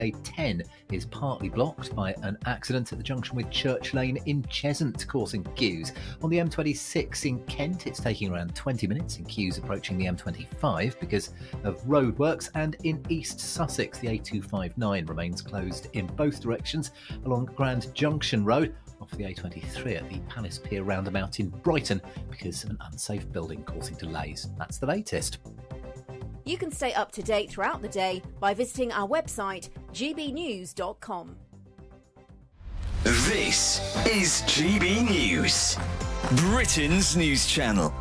A10 is partly blocked by an accident at the junction with Church Lane in Cheshunt, causing queues. On the M26 in Kent, it's taking around 20 minutes in queues approaching the M25 because of roadworks, and in East Sussex, the A259 remains closed in both directions along Grand Junction Road, off the A23 at the Palace Pier roundabout in Brighton because of an unsafe building causing delays. That's the latest. You can stay up to date throughout the day by visiting our website, gbnews.com. This is GB News, Britain's news channel.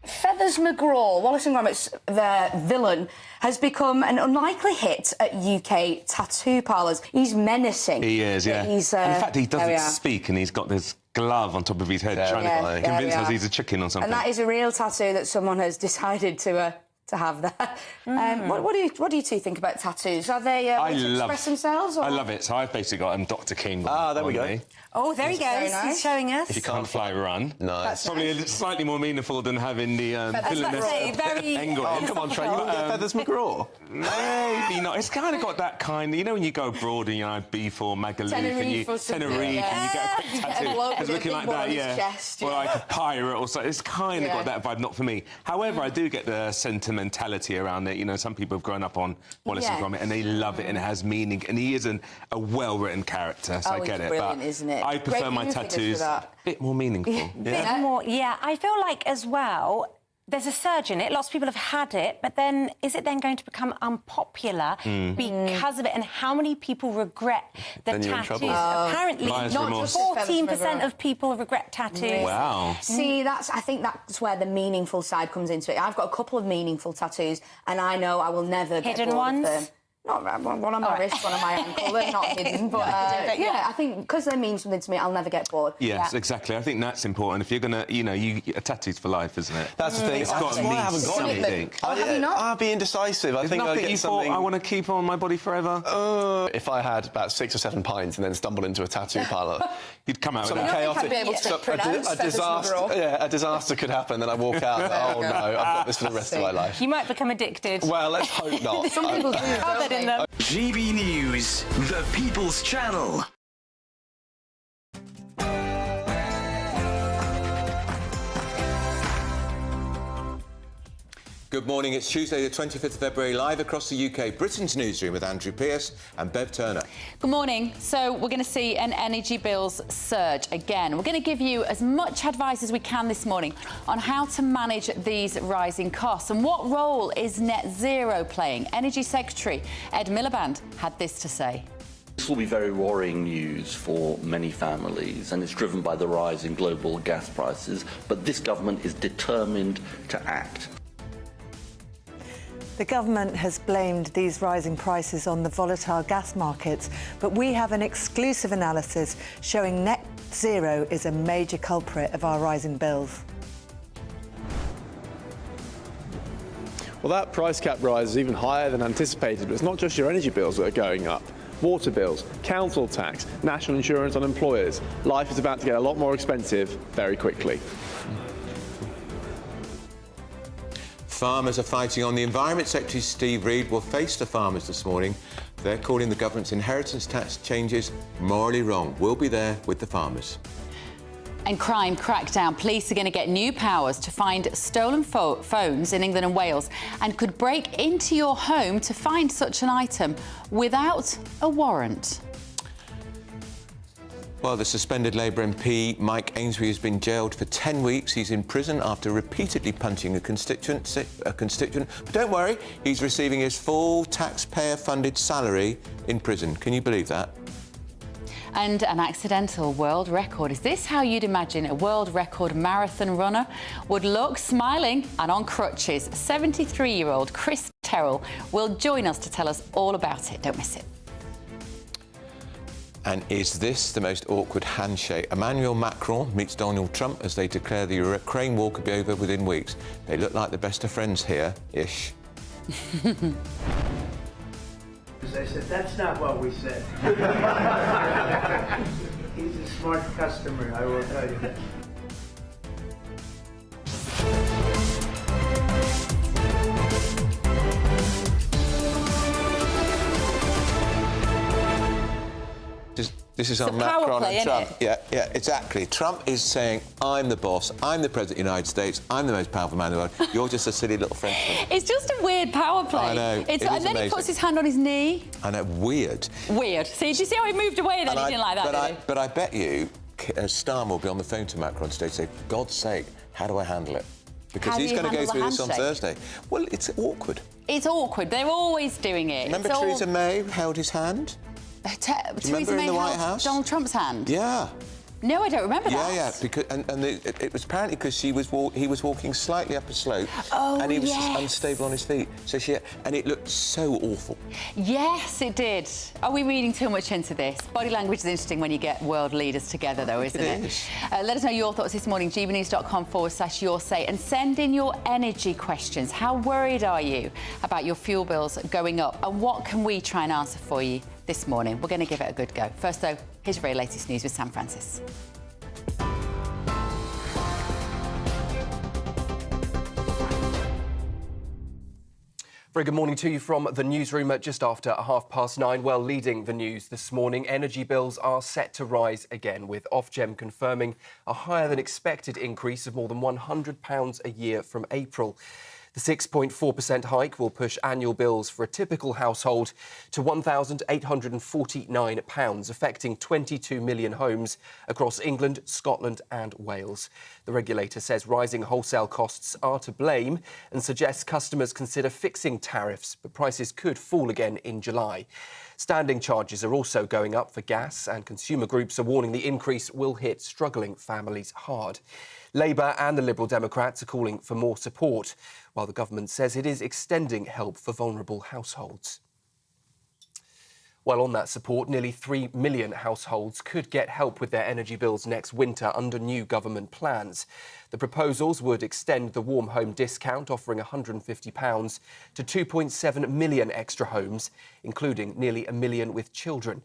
Feathers McGraw, Wallace and Gromit's their villain, has become an unlikely hit at UK tattoo parlours. He's menacing. He is, yeah. He's, in fact, he doesn't speak, and he's got this glove on top of his head trying to convince us he's a chicken or something. And that is a real tattoo that someone has decided to have there. What do you two think about tattoos? Are they express themselves? Or? I love it. So I've basically got Dr. King. There we go. Me. Oh, there he goes. Nice. He's showing us. If you can't fly, run. Nice. It's probably slightly more meaningful than having the villainous penguin. Oh, come on, Trey, you wouldn't get Feathers McGraw? Maybe not. It's kind of got that kind of... You know when you go abroad and you're Beef or Magaluf and you... Tenerife and you get a quick tattoo. It's looking like that, chest, or like a pirate or something. It's kind of got that vibe, not for me. However, I do get the sentimentality around it. You know, some people have grown up on Wallace and Gromit and they love it and it has meaning. And he is a well-written character, so I get it. Brilliant, isn't it? I prefer my tattoos a bit more meaningful. Bit more, yeah. I feel like, as well, there's a surge in it. Lots of people have had it, but then is it then going to become unpopular because of it? And how many people regret the tattoos? Apparently, not just 14% of people regret tattoos. Wow. See, I think that's where the meaningful side comes into it. I've got a couple of meaningful tattoos, and I know I will never get bored of them. Not one on my wrist, one on my ankle. They're not hidden, but I think because they mean something to me, I'll never get bored. Yes, exactly. I think that's important. If you're gonna, a tattoo's for life, isn't it? That's the thing. It's got to mean I haven't got something. Have you not? I'll be indecisive. I think I'll get something. I want to keep on my body forever. If I had about 6 or 7 pints and then stumbled into a tattoo parlour, you'd come out with something chaotic. A disaster could happen. Then I walk out. Oh no, I've got this for the rest of my life. You might become addicted. Well, let's hope not. Some people do. GB News, the People's Channel. Good morning, it's Tuesday the 25th of February, live across the UK, Britain's Newsroom with Andrew Pearce and Bev Turner. Good morning. So we're going to see an energy bills surge again. We're going to give you as much advice as we can this morning on how to manage these rising costs and what role is net zero playing. Energy Secretary Ed Miliband had this to say. This will be very worrying news for many families, and it's driven by the rise in global gas prices, but this government is determined to act. The government has blamed these rising prices on the volatile gas markets, but we have an exclusive analysis showing net zero is a major culprit of our rising bills. Well, that price cap rise is even higher than anticipated, but it's not just your energy bills that are going up. Water bills, council tax, national insurance on employers. Life is about to get a lot more expensive very quickly. Farmers are fighting on. The Environment Secretary Steve Reed will face the farmers this morning. They're calling the government's inheritance tax changes morally wrong. We'll be there with the farmers. And crime crackdown. Police are going to get new powers to find stolen phones in England and Wales and could break into your home to find such an item without a warrant. Well, the suspended Labour MP Mike Ainsworth has been jailed for 10 weeks. He's in prison after repeatedly punching a constituent. But don't worry, he's receiving his full taxpayer-funded salary in prison. Can you believe that? And an accidental world record. Is this how you'd imagine a world record marathon runner would look? Smiling and on crutches. 73-year-old Chris Terrell will join us to tell us all about it. Don't miss it. And is this the most awkward handshake? Emmanuel Macron meets Donald Trump as they declare the Ukraine war could be over within weeks. They look like the best of friends here-ish. I said, that's not what we said. He's a smart customer, I will tell you that. This is It's on a power Macron play, and Trump. innit? Yeah, exactly. Trump is saying, I'm the boss, I'm the President of the United States, I'm the most powerful man in the world. You're just a silly little Frenchman. It's just a weird power play. I know. And then amazing. he puts his hand on his knee. I know, weird. Weird. See, do you see how he moved away then? He didn't like that, did he? But I bet you Starmer will be on the phone to Macron today and say, God's sake, how do I handle it? Because he's going to go through this on Thursday. Well, it's awkward. It's awkward. They're always doing it. Remember Theresa May held his hand? Do you remember in the White House? Donald Trump's hand? Yeah. No, I don't remember that. Yeah, because it was apparently because he was walking slightly up a slope, Oh, and he was yes. unstable on his feet. So and it looked so awful. Yes, it did. Are we reading too much into this? Body language is interesting when you get world leaders together, though, isn't it? It is. Let us know your thoughts this morning. gbnews.com/your say, and send in your energy questions. How worried are you about your fuel bills going up, and what can we try and answer for you this morning? We're going to give it a good go. First, though, here's your very latest news with Sam Francis. Very good morning to you from the newsroom at just after 9:30. Well, leading the news this morning, energy bills are set to rise again, with Ofgem confirming a higher than expected increase of more than £100 a year from April. The 6.4% hike will push annual bills for a typical household to £1,849, affecting 22 million homes across England, Scotland and Wales. The regulator says rising wholesale costs are to blame and suggests customers consider fixing tariffs, but prices could fall again in July. Standing charges are also going up for gas, and consumer groups are warning the increase will hit struggling families hard. Labour and the Liberal Democrats are calling for more support, while the government says it is extending help for vulnerable households. Well, on that support, nearly 3 million households could get help with their energy bills next winter under new government plans. The proposals would extend the warm home discount, offering £150 to 2.7 million extra homes, including nearly 1 million with children.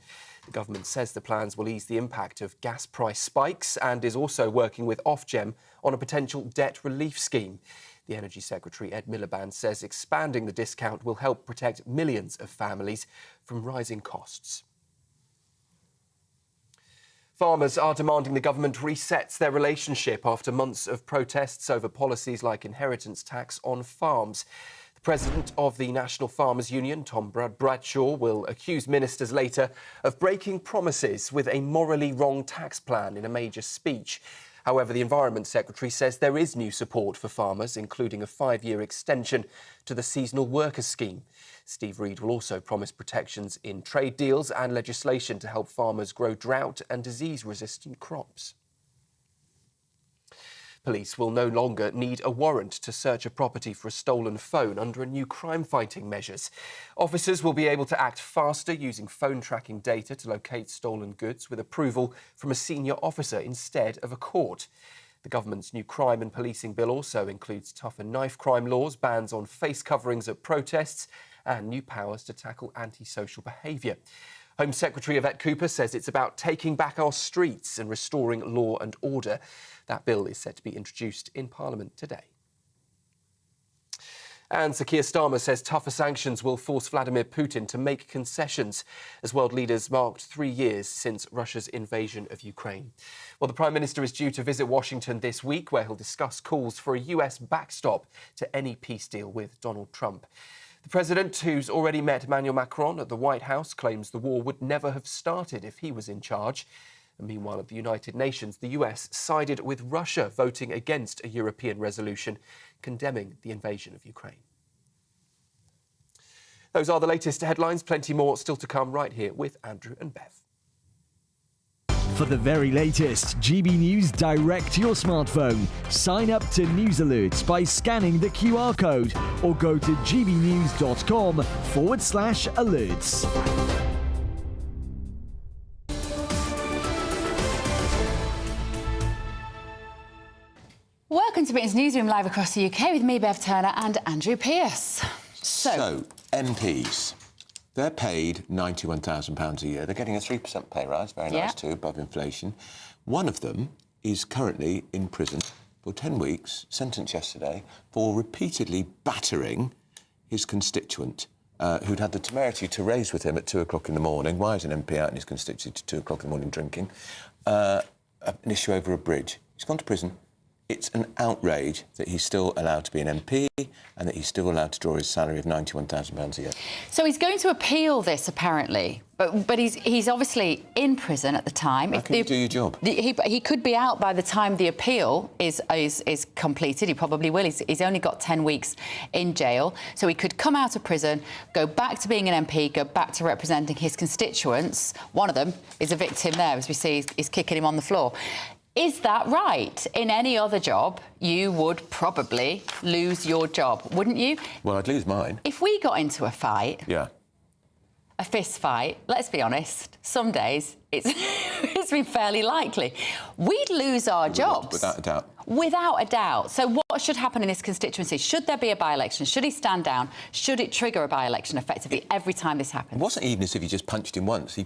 The government says the plans will ease the impact of gas price spikes and is also working with Ofgem on a potential debt relief scheme. The Energy Secretary, Ed Miliband, says expanding the discount will help protect millions of families from rising costs. Farmers are demanding the government resets their relationship after months of protests over policies like inheritance tax on farms. The president of the National Farmers Union, Tom Bradshaw, will accuse ministers later of breaking promises with a morally wrong tax plan in a major speech. However, the Environment Secretary says there is new support for farmers, including a 5-year extension to the seasonal worker scheme. Steve Reed will also promise protections in trade deals and legislation to help farmers grow drought and disease-resistant crops. Police will no longer need a warrant to search a property for a stolen phone under a new crime-fighting measures. Officers will be able to act faster using phone tracking data to locate stolen goods with approval from a senior officer instead of a court. The government's new crime and policing bill also includes tougher knife crime laws, bans on face coverings at protests and new powers to tackle antisocial behaviour. Home Secretary Yvette Cooper says it's about taking back our streets and restoring law and order. That bill is set to be introduced in Parliament today. And Sir Keir Starmer says tougher sanctions will force Vladimir Putin to make concessions as world leaders marked 3 years since Russia's invasion of Ukraine. Well, the Prime Minister is due to visit Washington this week, where he'll discuss calls for a US backstop to any peace deal with Donald Trump. The President, who's already met Emmanuel Macron at the White House, claims the war would never have started if he was in charge. And meanwhile, at the United Nations, the US sided with Russia, voting against a European resolution condemning the invasion of Ukraine. Those are the latest headlines. Plenty more still to come right here with Andrew and Bev. For the very latest GB News direct to your smartphone, sign up to News Alerts by scanning the QR code or go to gbnews.com/alerts. Welcome to Britain's Newsroom, live across the UK with me, Bev Turner, and Andrew Pearce. So MPs, they're paid £91,000 a year. They're getting a 3% pay rise, very nice too, above inflation. One of them is currently in prison for 10 weeks, sentenced yesterday, for repeatedly battering his constituent, who'd had the temerity to raise with him at 2 o'clock in the morning, why is an MP out in his constituency at 2 o'clock in the morning drinking, an issue over a bridge. He's gone to prison. It's an outrage that he's still allowed to be an MP and that he's still allowed to draw his salary of £91,000 a year. So he's going to appeal this, apparently, but he's obviously in prison at the time. How can you do your job? He could be out by the time the appeal is completed. He probably will. He's only got 10 weeks in jail. So he could come out of prison, go back to being an MP, go back to representing his constituents. One of them is a victim there, as we see, is kicking him on the floor. Is that right? In any other job, you would probably lose your job, wouldn't you? Well, I'd lose mine. If we got into a fight... Yeah. A fist fight, let's be honest, some days it's been fairly likely. We'd lose our jobs. Without a doubt. Without a doubt. So what should happen in this constituency? Should there be a by-election? Should he stand down? Should it trigger a by-election effectively every time this happens? It wasn't even as if he just punched him once. He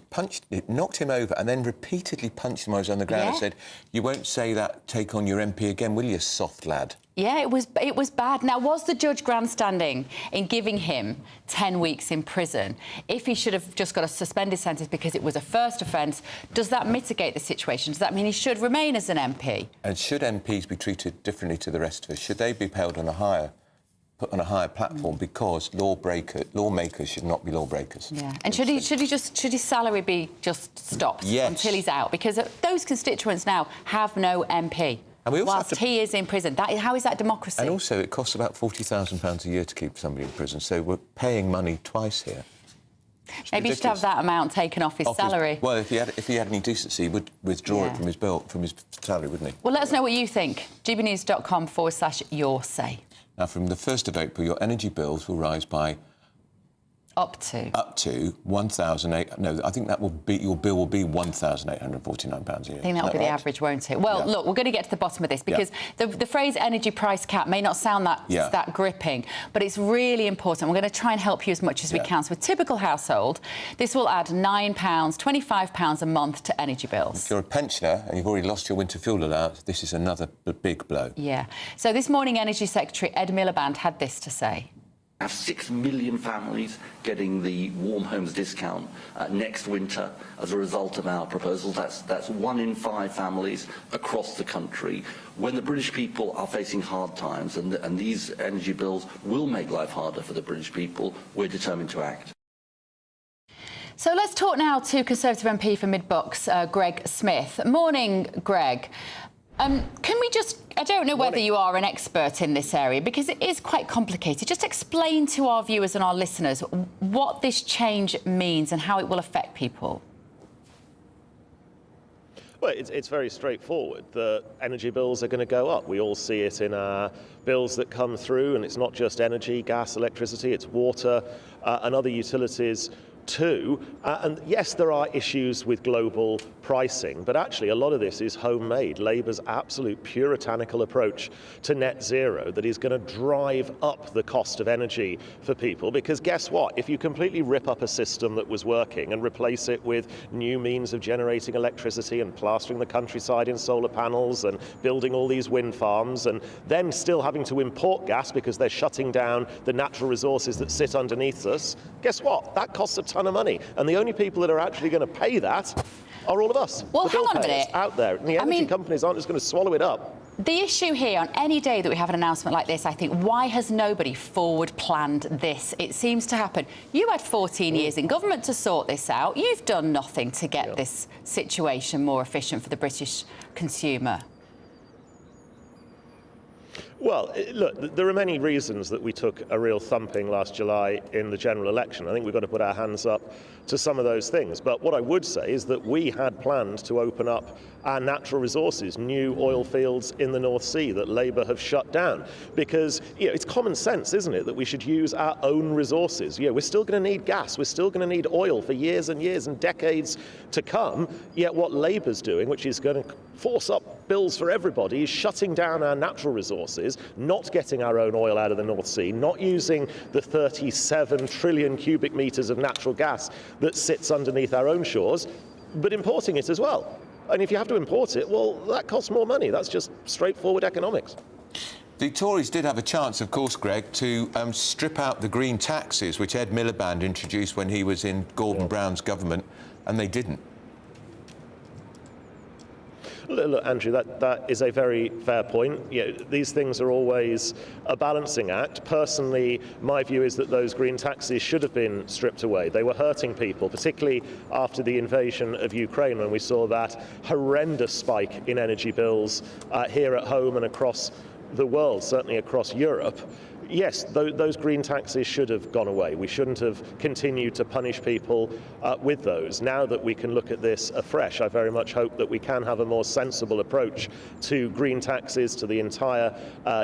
knocked him over and then repeatedly punched him while he was on the ground and said, "You won't say that, take on your MP again, will you, soft lad?" Yeah, it was bad. Now, was the judge grandstanding in giving him 10 weeks in prison? If he should have just got a suspended sentence because it was a first offence, does that mitigate the situation? Does that mean he should remain as an MP? And should MPs be treated differently to the rest of us? Should they be held on put on a higher platform because lawmakers should not be lawbreakers? Yeah. And should his salary be just stopped until he's out? Because those constituents now have no MP. And we also whilst he is in prison. How is that democracy? And also, it costs about £40,000 a year to keep somebody in prison, so we're paying money twice here. Maybe he should have that amount taken off his salary. Well, if he had any decency, he would withdraw it from his salary, wouldn't he? Well, let us know what you think. gbnews.com/your say. Now, from the 1st of April, your energy bills will rise by... Up to £1,800. No, I think your bill will be £1,849 a year. I think that'll be the average, won't it? Well, look, we're going to get to the bottom of this because the phrase energy price cap may not sound that gripping, but it's really important. We're going to try and help you as much as we can. So, a typical household, this will add £9, £25 a month to energy bills. If you're a pensioner and you've already lost your winter fuel allowance, this is another big blow. Yeah. So this morning, Energy Secretary Ed Miliband had this to say. Have 6 million families getting the warm homes discount next winter as a result of our proposal. That's 1 in 5 families across the country. When the British people are facing hard times and these energy bills will make life harder for the British people, we're determined to act. So let's talk now to Conservative MP for Mid-Bucks, Greg Smith. Morning, Greg. Can we just... I don't know whether you are an expert in this area, because it is quite complicated. Just explain to our viewers and our listeners what this change means and how it will affect people. Well, it's very straightforward. The energy bills are going to go up. We all see it in our bills that come through, and it's not just energy, gas, electricity, it's water and other utilities too. And yes, there are issues with global pricing, but actually a lot of this is homemade. Labour's absolute puritanical approach to net zero that is going to drive up the cost of energy for people, because guess what? If you completely rip up a system that was working and replace it with new means of generating electricity and plastering the countryside in solar panels and building all these wind farms and then still having to import gas because they're shutting down the natural resources that sit underneath us, guess what? That costs a ton of money, and the only people that are actually going to pay that are all of us. Well, the hang on a minute. Out there. And the energy companies aren't just going to swallow it up. The issue here, on any day that we have an announcement like this, I think, why has nobody forward planned this? It seems to happen. You had 14 years in government to sort this out. You've done nothing to get this situation more efficient for the British consumer. Well, look, there are many reasons that we took a real thumping last July in the general election. I think we've got to put our hands up to some of those things. But what I would say is that we had planned to open up our natural resources, new oil fields in the North Sea that Labour have shut down. Because, it's common sense, isn't it, that we should use our own resources. We're still going to need gas, we're still going to need oil for years and years and decades to come. Yet what Labour's doing, which is going to force up bills for everybody, is shutting down our natural resources, not getting our own oil out of the North Sea, not using the 37 trillion cubic metres of natural gas that sits underneath our own shores, but importing it as well. And if you have to import it, well, that costs more money. That's just straightforward economics. The Tories did have a chance, of course, Greg, to strip out the green taxes, which Ed Miliband introduced when he was in Gordon Brown's government, and they didn't. Look, Andrew, that is a very fair point. These things are always a balancing act. Personally, my view is that those green taxes should have been stripped away. They were hurting people, particularly after the invasion of Ukraine, when we saw that horrendous spike in energy bills here at home and across the world, certainly across Europe. Yes, those green taxes should have gone away. We shouldn't have continued to punish people with those. Now that we can look at this afresh, I very much hope that we can have a more sensible approach to green taxes, to the entire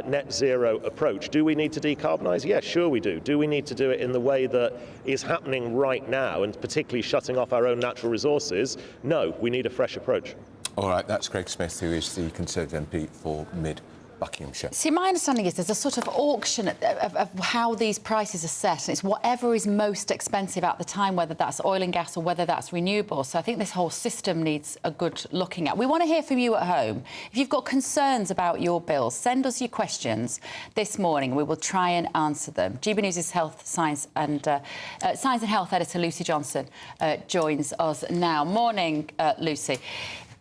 net zero approach. Do we need to decarbonise? Yes, sure we do. Do we need to do it in the way that is happening right now, and particularly shutting off our own natural resources? No, we need a fresh approach. All right, that's Greg Smith, who is the Conservative MP for Buckinghamshire. See, my understanding is there's a sort of auction of how these prices are set, and it's whatever is most expensive at the time, whether that's oil and gas or whether that's renewable. So I think this whole system needs a good looking at. We want to hear from you at home. If you've got concerns about your bills, send us your questions this morning. We will try and answer them. GB News' Health, Science and Health editor Lucy Johnson joins us now. Morning, Lucy.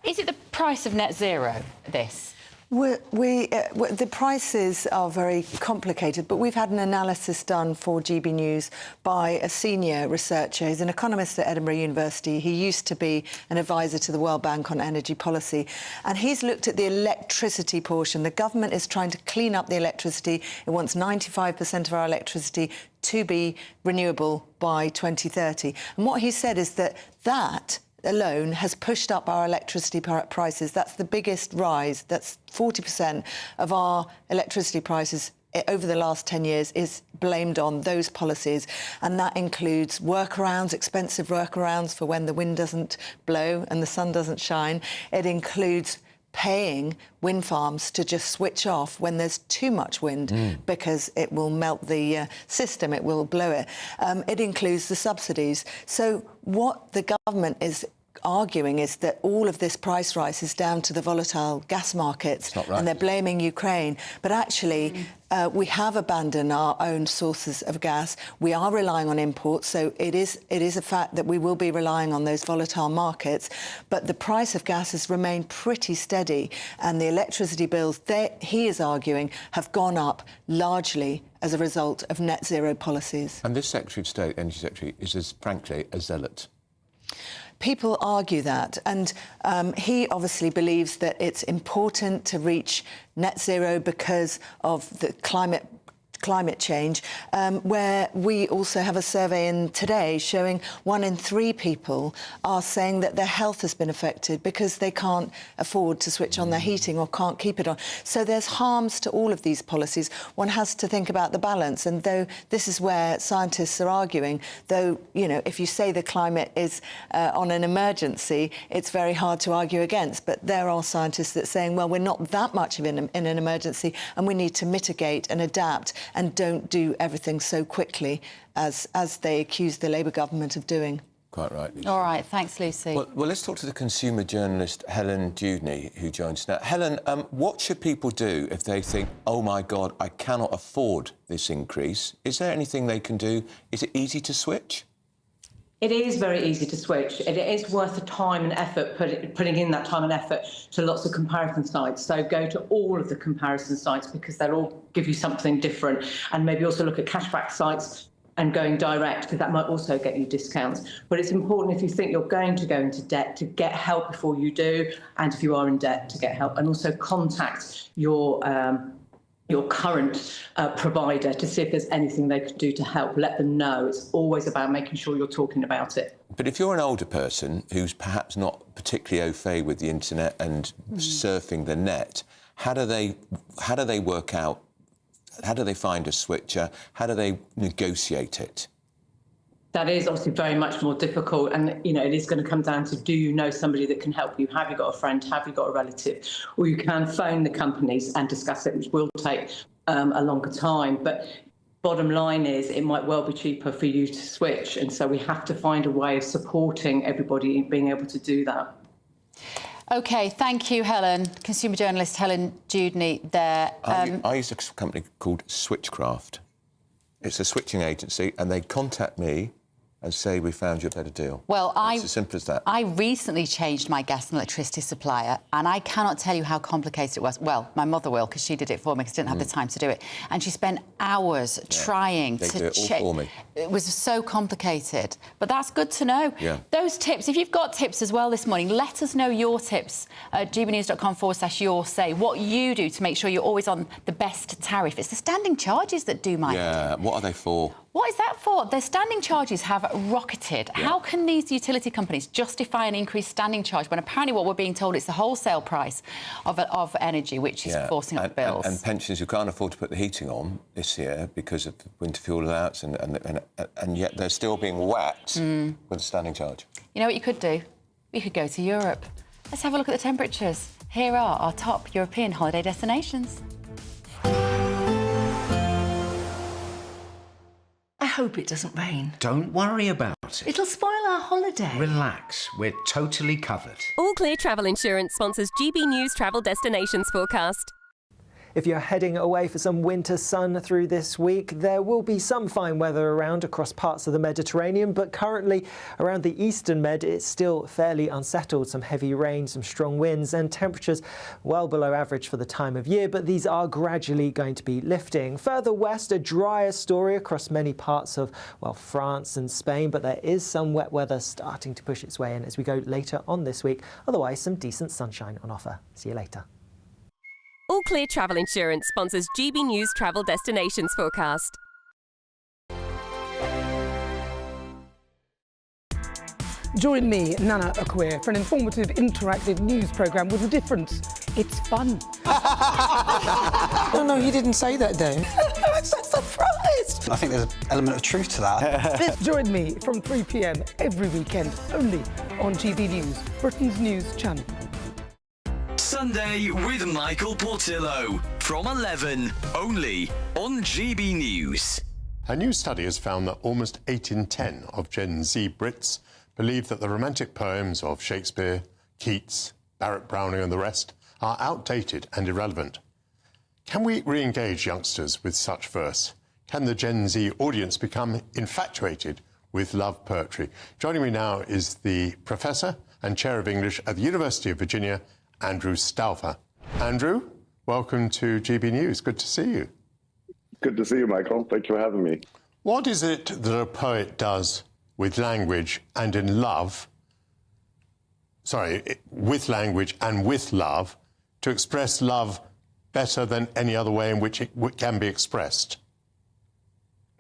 Is it the price of net zero, this? The prices are very complicated, but we've had an analysis done for GB News by a senior researcher. He's an economist at Edinburgh University. He used to be an advisor to the World Bank on energy policy, and he's looked at the electricity portion. The government is trying to clean up the electricity. It wants 95% of our electricity to be renewable by 2030. And what he said is that alone has pushed up our electricity prices. That's the biggest rise. That's 40% of our electricity prices over the last 10 years is blamed on those policies. And that includes workarounds, expensive workarounds for when the wind doesn't blow and the sun doesn't shine. It includes paying wind farms to just switch off when there's too much wind because it will melt the system, it will blow it. It includes the subsidies. So what the government is arguing is that all of this price rise is down to the volatile gas markets, and they're blaming Ukraine. But actually, we have abandoned our own sources of gas. We are relying on imports, so it is a fact that we will be relying on those volatile markets. But the price of gas has remained pretty steady, and the electricity bills, he is arguing, have gone up largely as a result of net zero policies. And this Secretary of State, Energy Secretary, is, frankly, a zealot. People argue that, and he obviously believes that it's important to reach net zero because of the climate change, where we also have a survey in today showing 1 in 3 people are saying that their health has been affected because they can't afford to switch on their heating or can't keep it on. So there's harms to all of these policies. One has to think about the balance, and though this is where scientists are arguing, though, you know, if you say the climate is on an emergency, it's very hard to argue against. But there are scientists that are saying, well, we're not that much in an emergency, and we need to mitigate and adapt and don't do everything so quickly as they accuse the Labour government of doing. Quite right, Lucy. All right, thanks, Lucy. Well, let's talk to the consumer journalist Helen Dewdney, who joins us now. Helen, what should people do if they think, oh, my God, I cannot afford this increase? Is there anything they can do? Is it easy to switch? It is very easy to switch. It is worth the time and effort, putting in that time and effort to lots of comparison sites. So go to all of the comparison sites because they'll all give you something different. And maybe also look at cashback sites and going direct, because that might also get you discounts. But it's important, if you think you're going to go into debt, to get help before you do, and if you are in debt, to get help. And also contact your current provider to see if there's anything they could do to help. Let them know. It's always about making sure you're talking about it. But if you're an older person who's perhaps not particularly au fait with the internet and surfing the net, how do they work out? How do they find a switcher? How do they negotiate it? That is obviously very much more difficult, and you know it is going to come down to, do you know somebody that can help you? Have you got a friend? Have you got a relative? Or you can phone the companies and discuss it, which will take a longer time. But bottom line is, it might well be cheaper for you to switch, and so we have to find a way of supporting everybody in being able to do that. OK, thank you, Helen. Consumer journalist Helen Dewdney there. I use a company called Switchcraft. It's a switching agency, and they contact me and say, we found you a better deal. Well, it's as simple as that. I recently changed my gas and electricity supplier, and I cannot tell you how complicated it was. Well, my mother will, because she did it for me, because I didn't have the time to do it. And she spent hours trying to do it all for me. It was so complicated. But that's good to know. Yeah. Those tips, if you've got tips as well this morning, let us know your tips at gbnews.com/your say, what you do to make sure you're always on the best tariff. It's the standing charges that do my head in. Yeah, what are they for? What is that for? Their standing charges have rocketed. Yeah. How can these utility companies justify an increased standing charge when apparently what we're being told is the wholesale price of energy, which is forcing up bills? And pensioners who can't afford to put the heating on this year because of winter fuel allowance, and yet they're still being whacked with a standing charge. You know what you could do? We could go to Europe. Let's have a look at the temperatures. Here are our top European holiday destinations. I hope it doesn't rain. Don't worry about it. It'll spoil our holiday. Relax, we're totally covered. All Clear Travel Insurance sponsors GB News Travel Destinations Forecast. If you're heading away for some winter sun through this week, there will be some fine weather around across parts of the Mediterranean, but currently around the eastern Med, it's still fairly unsettled. Some heavy rain, some strong winds and temperatures well below average for the time of year, but these are gradually going to be lifting. Further west, a drier story across many parts of, well, France and Spain, but there is some wet weather starting to push its way in as we go later on this week. Otherwise, some decent sunshine on offer. See you later. All Clear Travel Insurance sponsors GB News Travel Destinations Forecast. Join me, Nana Akweer, for an informative, interactive news programme with a difference. It's fun. No, he didn't say that, though. I'm so surprised. I think there's an element of truth to that. Join me from 3 p.m. every weekend, only on GB News, Britain's news channel. Sunday with Michael Portillo from 11, only on GB News. A new study has found that almost 8 in 10 of Gen Z Brits believe that the romantic poems of Shakespeare, Keats, Barrett Browning and the rest are outdated and irrelevant. Can we re-engage youngsters with such verse? Can the Gen Z audience become infatuated with love poetry? Joining me now is the Professor and Chair of English at the University of Virginia, Andrew Stauffer. Andrew, welcome to GB News. Good to see you. Good to see you, Michael. Thank you for having me. What is it that a poet does with language and in love, with language and with love, to express love better than any other way in which it can be expressed?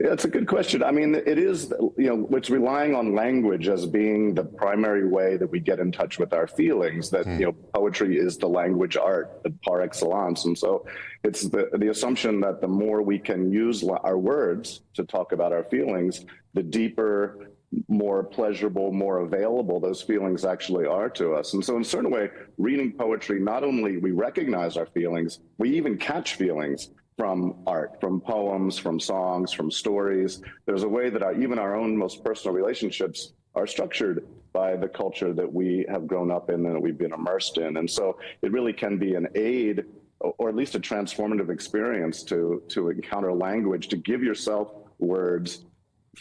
Yeah, it's a good question. I mean, it is, it's relying on language as being the primary way that we get in touch with our feelings, that, poetry is the language art par excellence. And so it's the assumption that the more we can use our words to talk about our feelings, the deeper, more pleasurable, more available those feelings actually are to us. And so in a certain way, reading poetry, not only we recognize our feelings, we even catch feelings from art, from poems, from songs, from stories. There's a way that even our own most personal relationships are structured by the culture that we have grown up in and that we've been immersed in. And so it really can be an aid, or at least a transformative experience to encounter language, to give yourself words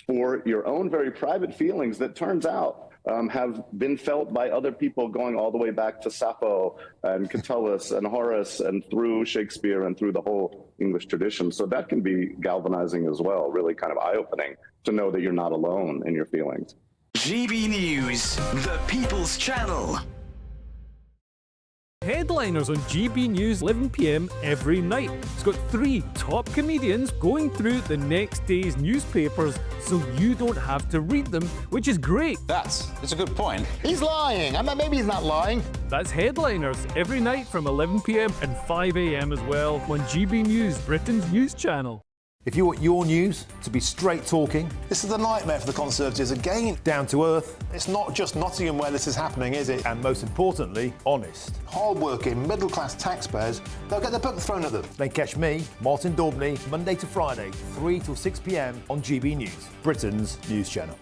for your own very private feelings that turns out have been felt by other people going all the way back to Sappho and Catullus and Horace and through Shakespeare and through the whole English tradition. So that can be galvanizing as well, really kind of eye-opening to know that you're not alone in your feelings. GB News, the People's Channel. Headliners on GB News 11 p.m. every night. It's got 3 top comedians going through the next day's newspapers so you don't have to read them, which is great. That's a good point. He's lying. Maybe he's not lying. That's Headliners every night from 11 p.m. and 5 a.m. as well on GB News, Britain's news channel. If you want your news to be straight talking... This is the nightmare for the Conservatives again. Down to earth. It's not just Nottingham where this is happening, is it? And most importantly, honest. Hard-working, middle-class taxpayers, they'll get their book thrown at them. Then catch me, Martin Daubney, Monday to Friday, 3 till 6 p.m. on GB News, Britain's news channel.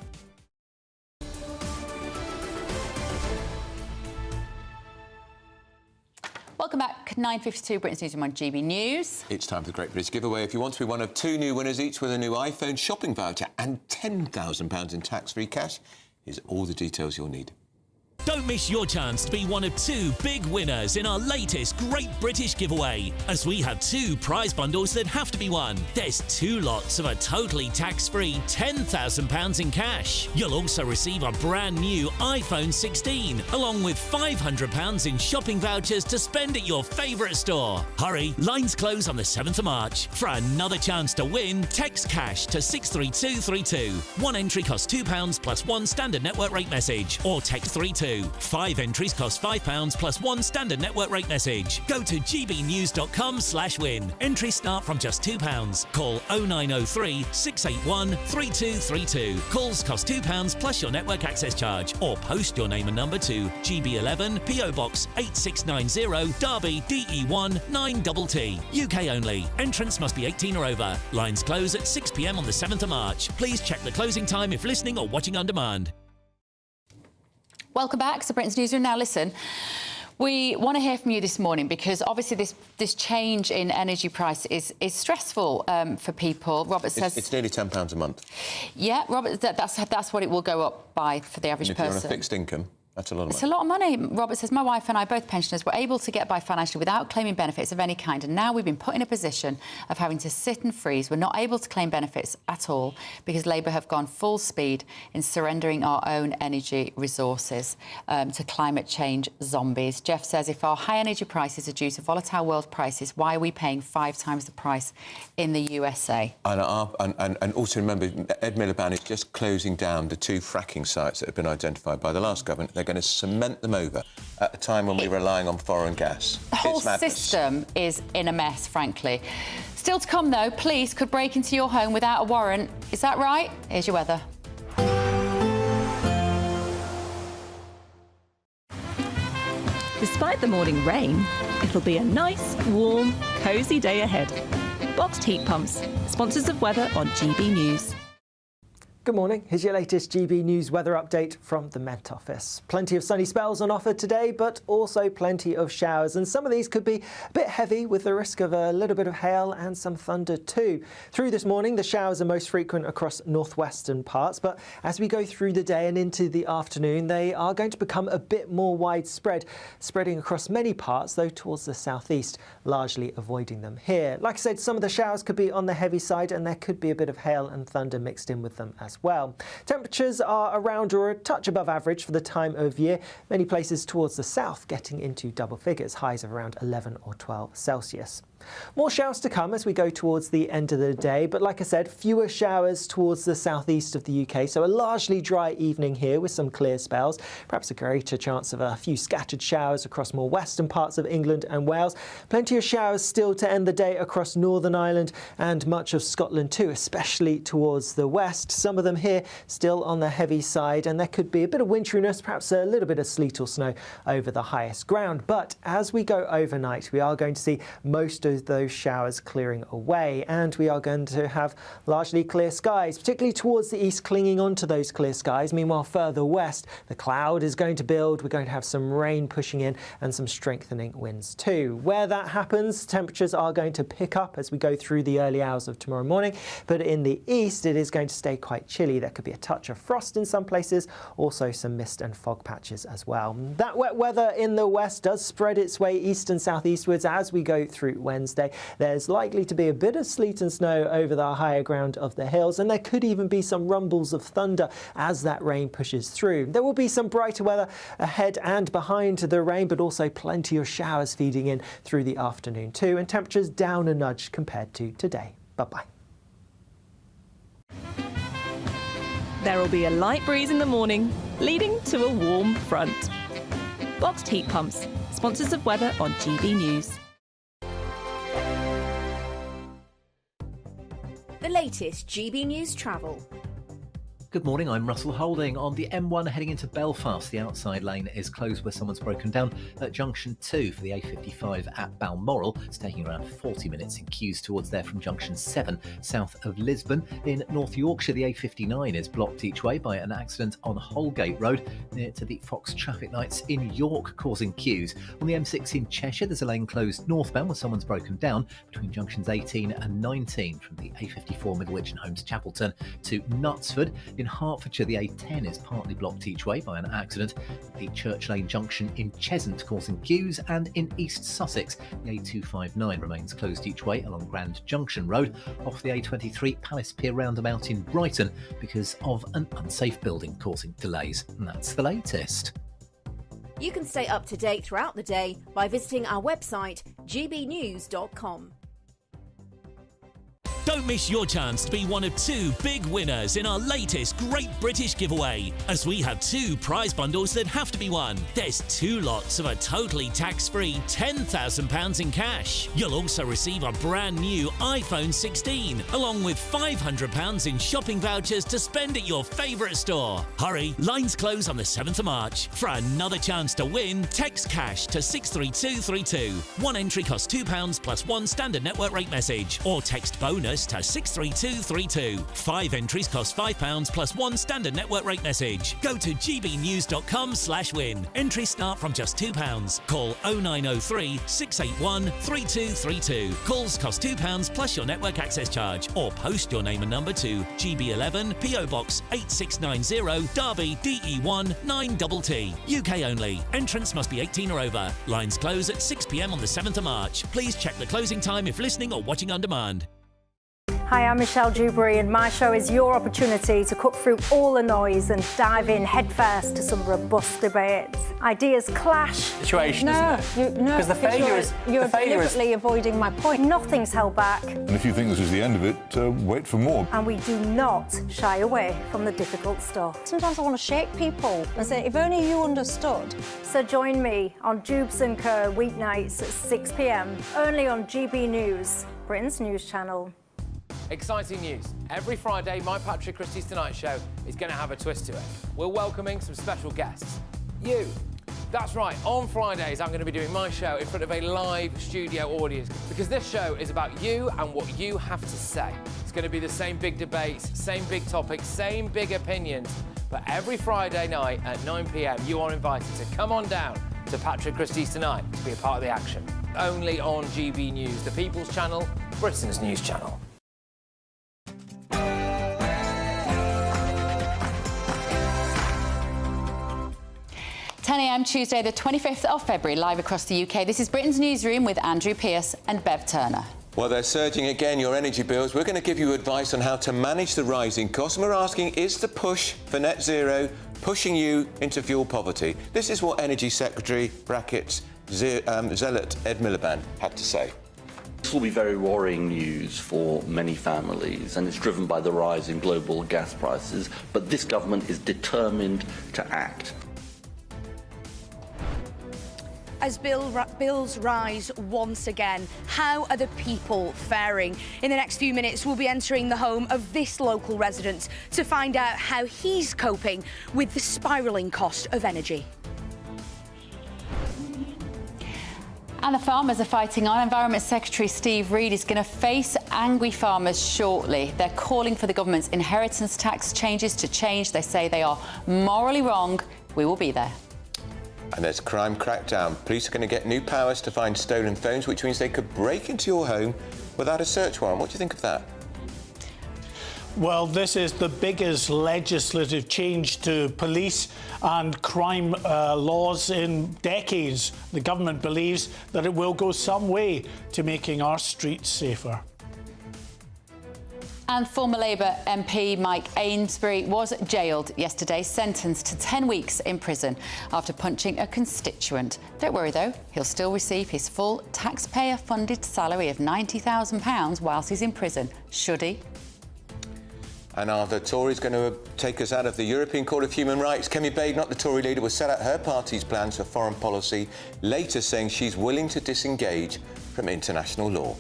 Welcome back. 9:52 Britain's Newsroom on GB News. It's time for the Great British Giveaway. If you want to be one of 2 new winners, each with a new iPhone shopping voucher and £10,000 in tax-free cash, here's all the details you'll need. Don't miss your chance to be one of 2 big winners in our latest Great British Giveaway, as we have 2 prize bundles that have to be won. There's 2 lots of a totally tax-free £10,000 in cash. You'll also receive a brand new iPhone 16, along with £500 in shopping vouchers to spend at your favourite store. Hurry, lines close on the 7th of March. For another chance to win, text cash to 63232. 1 entry costs £2 plus 1 standard network rate message, or text 32. 5 entries cost £5 plus 1 standard network rate message. Go to gbnews.com/win. Entries start from just £2. Call 0903 681 3232. Calls cost £2 plus your network access charge, or post your name and number to GB11 PO Box 8690 Derby DE1 9TT. UK only. Entrance must be 18 or over. Lines close at 6 p.m. on the 7th of March. Please check the closing time if listening or watching on demand. Welcome back to Britain's Newsroom. Now, listen, we want to hear from you this morning because obviously this change in energy price is stressful for people. Robert says it's nearly £10 a month. Yeah, Robert, that's what it will go up by for the average And if person. you're on a fixed income, that's a lot of money. It's a lot of money. Robert says, my wife and I, both pensioners, were able to get by financially without claiming benefits of any kind, and now we've been put in a position of having to sit and freeze. We're not able to claim benefits at all because Labour have gone full speed in surrendering our own energy resources to climate change zombies. Jeff says, if our high energy prices are due to volatile world prices, why are we paying 5 times the price in the USA? And also remember, Ed Miliband is just closing down the 2 fracking sites that have been identified by the last government. They're going to cement them over at a time when we're relying on foreign gas. The whole system is in a mess, frankly. Still to come, though, police could break into your home without a warrant. Is that right? Here's your weather. Despite the morning rain, it'll be a nice, warm, cosy day ahead. Boxed heat pumps, sponsors of weather on GB News. Good morning. Here's your latest GB News weather update from the Met Office. Plenty of sunny spells on offer today, but also plenty of showers. And some of these could be a bit heavy with the risk of a little bit of hail and some thunder too. Through this morning, the showers are most frequent across northwestern parts. But as we go through the day and into the afternoon, they are going to become a bit more widespread, spreading across many parts, though towards the southeast, largely avoiding them here. Like I said, some of the showers could be on the heavy side and there could be a bit of hail and thunder mixed in with them as well. Temperatures are around or a touch above average for the time of year. Many places towards the south getting into double figures, highs of around 11 or 12 Celsius. More showers to come as we go towards the end of the day, but like I said, fewer showers towards the southeast of the UK, so a largely dry evening here with some clear spells, perhaps a greater chance of a few scattered showers across more western parts of England and Wales. Plenty of showers still to end the day across Northern Ireland and much of Scotland too, especially towards the west. Some of them here still on the heavy side, and there could be a bit of winteriness, perhaps a little bit of sleet or snow over the highest ground. But as we go overnight, we are going to see most of those showers clearing away, and we are going to have largely clear skies, particularly towards the east, clinging onto those clear skies. Meanwhile, further west, the cloud is going to build. We're going to have some rain pushing in and some strengthening winds too. Where that happens, temperatures are going to pick up as we go through the early hours of tomorrow morning, but in the east, it is going to stay quite chilly. There could be a touch of frost in some places, also some mist and fog patches as well. That wet weather in the west does spread its way east and southeastwards as we go through Wednesday. There's likely to be a bit of sleet and snow over the higher ground of the hills, and there could even be some rumbles of thunder as that rain pushes through. There will be some brighter weather ahead and behind the rain, but also plenty of showers feeding in through the afternoon too, and temperatures down a nudge compared to today. Bye-bye. There will be a light breeze in the morning, leading to a warm front. Boxed heat pumps, sponsors of weather on GB News. The latest GB News travel. Good morning, I'm Russell Holding. On the M1 heading into Belfast, the outside lane is closed where someone's broken down at junction 2 for the A55 at Balmoral. It's taking around 40 minutes in queues towards there from junction 7 south of Lisbon. In North Yorkshire, the A59 is blocked each way by an accident on Holgate Road near to the Fox traffic lights in York, causing queues. On the M6 in Cheshire, there's a lane closed northbound where someone's broken down between junctions 18 and 19 from the A54 Middlewich and Holmes Chapelton to Knutsford. In Hertfordshire, the A10 is partly blocked each way by an accident at the Church Lane junction in Cheshunt, causing queues, and in East Sussex, the A259 remains closed each way along Grand Junction Road off the A23 Palace Pier roundabout in Brighton because of an unsafe building causing delays. And that's the latest. You can stay up to date throughout the day by visiting our website, gbnews.com. Don't miss your chance to be one of 2 big winners in our latest Great British Giveaway, as we have 2 prize bundles that have to be won. There's 2 lots of a totally tax-free £10,000 in cash. You'll also receive a brand new iPhone 16, along with £500 in shopping vouchers to spend at your favourite store. Hurry, lines close on the 7th of March. For another chance to win, text cash to 63232. One entry costs £2 plus 1 standard network rate message, or text bonus to 63232. 5 entries cost £5 plus 1 standard network rate message. Go to gbnews.com/win. Entries start from just £2. Call 0903 681 3232. Calls cost £2 plus your network access charge, or post your name and number to GB11 PO Box 8690 Derby DE1 9TT. UK only. Entrance must be 18 or over. Lines close at 6 p.m. on the 7th of March. Please check the closing time if listening or watching on demand. Hi, I'm Michelle Dewberry, and my show is your opportunity to cut through all the noise and dive in headfirst to some robust debates. Ideas clash. Situation, Because you're deliberately avoiding my point. Nothing's held back. And if you think this is the end of it, wait for more. And we do not shy away from the difficult stuff. Sometimes I want to shake people and say, if only you understood. So join me on Jubes & Co weeknights at 6 p.m, only on GB News, Britain's news channel. Exciting news. Every Friday, my Patrick Christie's Tonight Show is going to have a twist to it. We're welcoming some special guests. You. That's right, on Fridays I'm going to be doing my show in front of a live studio audience, because this show is about you and what you have to say. It's going to be the same big debates, same big topics, same big opinions. But every Friday night at 9 p.m, you are invited to come on down to Patrick Christie's Tonight to be a part of the action. Only on GB News, the People's Channel, Britain's news channel. 10 a.m. Tuesday, the 25th of February, live across the UK. This is Britain's Newsroom with Andrew Pearce and Bev Turner. Well, they're surging again, your energy bills. We're going to give you advice on how to manage the rising costs. And we're asking, is the push for net zero pushing you into fuel poverty? This is what Energy Secretary, brackets, Zealot Ed Miliband had to say. This will be very worrying news for many families, and it's driven by the rise in global gas prices. But this government is determined to act. As bills rise once again, how are the people faring? In the next few minutes, we'll be entering the home of this local resident to find out how he's coping with the spiralling cost of energy. And the farmers are fighting on. Environment Secretary Steve Reed is going to face angry farmers shortly. They're calling for the government's inheritance tax changes to change. They say they are morally wrong. We will be there. And there's crime crackdown. Police are going to get new powers to find stolen phones, which means they could break into your home without a search warrant. What do you think of that? Well, this is the biggest legislative change to police and crime laws in decades. The government believes that it will go some way to making our streets safer. And former Labour MP Mike Ainsbury was jailed yesterday, sentenced to 10 weeks in prison after punching a constituent. Don't worry though, he'll still receive his full taxpayer-funded salary of £90,000 whilst he's in prison, should he? And are the Tories going to take us out of the European Court of Human Rights? Kemi Babe, not the Tory leader, will set out her party's plans for foreign policy, later saying she's willing to disengage from international law.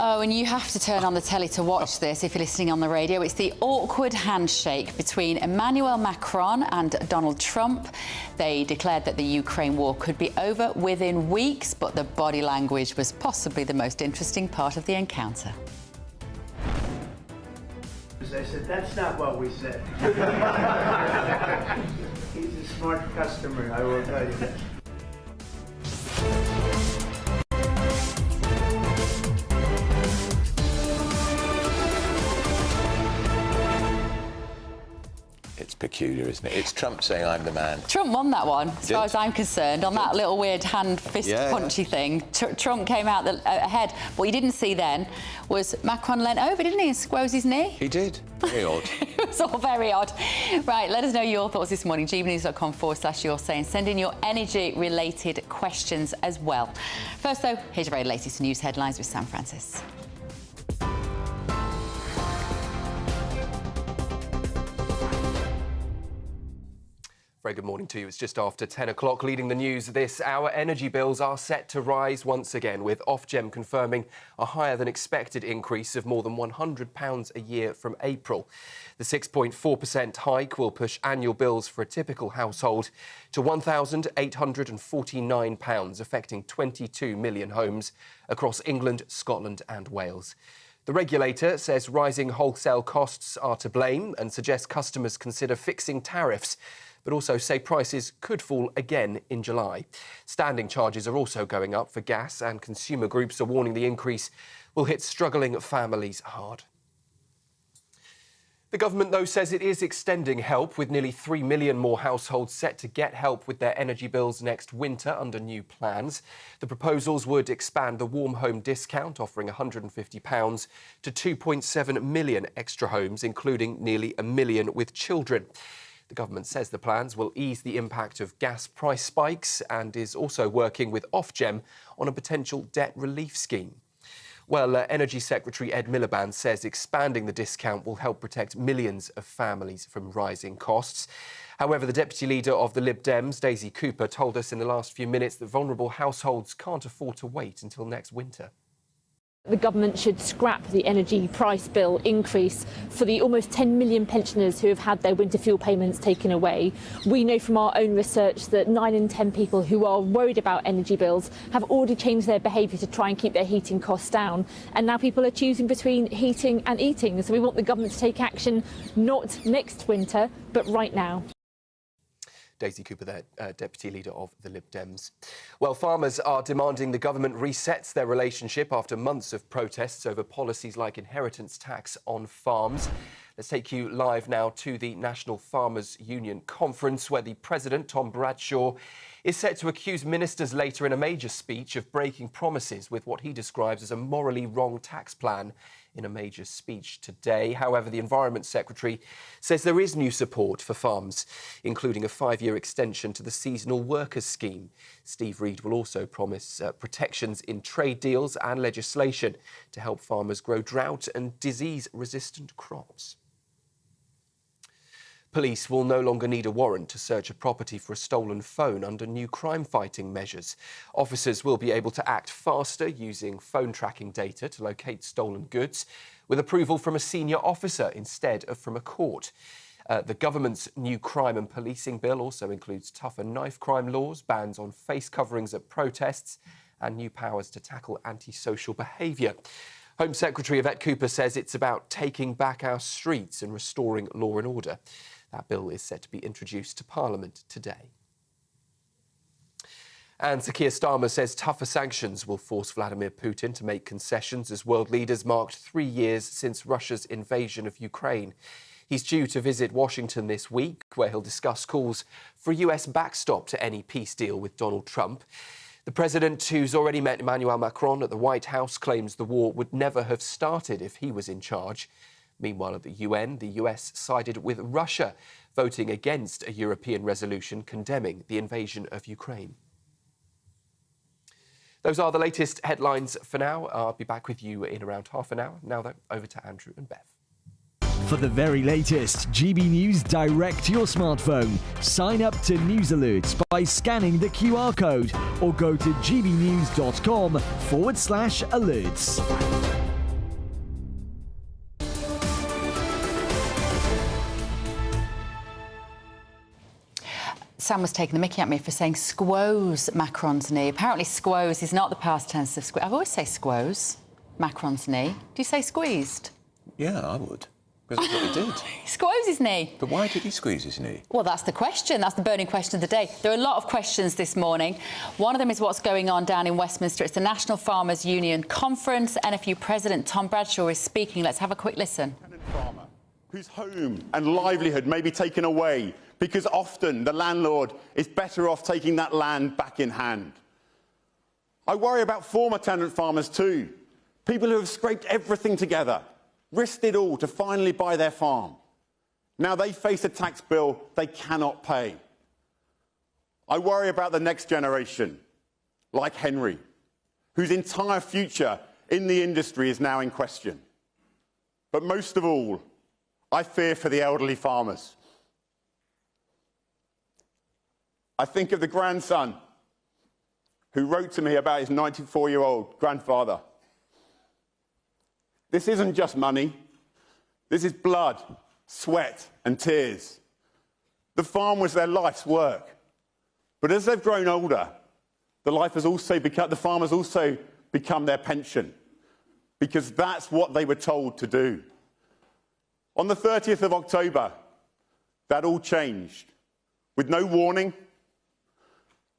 Oh, and you have to turn on the telly to watch this if you're listening on the radio. It's the awkward handshake between Emmanuel Macron and Donald Trump. They declared that the Ukraine war could be over within weeks, but the body language was possibly the most interesting part of the encounter. I said, that's not what we said. He's a smart customer, I will tell you that. It's peculiar, isn't it? It's Trump saying, I'm the man. Trump won that one, as far as I'm concerned, on that little weird hand-fist punchy thing. Trump came out ahead. What you didn't see then was Macron leant over, didn't he, and squoze his knee? He did. Very odd. It was all very odd. Right, let us know your thoughts this morning. gbnews.com/your say, and send in your energy-related questions as well. First, though, here's your very latest news headlines with Sam Francis. Very good morning to you. It's just after 10 o'clock. Leading the news this hour, energy bills are set to rise once again, with Ofgem confirming a higher than expected increase of more than £100 a year from April. The 6.4% hike will push annual bills for a typical household to £1,849, affecting 22 million homes across England, Scotland and Wales. The regulator says rising wholesale costs are to blame and suggests customers consider fixing tariffs, but also say prices could fall again in July. Standing charges are also going up for gas, and consumer groups are warning the increase will hit struggling families hard. The government, though, says it is extending help, with nearly 3 million more households set to get help with their energy bills next winter under new plans. The proposals would expand the warm home discount, offering £150 to 2.7 million extra homes, including nearly 1 million with children. The government says the plans will ease the impact of gas price spikes and is also working with Ofgem on a potential debt relief scheme. Well, Energy Secretary Ed Miliband says expanding the discount will help protect millions of families from rising costs. However, the Deputy Leader of the Lib Dems, Daisy Cooper, told us in the last few minutes that vulnerable households can't afford to wait until next winter. The government should scrap the energy price bill increase for the almost 10 million pensioners who have had their winter fuel payments taken away. We know from our own research that 9 in 10 people who are worried about energy bills have already changed their behaviour to try and keep their heating costs down. And now people are choosing between heating and eating. So we want the government to take action, not next winter, but right now. Daisy Cooper there, Deputy Leader of the Lib Dems. Well, farmers are demanding the government resets their relationship after months of protests over policies like inheritance tax on farms. Let's take you live now to the National Farmers Union conference, where the President, Tom Bradshaw, is set to accuse ministers later in a major speech of breaking promises with what he describes as a morally wrong tax plan in a major speech today. However, the Environment Secretary says there is new support for farms, including a 5-year extension to the seasonal workers scheme. Steve Reed will also promise protections in trade deals and legislation to help farmers grow drought and disease-resistant crops. Police will no longer need a warrant to search a property for a stolen phone under new crime-fighting measures. Officers will be able to act faster using phone tracking data to locate stolen goods, with approval from a senior officer instead of from a court. The government's new crime and policing bill also includes tougher knife crime laws, bans on face coverings at protests, and new powers to tackle antisocial behaviour. Home Secretary Yvette Cooper says it's about taking back our streets and restoring law and order. That bill is set to be introduced to Parliament today. And Sir Keir Starmer says tougher sanctions will force Vladimir Putin to make concessions as world leaders marked 3 years since Russia's invasion of Ukraine. He's due to visit Washington this week, where he'll discuss calls for a US backstop to any peace deal with Donald Trump. The president, who's already met Emmanuel Macron at the White House, claims the war would never have started if he was in charge. Meanwhile, at the UN, the US sided with Russia, voting against a European resolution condemning the invasion of Ukraine. Those are the latest headlines for now. I'll be back with you in around half an hour. Now, though, over to Andrew and Bev. For the very latest GB News direct to your smartphone, sign up to News Alerts by scanning the QR code or go to gbnews.com/alerts. Sam was taking the mickey at me for saying squoze Macron's knee. Apparently squoze is not the past tense of squeeze. I always say squoze Macron's knee. Do you say squeezed? Yeah, I would. Because that's what he did. Squoze his knee. But why did he squeeze his knee? Well, that's the question. That's the burning question of the day. There are a lot of questions this morning. One of them is what's going on down in Westminster. It's the National Farmers Union Conference. NFU President Tom Bradshaw is speaking. Let's have a quick listen. Farmer whose home and livelihood may be taken away because often the landlord is better off taking that land back in hand. I worry about former tenant farmers too. People who have scraped everything together, risked it all to finally buy their farm. Now they face a tax bill they cannot pay. I worry about the next generation, like Henry, whose entire future in the industry is now in question. But most of all, I fear for the elderly farmers. I think of the grandson who wrote to me about his 94-year-old grandfather. This isn't just money. This is blood, sweat and tears. The farm was their life's work. But as they've grown older, the farm has also become their pension, because that's what they were told to do. On the 30th of October, that all changed, with no warning.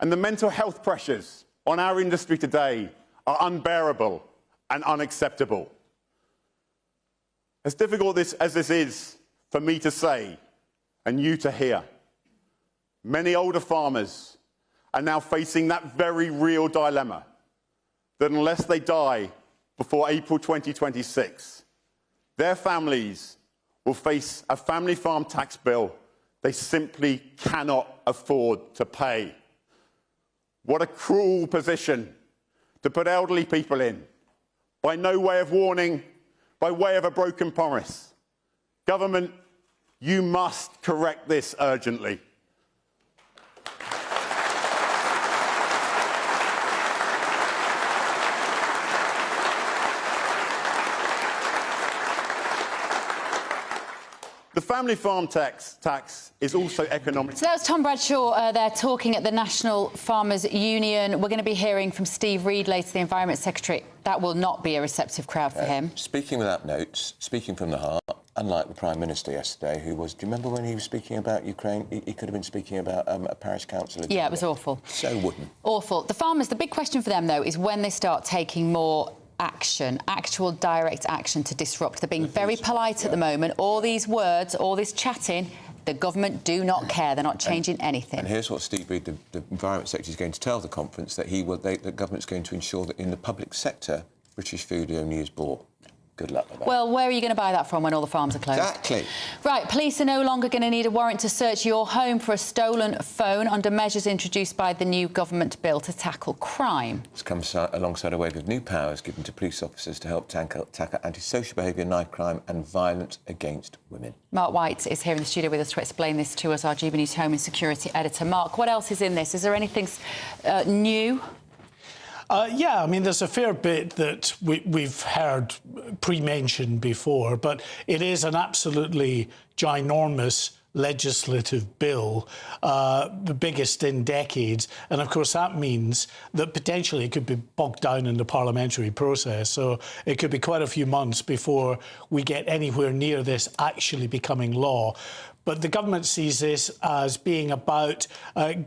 And the mental health pressures on our industry today are unbearable and unacceptable. As difficult as this is for me to say and you to hear, many older farmers are now facing that very real dilemma that unless they die before April 2026, their families will face a family farm tax bill they simply cannot afford to pay. What a cruel position to put elderly people in, by no way of warning, by way of a broken promise. Government, you must correct this urgently. The family farm tax is also economic. So that was Tom Bradshaw there talking at the National Farmers Union. We're going to be hearing from Steve Reid later, the Environment Secretary. That will not be a receptive crowd for him. Speaking without notes, speaking from the heart, unlike the Prime Minister yesterday, who was... Do you remember when he was speaking about Ukraine? He could have been speaking about a parish council. Yeah, it was awful. So wooden. Awful. The farmers, the big question for them, though, is when they start taking more action, actual direct action to disrupt. They're being very polite at the moment. All these words, all this chatting, the government do not care. They're not changing anything. And here's what Steve Reid, the Environment Secretary, is going to tell the conference, that the government's going to ensure that in the public sector, British food only is bought. Good luck with that. Well, where are you going to buy that from when all the farms are closed? Exactly. Right, police are no longer going to need a warrant to search your home for a stolen phone under measures introduced by the new government bill to tackle crime. It's come alongside a wave of new powers given to police officers to help tackle antisocial behaviour, knife crime and violence against women. Mark White is here in the studio with us to explain this to us, our GB News Home and Security editor. Mark, what else is in this? Is there anything new? Yeah, I mean, there's a fair bit that we've heard pre-mentioned before, but it is an absolutely ginormous legislative bill, the biggest in decades. And, of course, that means that potentially it could be bogged down in the parliamentary process. So it could be quite a few months before we get anywhere near this actually becoming law. But the government sees this as being about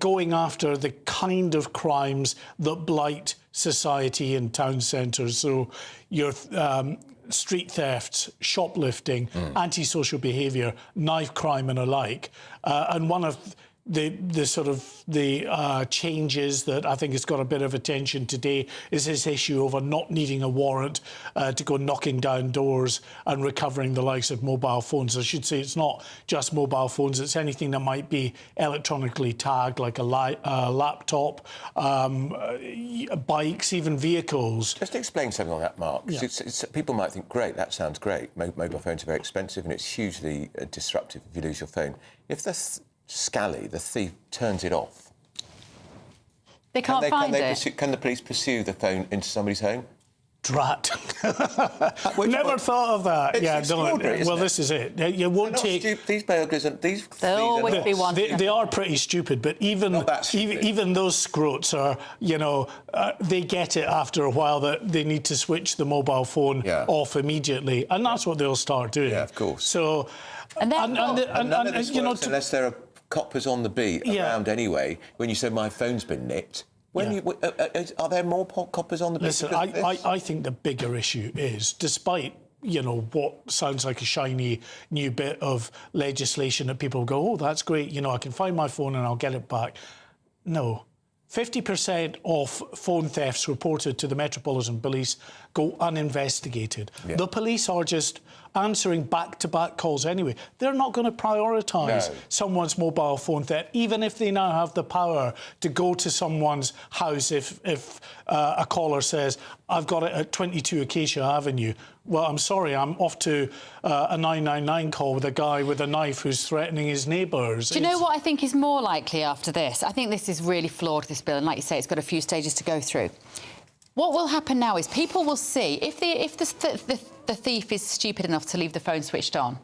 going after the kind of crimes that blight society in town centres. So your street thefts, shoplifting, antisocial behaviour, knife crime and alike. And one of the changes that I think has got a bit of attention today is this issue over not needing a warrant to go knocking down doors and recovering the likes of mobile phones. I should say it's not just mobile phones, it's anything that might be electronically tagged, like a laptop, bikes, even vehicles. Just explain something on that, Mark. Yeah. People might think, great, that sounds great. Mobile phones are very expensive and it's hugely disruptive if you lose your phone. If the scally, the thief, turns it off, they can't find it. Can the police pursue the phone into somebody's home? Drat. Never thought of that. It's extraordinary, isn't well, it? this is it. You won't take... These burglars and these... They'll always be one. They are pretty stupid, but even those scroats are, you know, they get it after a while that they need to switch the mobile phone off immediately, and that's what they'll start doing. Yeah, of course. So... And none of this works unless there are coppers on the beat around anyway, when you say my phone's been nicked. Are there more coppers on the beat? Listen, I think the bigger issue is, despite, you know, what sounds like a shiny new bit of legislation that people go, oh, that's great, you know, I can find my phone and I'll get it back. No. 50% of phone thefts reported to the Metropolitan Police go uninvestigated. Yeah. The police are just answering back-to-back calls anyway. They're not going to prioritise someone's mobile phone theft, even if they now have the power to go to someone's house if a caller says, I've got it at 22 Acacia Avenue. Well, I'm sorry, I'm off to a 999 call with a guy with a knife who's threatening his neighbours. Do you know what I think is more likely after this? I think this is really flawed, this bill, and like you say, it's got a few stages to go through. What will happen now is people will see, if the thief is stupid enough to leave the phone switched on,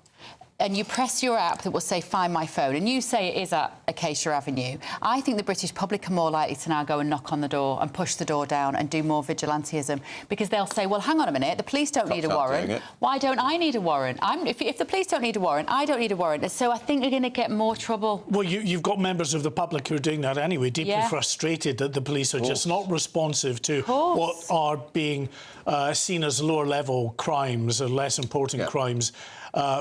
and you press your app that will say find my phone, and you say it is at Acacia Avenue, I think the British public are more likely to now go and knock on the door and push the door down and do more vigilantism, because they'll say, well, hang on a minute, the police don't need a warrant. Why don't I need a warrant? If the police don't need a warrant, I don't need a warrant. So I think you're going to get more trouble. Well, you've got members of the public who are doing that anyway, deeply frustrated that the police are just not responsive to what are being seen as lower-level crimes or less important crimes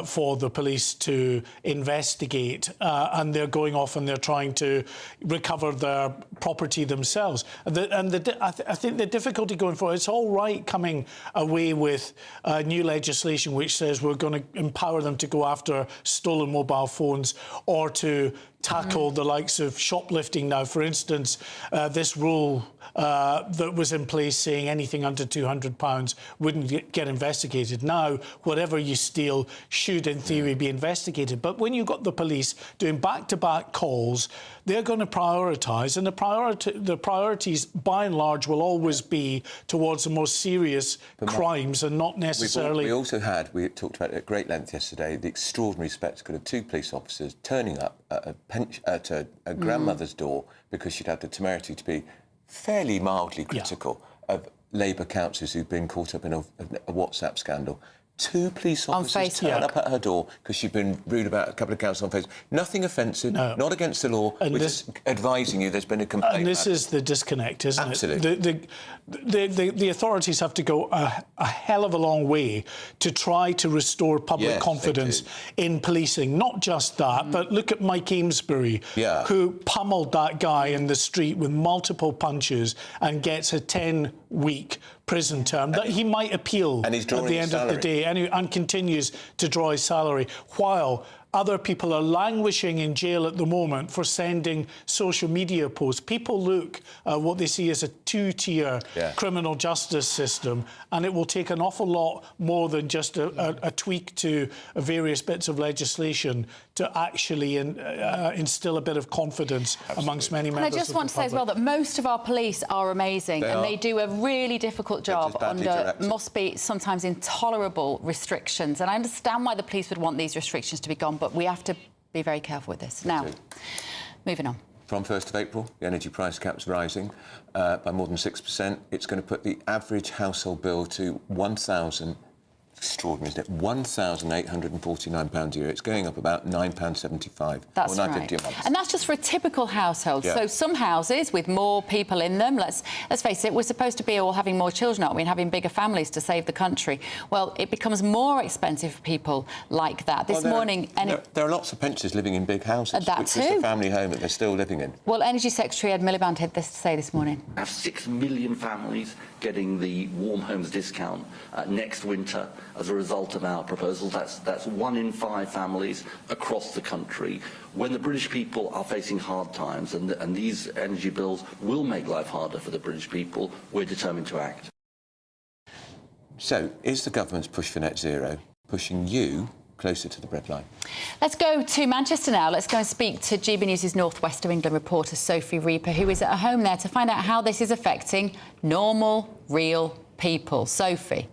for the police to investigate, and they're going off and they're trying to recover their property themselves. I think the difficulty going forward, it's all right coming away with new legislation which says we're going to empower them to go after stolen mobile phones or to tackle the likes of shoplifting now. For instance, this rule that was in place saying anything under £200 wouldn't get investigated. Now, whatever you steal should, in theory, be investigated. But when you've got the police doing back-to-back calls, they're going to prioritise, and the priorities, by and large, will always be towards the most serious crimes and not necessarily... We talked about it at great length yesterday, the extraordinary spectacle of two police officers turning up at a grandmother's door because she'd had the temerity to be fairly mildly critical of Labour councillors who'd been caught up in a WhatsApp scandal. Two police officers turned up at her door because she'd been rude about a couple of councillors on Facebook. Nothing offensive, not against the law. We're just advising you there's been a complaint. And this is the disconnect, isn't it? Absolutely. The authorities have to go a hell of a long way to try to restore public confidence in policing. Not just that, but look at Mike Amesbury, who pummeled that guy in the street with multiple punches and gets a 10-week prison term that he might appeal at the end of the day and continues to draw his salary, while other people are languishing in jail at the moment for sending social media posts. People look at what they see as a two-tier criminal justice system, and it will take an awful lot more than just a tweak to various bits of legislation to actually instill a bit of confidence amongst many members of the public. And I just want to say as well that most of our police are amazing, and they do a really difficult job under must be sometimes intolerable restrictions. And I understand why the police would want these restrictions to be gone, but we have to be very careful with this. Now, moving on. From 1st of April, the energy price cap's rising by more than 6%. It's going to put the average household bill to extraordinary, isn't it? £1,849 a year. It's going up about £9.75. That's right. And that's just for a typical household. So some houses with more people in them, let's face it, we're supposed to be all having more children, aren't we, and having bigger families to save the country. Well, it becomes more expensive for people like that. This morning... There are lots of pensioners living in big houses, which is the family home that they're still living in. Well, Energy Secretary Ed Miliband had this to say this morning. We have 6 million families getting the Warm Homes discount next winter as a result of our proposal. That's 1 in 5 families across the country. When the British people are facing hard times, and these energy bills will make life harder for the British people, we're determined to act. So, is the government's push for net zero pushing you closer to the breadline? Let's go to Manchester now. Let's go and speak to GB News' North West of England reporter Sophie Reaper, who is at home there to find out how this is affecting normal, real people. Sophie.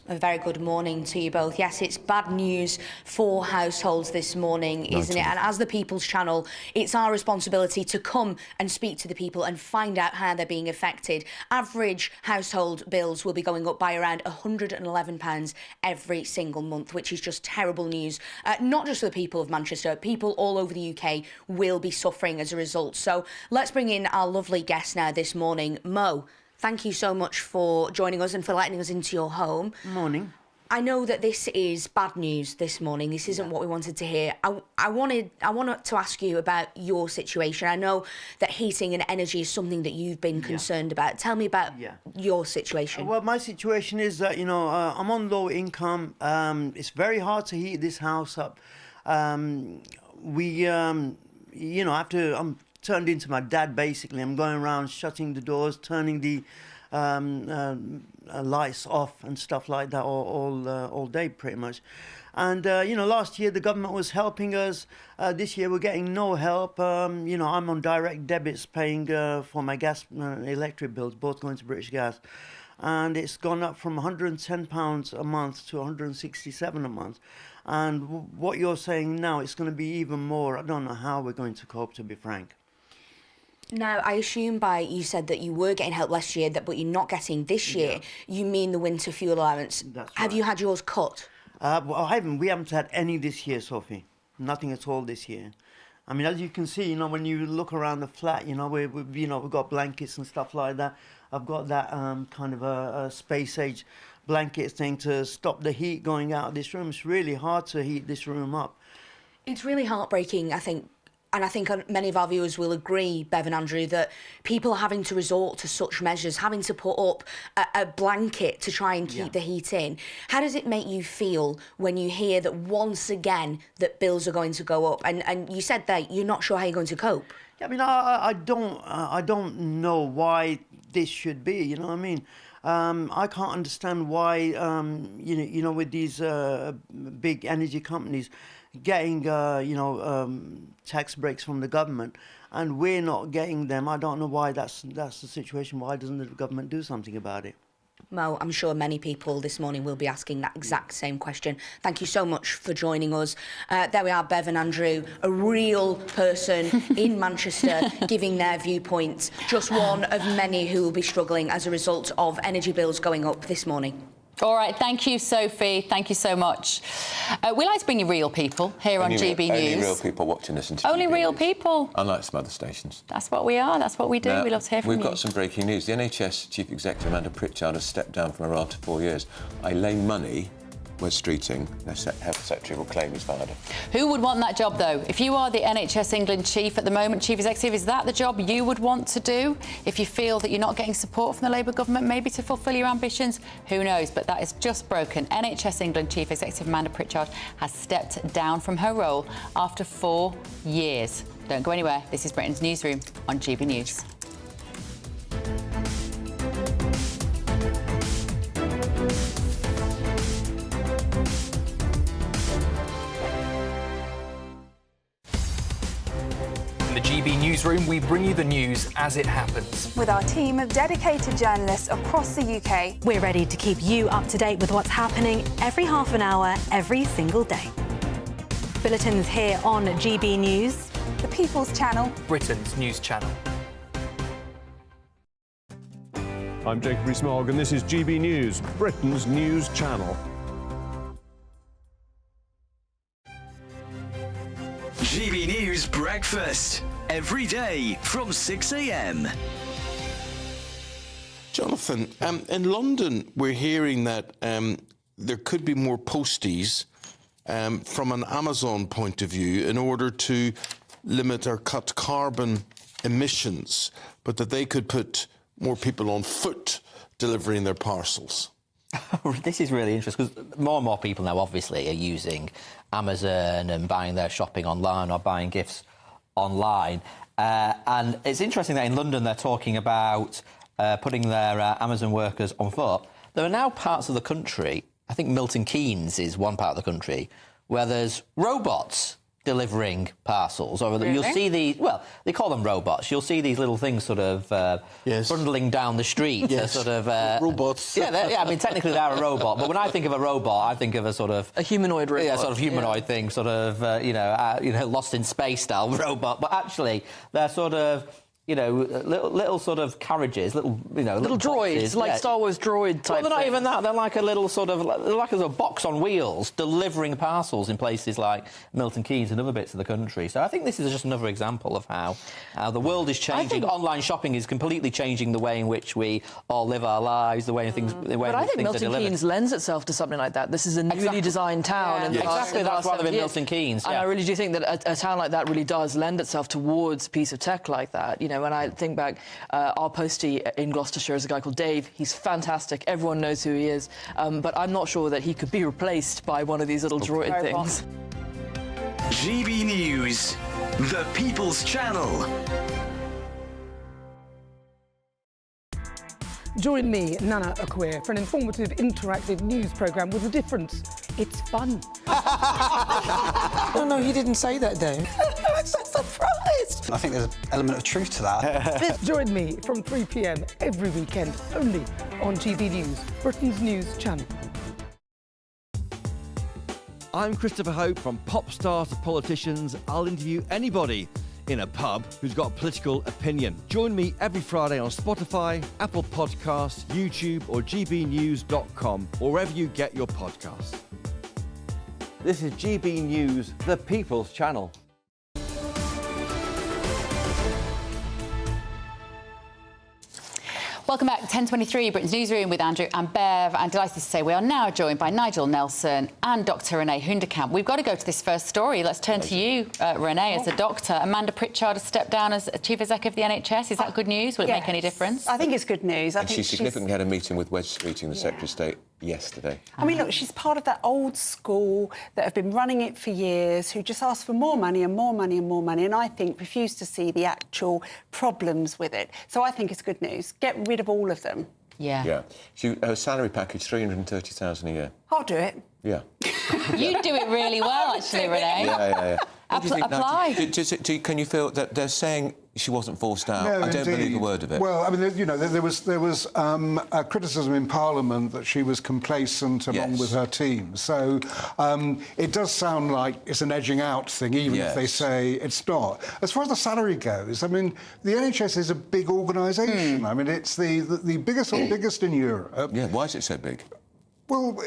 A very good morning to you both. Yes, it's bad news for households this morning, isn't it? And as the People's Channel, it's our responsibility to come and speak to the people and find out how they're being affected. Average household bills will be going up by around £111 every single month, which is just terrible news. Not just for the people of Manchester, people all over the UK will be suffering as a result. So let's bring in our lovely guest now this morning, Mo. Thank you so much for joining us and for letting us into your home. Morning. I know that this is bad news this morning. This isn't what we wanted to hear. I wanted to ask you about your situation. I know that heating and energy is something that you've been concerned about. Tell me about your situation. Well, my situation is that, you know, I'm on low income. It's very hard to heat this house up. You know, I'm turned into my dad, basically. I'm going around shutting the doors, turning the lights off and stuff like that all day, pretty much. And, you know, last year the government was helping us. This year we're getting no help. You know, I'm on direct debits paying for my gas and electric bills, both going to British Gas. And it's gone up from £110 a month to £167 a month. And what you're saying now, it's going to be even more. I don't know how we're going to cope, to be frank. Now, I assume you said that you were getting help last year, but you're not getting this year. You mean the winter fuel allowance. That's Have you had yours cut? Well, we haven't had any this year, Sophie. Nothing at all this year. I mean, as you can see, you know, when you look around the flat, you know, we've got blankets and stuff like that. I've got that kind of a space age blanket thing to stop the heat going out of this room. It's really hard to heat this room up. It's really heartbreaking, I think. And I think many of our viewers will agree, Bev and Andrew, that people are having to resort to such measures, having to put up a blanket to try and keep the heat in. How does it make you feel when you hear that once again that bills are going to go up? And you said that you're not sure how you're going to cope. Yeah, I mean, I don't know why this should be. You know what I mean? I can't understand why you know with these big energy companies getting tax breaks from the government, and we're not getting them. I don't know why that's the situation. Why doesn't the government do something about it? Mo, I'm sure many people this morning will be asking that exact same question. Thank you so much for joining us. There we are, Bev and Andrew, a real person in Manchester giving their viewpoints. Just one of many who will be struggling as a result of energy bills going up this morning. All right, thank you, Sophie. Thank you so much. We like to bring you real people here on GB News. Only real people watching this. Only real people. Unlike some other stations. That's what we are. That's what we do. Now, we love to hear from you. We've got some breaking news. The NHS Chief Executive Amanda Pritchard has stepped down from her role to 4 years. Elaine Money, West Streeting, their Health Secretary, will claim he's fired her. Who would want that job, though? If you are the NHS England chief at the moment, chief executive, is that the job you would want to do? If you feel that you're not getting support from the Labour government, maybe to fulfil your ambitions, who knows? But that is just broken. NHS England chief executive Amanda Pritchard has stepped down from her role after 4 years. Don't go anywhere. This is Britain's Newsroom on GB News. In the GB Newsroom, we bring you the news as it happens. With our team of dedicated journalists across the UK, we're ready to keep you up to date with what's happening every half an hour, every single day. Bulletins here on GB News, the People's Channel, Britain's news channel. I'm Jacob Rees-Mogg and this is GB News, Britain's news channel. GB News Breakfast, every day from 6 a.m. Jonathan, in London, we're hearing that there could be more posties from an Amazon point of view in order to limit or cut carbon emissions, but that they could put more people on foot delivering their parcels. This is really interesting because more and more people now obviously are using Amazon and buying their shopping online or buying gifts online. And it's interesting that in London they're talking about putting their Amazon workers on foot. There are now parts of the country, I think Milton Keynes is one part of the country, where there's robots delivering parcels, or Really? you'll see these. Well, they call them robots. You'll see these little things sort of bundling down the street. Yes. Sort of robots. Yeah, I mean, technically they're a robot, but when I think of a robot, I think of a sort of a humanoid robot. Yeah, sort of humanoid thing, sort of Lost in Space style robot. But actually, they're sort of little sort of carriages, little droids, boxes. like Star Wars droid type. Well, they're not thing. even that. They're like a little sort of, they're like a box on wheels, delivering parcels in places like Milton Keynes and other bits of the country. So I think this is just another example of how the world is changing. Online shopping is completely changing the way in which we all live our lives, the way things. But I think Milton Keynes lends itself to something like that. This is a newly designed town. Yeah. Exactly, that's why they're in Milton Keynes. And I really do think that a town like that really does lend itself towards a piece of tech like that. When I think back, our postie in Gloucestershire is a guy called Dave. He's fantastic. Everyone knows who he is. But I'm not sure that he could be replaced by one of these little droid things. GB News, the People's Channel. Join me, Nana Akwe, for an informative, interactive news programme with a difference. It's fun. No, he didn't say that, Dave. I'm so surprised. I think there's an element of truth to that. Join me from 3 p.m. every weekend, only on GB News, Britain's news channel. I'm Christopher Hope. From pop stars to politicians, I'll interview anybody in a pub who's got a political opinion. Join me every Friday on Spotify, Apple Podcasts, YouTube or gbnews.com, or wherever you get your podcasts. This is GB News, the People's Channel. Welcome back, 10:23, Britain's Newsroom with Andrew and Bev. And delighted to say we are now joined by Nigel Nelson and Dr Renee Hunderkamp. We've got to go to this first story. Let's turn to you, Renee, as a doctor. Amanda Pritchard has stepped down as Chief Exec of the NHS. Is that good news? Will it make any difference? I think it's good news. I think she significantly had a meeting with Wes Streeting, the Secretary of State, yesterday. I mean, look, she's part of that old school that have been running it for years, who just ask for more money and more money and more money, and I think refuse to see the actual problems with it. So I think it's good news. Get rid of all of them. Yeah. Her salary package, $330,000 a year. I'll do it. Yeah. You do it really well, actually, Renee. Yeah. Apply. Can you feel that they're saying she wasn't forced out? No, I don't believe a word of it. Well, I mean, there was a criticism in Parliament that she was complacent along with her team. So it does sound like it's an edging out thing, even if they say it's not. As far as the salary goes, I mean, the NHS is a big organisation. I mean, it's the biggest in Europe. Yeah. Why is it so big? Well,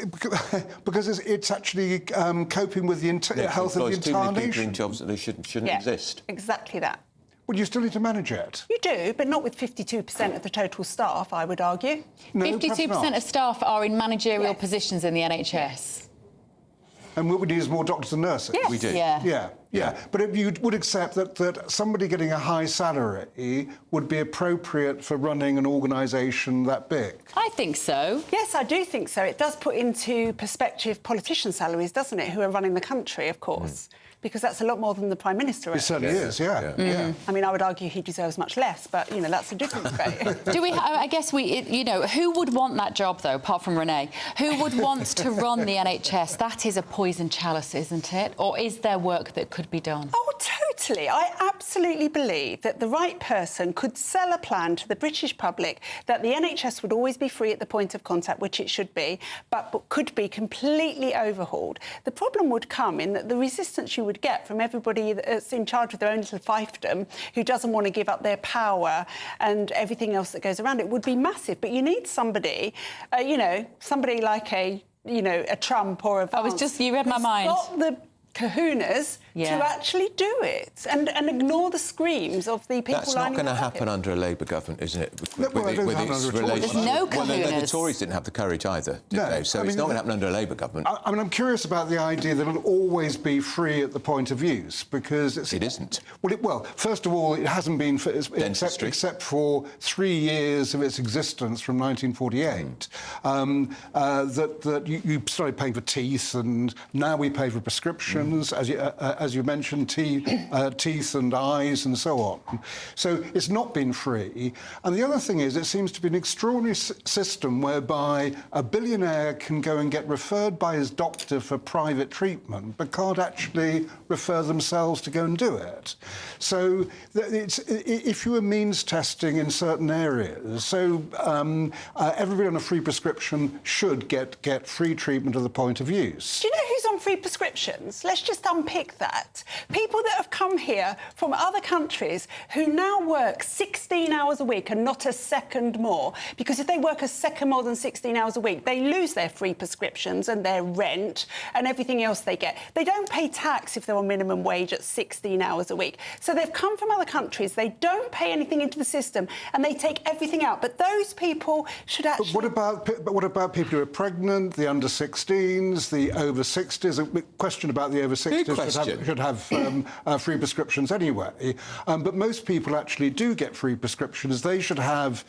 because it's actually coping with the health of the entire too many people nation. in jobs that they shouldn't exist. Exactly that. Well, you still need to manage it. You do, but not with 52% of the total staff, I would argue. No, 52% of staff are in managerial positions in the NHS. And what we need is more doctors and nurses. Yes. We do. Yeah. But if you would accept that somebody getting a high salary would be appropriate for running an organisation that big? I think so. Yes, I do think so. It does put into perspective politician salaries, doesn't it, who are running the country, of course. Because that's a lot more than the Prime Minister. It certainly is, yeah. I mean, I would argue he deserves much less, but, that's a different debate. Do we? I guess who would want that job, though, apart from Renee? Who would want to run the NHS? That is a poison chalice, isn't it? Or is there work that could be done? Oh, totally. I absolutely believe that the right person could sell a plan to the British public that the NHS would always be free at the point of contact, which it should be, but could be completely overhauled. The problem would come in that the resistance you would get from everybody that's in charge of their own little fiefdom, who doesn't want to give up their power and everything else that goes around it, would be massive. But you need somebody, somebody like a Trump or a Vance. You read my mind. Got the kahunas to actually do it and ignore the screams of the people. That's not going to happen under a Labour government, isn't it? There's no Well, the kahunas. Tories didn't have the courage either, did they? So it's not going to happen under a Labour government. I mean, I'm curious about the idea that it'll always be free at the point of use, because it isn't. Well, first of all, it hasn't been except for 3 years of its existence from 1948. That you started paying for teeth, and now we pay for prescription. prescriptions, as you mentioned, teeth and eyes and so on. So it's not been free. And the other thing is, it seems to be an extraordinary system whereby a billionaire can go and get referred by his doctor for private treatment, but can't actually refer themselves to go and do it. So if you were means testing in certain areas, so everybody on a free prescription should get free treatment at the point of use. Do you know who's on free prescriptions? Let's just unpick that. People that have come here from other countries who now work 16 hours a week and not a second more, because if they work a second more than 16 hours a week, they lose their free prescriptions and their rent and everything else they get. They don't pay tax if they're on minimum wage at 16 hours a week. So they've come from other countries, they don't pay anything into the system and they take everything out. But those people should actually... But what about people who are pregnant, the under 16s, the over 60s? A question about the over 60s should have free prescriptions anyway. But most people actually do get free prescriptions. They should have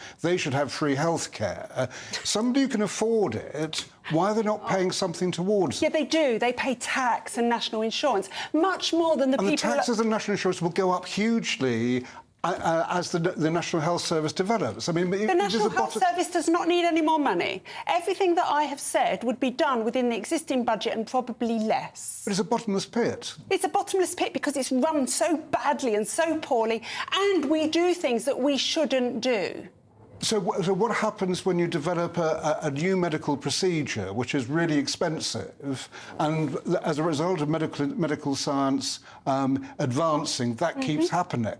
free health care. Somebody who can afford it, why are they not paying something towards it? Yeah, they do. They pay tax and national insurance, much more than the people... And the taxes and national insurance will go up hugely as the National Health Service develops. I mean, the National Health Service does not need any more money. Everything that I have said would be done within the existing budget and probably less. But it's a bottomless pit. It's a bottomless pit because it's run so badly and so poorly, and we do things that we shouldn't do. So what happens when you develop a new medical procedure, which is really expensive, and as a result of medical science advancing, that keeps happening?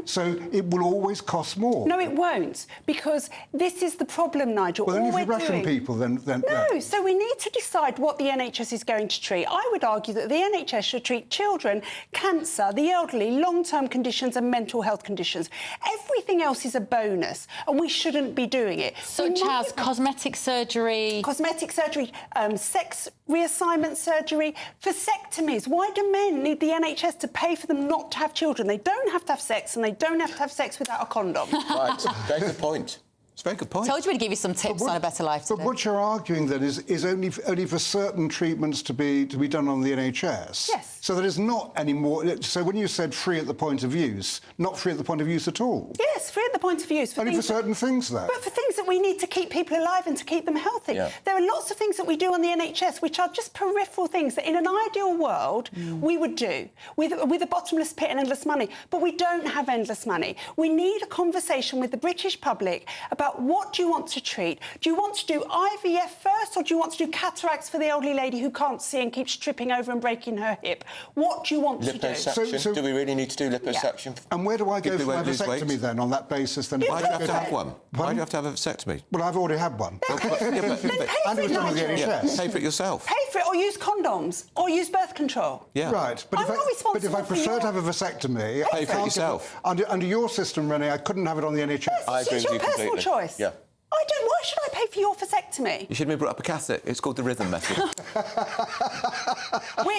So it will always cost more. No, it won't, because this is the problem, Nigel. Well, then if you ration people, then... No, so we need to decide what the NHS is going to treat. I would argue that the NHS should treat children, cancer, the elderly, long-term conditions and mental health conditions. Everything else is a bonus, and we shouldn't be doing it. Such as cosmetic surgery? Cosmetic surgery, sex reassignment surgery, vasectomies. Why do men need the NHS to pay for them not to have children? They don't have to have sex, and they don't have to have sex without a condom. Right, very good point. It's a very good point. Told you we'd give you some tips on a better life today. But what you're arguing then is only for certain treatments to be done on the NHS. Yes. So there is not any more. So when you said free at the point of use, not free at the point of use at all. Yes, free at the point of use. Only for certain things, though. But for things that we need to keep people alive and to keep them healthy. Yeah. There are lots of things that we do on the NHS which are just peripheral things that in an ideal world we would do with a bottomless pit and endless money. But we don't have endless money. We need a conversation with the British public about what do you want to treat. Do you want to do IVF first, or do you want to do cataracts for the elderly lady who can't see and keeps tripping over and breaking her hip? What do you want to do? Liposuction? Do we really need to do liposuction? And where do I go for my vasectomy then, on that basis? Then Why do you have to have one? Why do you have to have a vasectomy? Well, I've already had one. Then pay for it, Nigel. Pay for it yourself. Pay for it, or use condoms, or use birth control. Yeah. Right. But if I prefer to have a vasectomy, pay for it yourself. Under your system, Renee, I couldn't have it on the NHS. I agree with you completely. It's your personal choice. Yeah. Why should I pay for your vasectomy? You should have been brought up a Catholic. It's called the rhythm method. Which,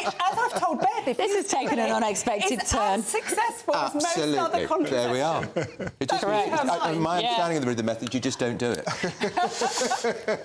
as I've told Beth, if this has taken an unexpected turn. As successful as most other contraception. There we are. My understanding of the rhythm method, you just don't do it.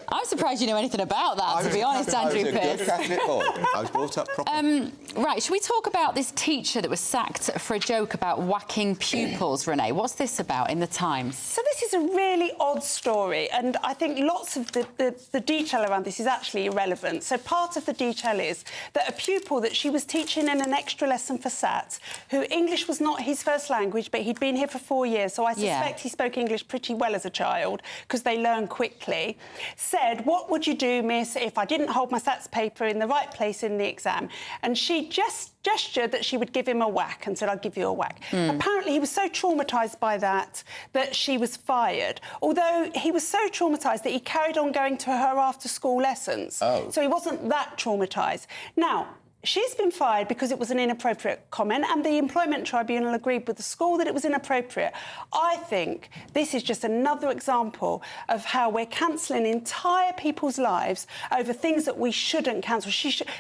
I'm surprised you know anything about that, to be honest, Andrew Pearce. I was a good Catholic boy. I was brought up properly. Right, should we talk about this teacher that was sacked for a joke about whacking pupils, Renee? What's this about in the Times? So this is a really odd story, and I think lots of the detail around this is actually irrelevant. So part of the detail is that a pupil that she was teaching in an extra lesson for SAT, who English was not his first language, but he'd been here for 4 years, so I suspect he spoke English pretty well as a child, because they learn quickly, said, "What would you do, miss, if I didn't hold my SATs paper in the right place in the exam?" And she just gestured that she would give him a whack and said, "I'll give you a whack." Apparently he was so traumatised by that she was fired, although he was so traumatised that he carried on going to her after-school lessons. So he wasn't that traumatised. Now, she's been fired because it was an inappropriate comment, and the Employment Tribunal agreed with the school that it was inappropriate. I think this is just another example of how we're cancelling entire people's lives over things that we shouldn't cancel.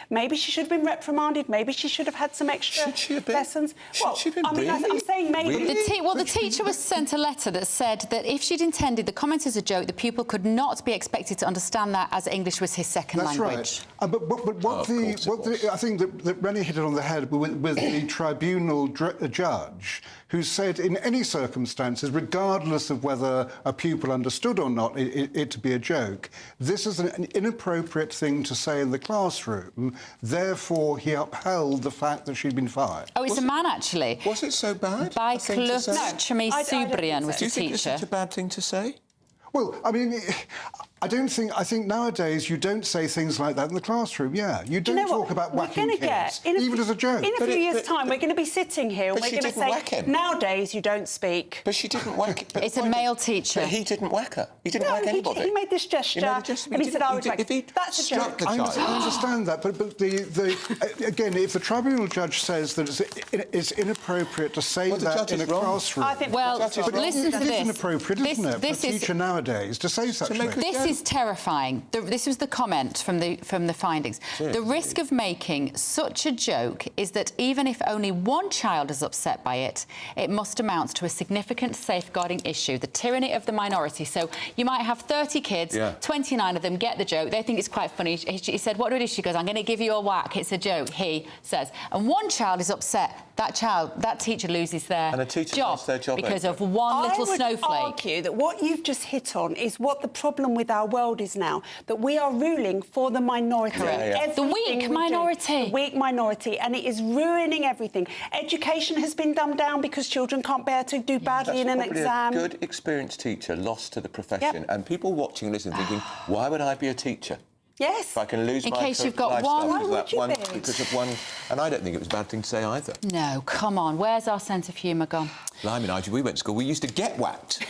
Maybe she should have been reprimanded. Maybe she should have had some extra lessons. Well, I'm saying maybe. The teacher was sent a letter that said that if she'd intended the comment as a joke, the pupil could not be expected to understand that as English was his second language. That's right. But I think think that Rennie hit it on the head with the tribunal judge, who said in any circumstances, regardless of whether a pupil understood or not it to be a joke, this is an inappropriate thing to say in the classroom. Therefore, he upheld the fact that she'd been fired. Oh, it's a man, actually. Was it so bad? By Clutch Chami Subrian was Do the you think teacher. it's such a bad thing to say? Well, I mean, I think nowadays you don't say things like that in the classroom. Yeah, you don't talk about whacking kids, even as a joke. In a few years' time, we're going to be sitting here and we're going to say, nowadays you don't speak. But she didn't whack it. It's a male teacher. But he didn't whack her. He didn't whack anybody. He made this gesture, and he said, I would whack. That's a joke. I understand that, but again, if the tribunal judge says that it's inappropriate to say that in a classroom, but listen to this. It is inappropriate, isn't it, for a teacher nowadays to say such things? This is terrifying. This was the comment from the findings. The risk of making such a joke is that even if only one child is upset by it, it must amount to a significant safeguarding issue, the tyranny of the minority. So you might have 30 kids, 29 of them get the joke. They think it's quite funny. He said, what do it is? She goes, I'm going to give you a whack. It's a joke, he says. And one child is upset. That teacher loses their job because of one little snowflake. I would argue that what you've just hit on is what the problem with our world is now, that we are ruling for the minority. The weak minority. The weak minority, and it is ruining everything. Education has been dumbed down because children can't bear to do badly in an exam. A good, experienced teacher lost to the profession, and people watching and listening thinking, why would I be a teacher? Yes. If I can lose in my case you've got because of one, and I don't think it was a bad thing to say either. No, come on, where's our sense of humour gone? Blimey, Nigel, we went to school, we used to get whacked.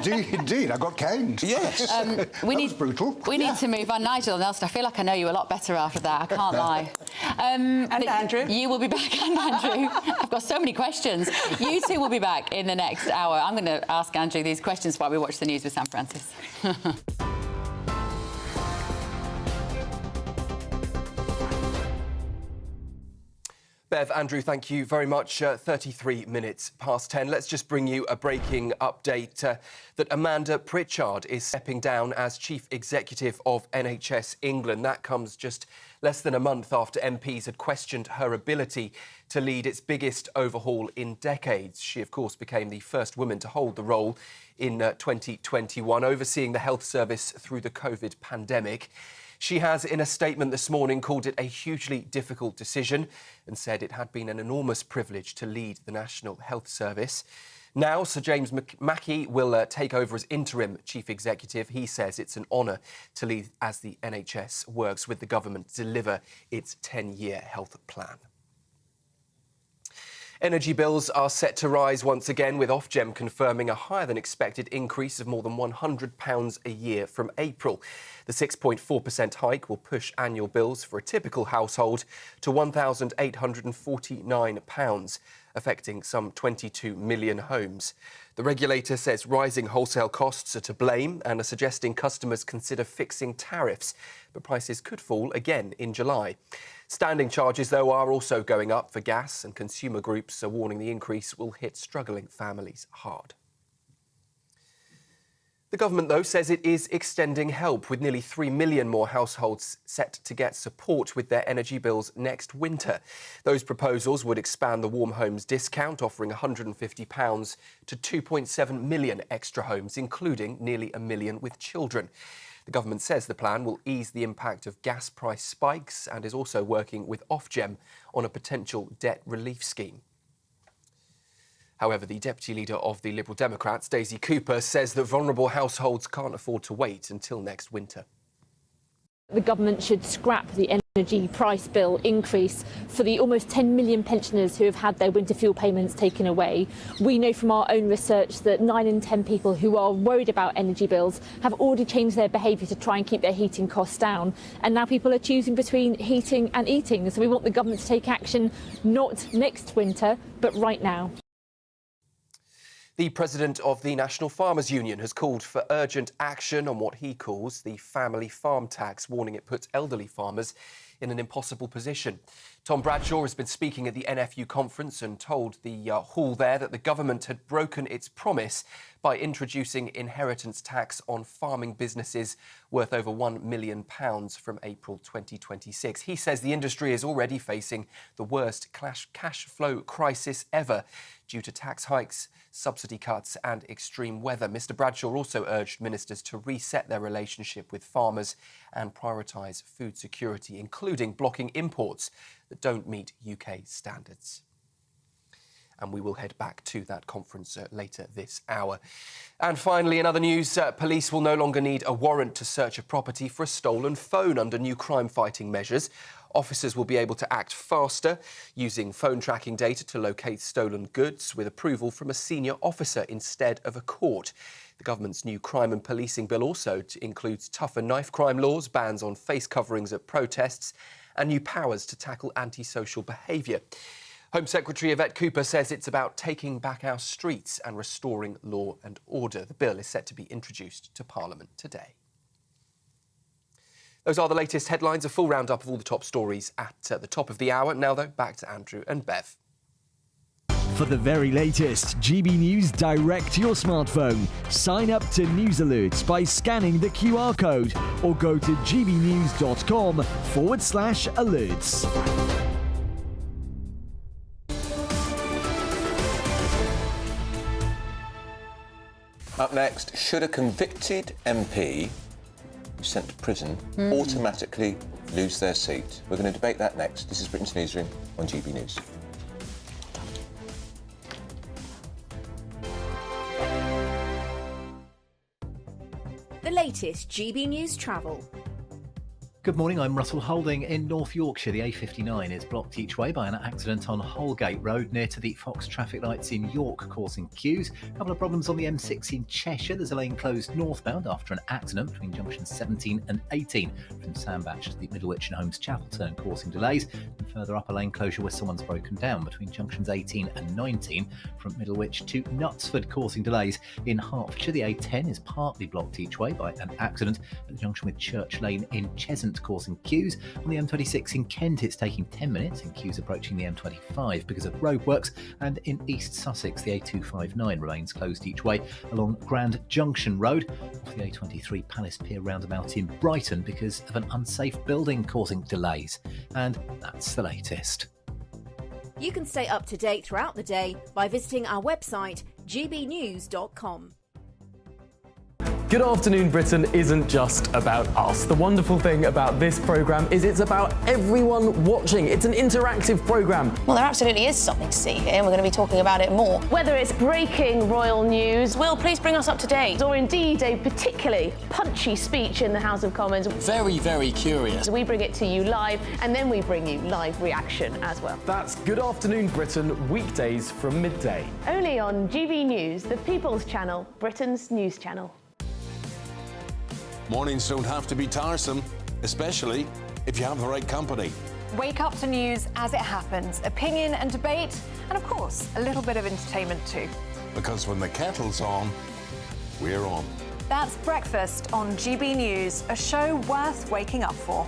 Indeed, I got caned. Yes. That was brutal. We need to move on. Nigel and Nelson, I feel like I know you a lot better after that, I can't lie. And Andrew. You will be back, and Andrew. I've got so many questions. You two will be back in the next hour. I'm going to ask Andrew these questions while we watch the news with Sam Francis. Bev, Andrew, thank you very much. 33 minutes past 10. Let's just bring you a breaking update that Amanda Pritchard is stepping down as Chief Executive of NHS England. That comes just less than a month after MPs had questioned her ability to lead its biggest overhaul in decades. She, of course, became the first woman to hold the role in 2021, overseeing the health service through the COVID pandemic. She has, in a statement this morning, called it a hugely difficult decision and said it had been an enormous privilege to lead the National Health Service. Now, Sir James Mackey will take over as interim chief executive. He says it's an honour to lead as the NHS works with the government to deliver its 10-year health plan. Energy bills are set to rise once again, with Ofgem confirming a higher-than-expected increase of more than £100 a year from April. The 6.4% hike will push annual bills for a typical household to £1,849, affecting some 22 million homes. The regulator says rising wholesale costs are to blame and are suggesting customers consider fixing tariffs, but prices could fall again in July. Standing charges, though, are also going up for gas, and consumer groups are warning the increase will hit struggling families hard. The government, though, says it is extending help, with nearly 3 million more households set to get support with their energy bills next winter. Those proposals would expand the Warm Homes discount, offering £150 to 2.7 million extra homes, including nearly 1 million with children. The government says the plan will ease the impact of gas price spikes and is also working with Ofgem on a potential debt relief scheme. However, the deputy leader of the Liberal Democrats, Daisy Cooper, says that vulnerable households can't afford to wait until next winter. The government should scrap the energy price bill increase for the almost 10 million pensioners who have had their winter fuel payments taken away. We know from our own research that 9 in 10 people who are worried about energy bills have already changed their behaviour to try and keep their heating costs down. And now people are choosing between heating and eating. So we want the government to take action, not next winter, but right now. The president of the National Farmers Union has called for urgent action on what he calls the family farm tax, warning it puts elderly farmers in an impossible position. Tom Bradshaw has been speaking at the NFU conference and told the hall there that the government had broken its promise by introducing inheritance tax on farming businesses worth over £1 million from April 2026. He says the industry is already facing the worst cash flow crisis ever due to tax hikes, subsidy cuts and extreme weather. Mr Bradshaw also urged ministers to reset their relationship with farmers and prioritise food security, including blocking imports that don't meet UK standards. And we will head back to that conference later this hour. And finally, in other news, police will no longer need a warrant to search a property for a stolen phone under new crime-fighting measures. Officers will be able to act faster, using phone tracking data to locate stolen goods with approval from a senior officer instead of a court. The government's new crime and policing bill also includes tougher knife crime laws, bans on face coverings at protests, and new powers to tackle antisocial behaviour. Home Secretary Yvette Cooper says it's about taking back our streets and restoring law and order. The bill is set to be introduced to Parliament today. Those are the latest headlines, a full roundup of all the top stories at the top of the hour. Now, though, back to Andrew and Bev. For the very latest GB News direct to your smartphone, sign up to News Alerts by scanning the QR code or go to gbnews.com/alerts. Up next, should a convicted MP who's sent to prison automatically lose their seat? We're going to debate that next. This is Britain's Newsroom on GB News. The latest GB News travel. Good morning, I'm Russell Holding. In North Yorkshire, the A59 is blocked each way by an accident on Holgate Road near to the Fox traffic lights in York, causing queues. A couple of problems on the M6 in Cheshire. There's a lane closed northbound after an accident between junctions 17 and 18 from Sandbach to the Middlewich and Holmes Chapel turn, causing delays. And further up, a lane closure where someone's broken down between junctions 18 and 19 from Middlewich to Knutsford, causing delays. In Hertfordshire, the A10 is partly blocked each way by an accident at the junction with Church Lane in Cheshunt, causing queues. On the M26 in Kent, it's taking 10 minutes in queues approaching the M25 because of roadworks, and in East Sussex, the A259 remains closed each way along Grand Junction Road off the A23 Palace Pier roundabout in Brighton because of an unsafe building causing delays. And that's the latest. You can stay up to date throughout the day by visiting our website, gbnews.com. Good Afternoon Britain isn't just about us. The wonderful thing about this programme is it's about everyone watching. It's an interactive programme. Well, there absolutely is something to see here, and we're going to be talking about it more. Whether it's breaking royal news, Will, please bring us up to date. Or indeed a particularly punchy speech in the House of Commons. Very, very curious. We bring it to you live, and then we bring you live reaction as well. That's Good Afternoon Britain, weekdays from midday. Only on GB News, the People's Channel, Britain's news channel. Mornings don't have to be tiresome, especially if you have the right company. Wake up to news as it happens, opinion and debate, and of course, a little bit of entertainment too. Because when the kettle's on, we're on. That's Breakfast on GB News, a show worth waking up for.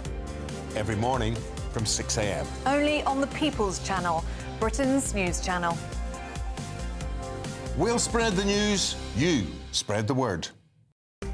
Every morning from 6 a.m. Only on the People's Channel, Britain's news channel. We'll spread the news, you spread the word.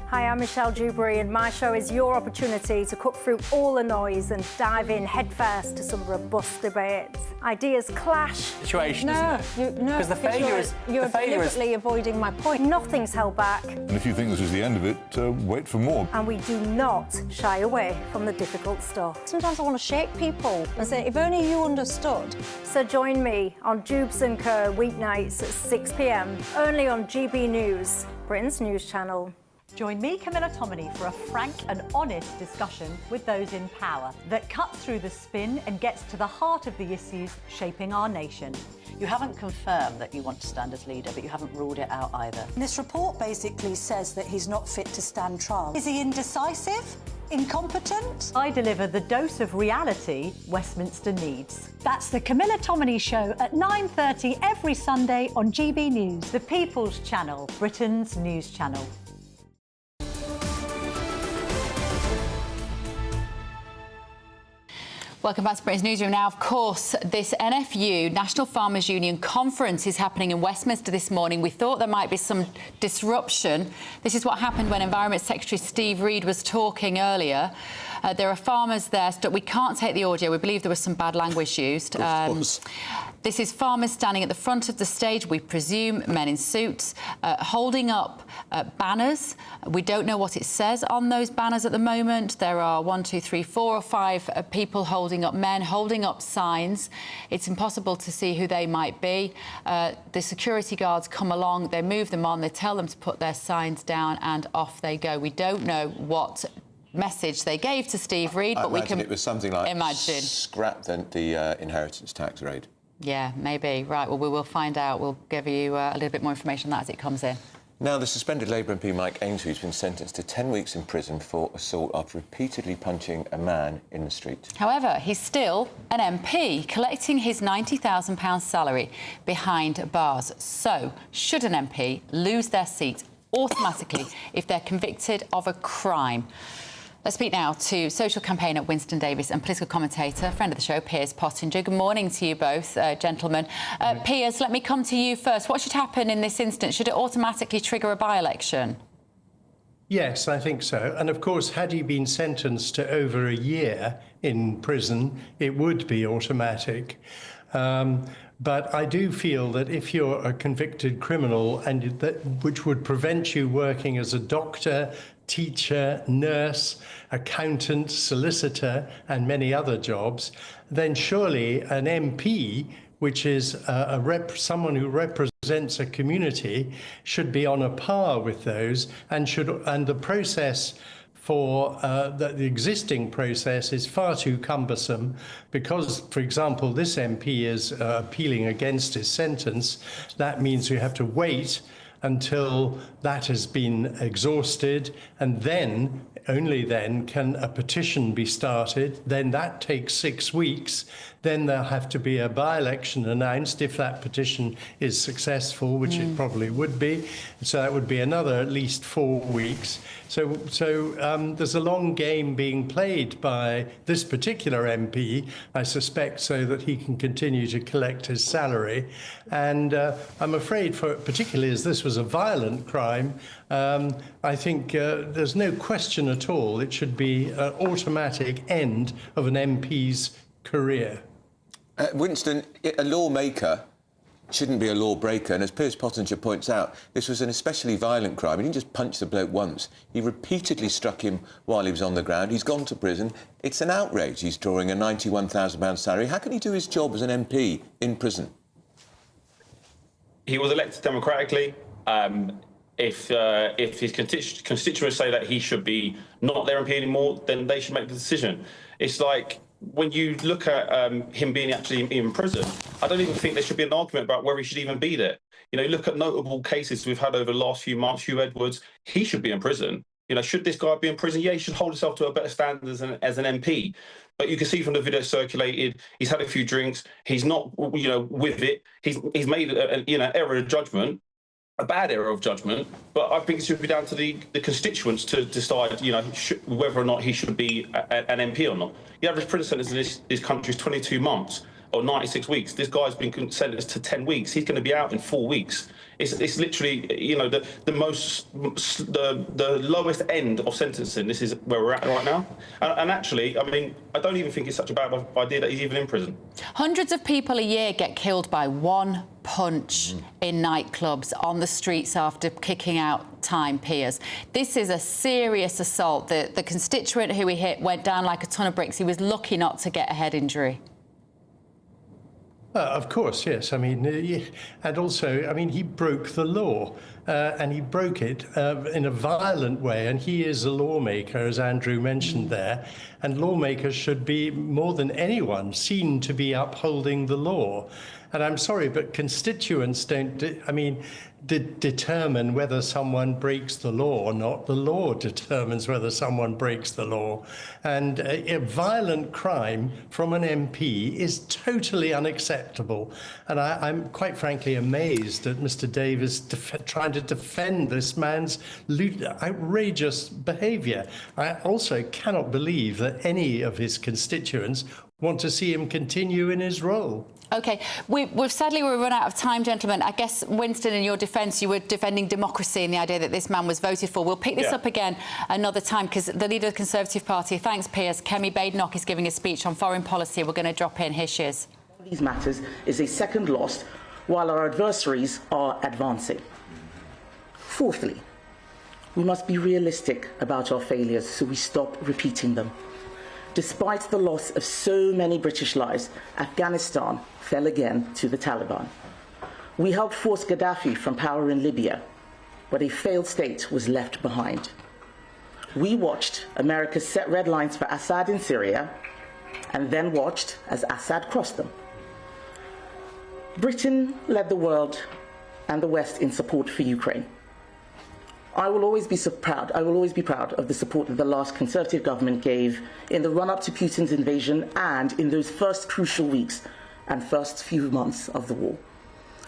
Hi, I'm Michelle Dewberry, and my show is your opportunity to cut through all the noise and dive in headfirst to some robust debates. Ideas clash. Situation, isn't it? Because the failure is... You're deliberately avoiding my point. Nothing's held back. And if you think this is the end of it, wait for more. And we do not shy away from the difficult stuff. Sometimes I want to shake people and say, if only you understood. So join me on Jubes & Kerr weeknights at 6 p.m, only on GB News, Britain's news channel. Join me, Camilla Tominey, for a frank and honest discussion with those in power that cuts through the spin and gets to the heart of the issues shaping our nation. You haven't confirmed that you want to stand as leader, but you haven't ruled it out either. This report basically says that he's not fit to stand trial. Is he indecisive? Incompetent? I deliver the dose of reality Westminster needs. That's the Camilla Tominey Show at 9:30 every Sunday on GB News, the People's Channel, Britain's news channel. Welcome back to Britain's Newsroom. Now, of course, this NFU, National Farmers Union Conference, is happening in Westminster this morning. We thought there might be some disruption. This is what happened when Environment Secretary Steve Reed was talking earlier. There are farmers there. We can't take the audio. We believe there was some bad language used. This is farmers standing at the front of the stage, we presume men in suits, holding up banners. We don't know what it says on those banners at the moment. There are 1, 2, 3, 4 or 5 people holding up, men holding up signs. It's impossible to see who they might be. The security guards come along, they move them on, they tell them to put their signs down, and off they go. We don't know what message they gave to Steve Reed, but we can it was something like imagine. Scrap the inheritance tax raid. Yeah, maybe. Right, well, we will find out. We'll give you a little bit more information on that as it comes in. Now, the suspended Labour MP Mike Ainsworth has been sentenced to 10 weeks in prison for assault after repeatedly punching a man in the street. However, he's still an MP, collecting his £90,000 salary behind bars. So, should an MP lose their seat automatically if they're convicted of a crime? Let's speak now to social campaigner Winston Davies and political commentator, friend of the show, Piers Pottinger. Good morning to you both, gentlemen. Piers, let me come to you first. What should happen in this instance? Should it automatically trigger a by-election? Yes, I think so. And of course, had he been sentenced to over a year in prison, it would be automatic. But I do feel that if you're a convicted criminal, and which would prevent you working as a doctor, teacher, nurse, accountant, solicitor, and many other jobs, then surely an MP, which is someone who represents a community, should be on a par with those, and the process for the existing process is far too cumbersome because, for example, this MP is appealing against his sentence. That means you have to wait until that has been exhausted, and then, only then, can a petition be started. Then that takes 6 weeks. Then there'll have to be a by-election announced if that petition is successful, which it probably would be. So that would be another at least 4 weeks. So there's a long game being played by this particular MP, I suspect, so that he can continue to collect his salary. And I'm afraid, particularly as this was a violent crime, I think there's no question at all it should be an automatic end of an MP's career. Winston, a lawmaker shouldn't be a lawbreaker, and as Piers Pottinger points out, this was an especially violent crime. He didn't just punch the bloke once. He repeatedly struck him while he was on the ground. He's gone to prison. It's an outrage. He's drawing a £91,000 salary. How can he do his job as an MP in prison? He was elected democratically. If his constituents say that he should be not their MP anymore, then they should make the decision. It's like, when you look at him being actually in prison, I don't even think there should be an argument about whether he should even be there. You know, look at notable cases we've had over the last few months. Hugh Edwards, he should be in prison. You know, should this guy be in prison? Yeah, he should hold himself to a better standard as an MP. But you can see from the video circulated, he's had a few drinks. He's not, you know, with it. He's made error of judgment. A bad error of judgment, but I think it should be down to the constituents to decide, you know, whether or not he should be an MP or not. The average prison sentence in this country is 22 months or 96 weeks. This guy's been sentenced to 10 weeks. He's going to be out in 4 weeks. It's literally, you know, the lowest end of sentencing. This is where we're at right now. And actually, I mean, I don't even think it's such a bad idea that he's even in prison. Hundreds of people a year get killed by one punch in nightclubs, on the streets after kicking out time, Piers. This is a serious assault. The constituent who he hit went down like a ton of bricks. He was lucky not to get a head injury. Of course, yes. I mean, and also, I mean, he broke the law, and he broke it in a violent way. And he is a lawmaker, as Andrew mentioned there. And lawmakers should be, more than anyone, seen to be upholding the law. And I'm sorry, but constituents don't, determine whether someone breaks the law or not. The law determines whether someone breaks the law. And a violent crime from an MP is totally unacceptable. And I'm quite frankly amazed at Mr. Davies trying to defend this man's outrageous behaviour. I also cannot believe that any of his constituents want to see him continue in his role. OK, we've sadly run out of time, gentlemen. I guess, Winston, in your defence, you were defending democracy and the idea that this man was voted for. We'll pick this up again another time, because the leader of the Conservative Party, thanks, Piers, Kemi Badenoch, is giving a speech on foreign policy. We're going to drop in. Here she is. These matters is a second loss, while our adversaries are advancing. Fourthly, we must be realistic about our failures so we stop repeating them. Despite the loss of so many British lives, Afghanistan fell again to the Taliban. We helped force Gaddafi from power in Libya, but a failed state was left behind. We watched America set red lines for Assad in Syria, and then watched as Assad crossed them. Britain led the world and the West in support for Ukraine. I will always be proud of the support that the last Conservative government gave in the run-up to Putin's invasion and in those first crucial weeks and first few months of the war.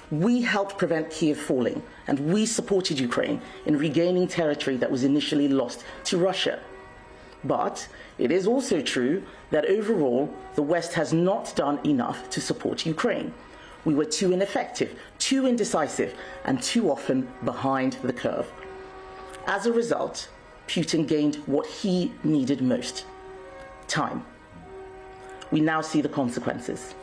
We helped prevent Kiev falling, and we supported Ukraine in regaining territory that was initially lost to Russia. But it is also true that overall, the West has not done enough to support Ukraine. We were too ineffective, too indecisive, and too often behind the curve. As a result, Putin gained what he needed most: time. We now see the consequences.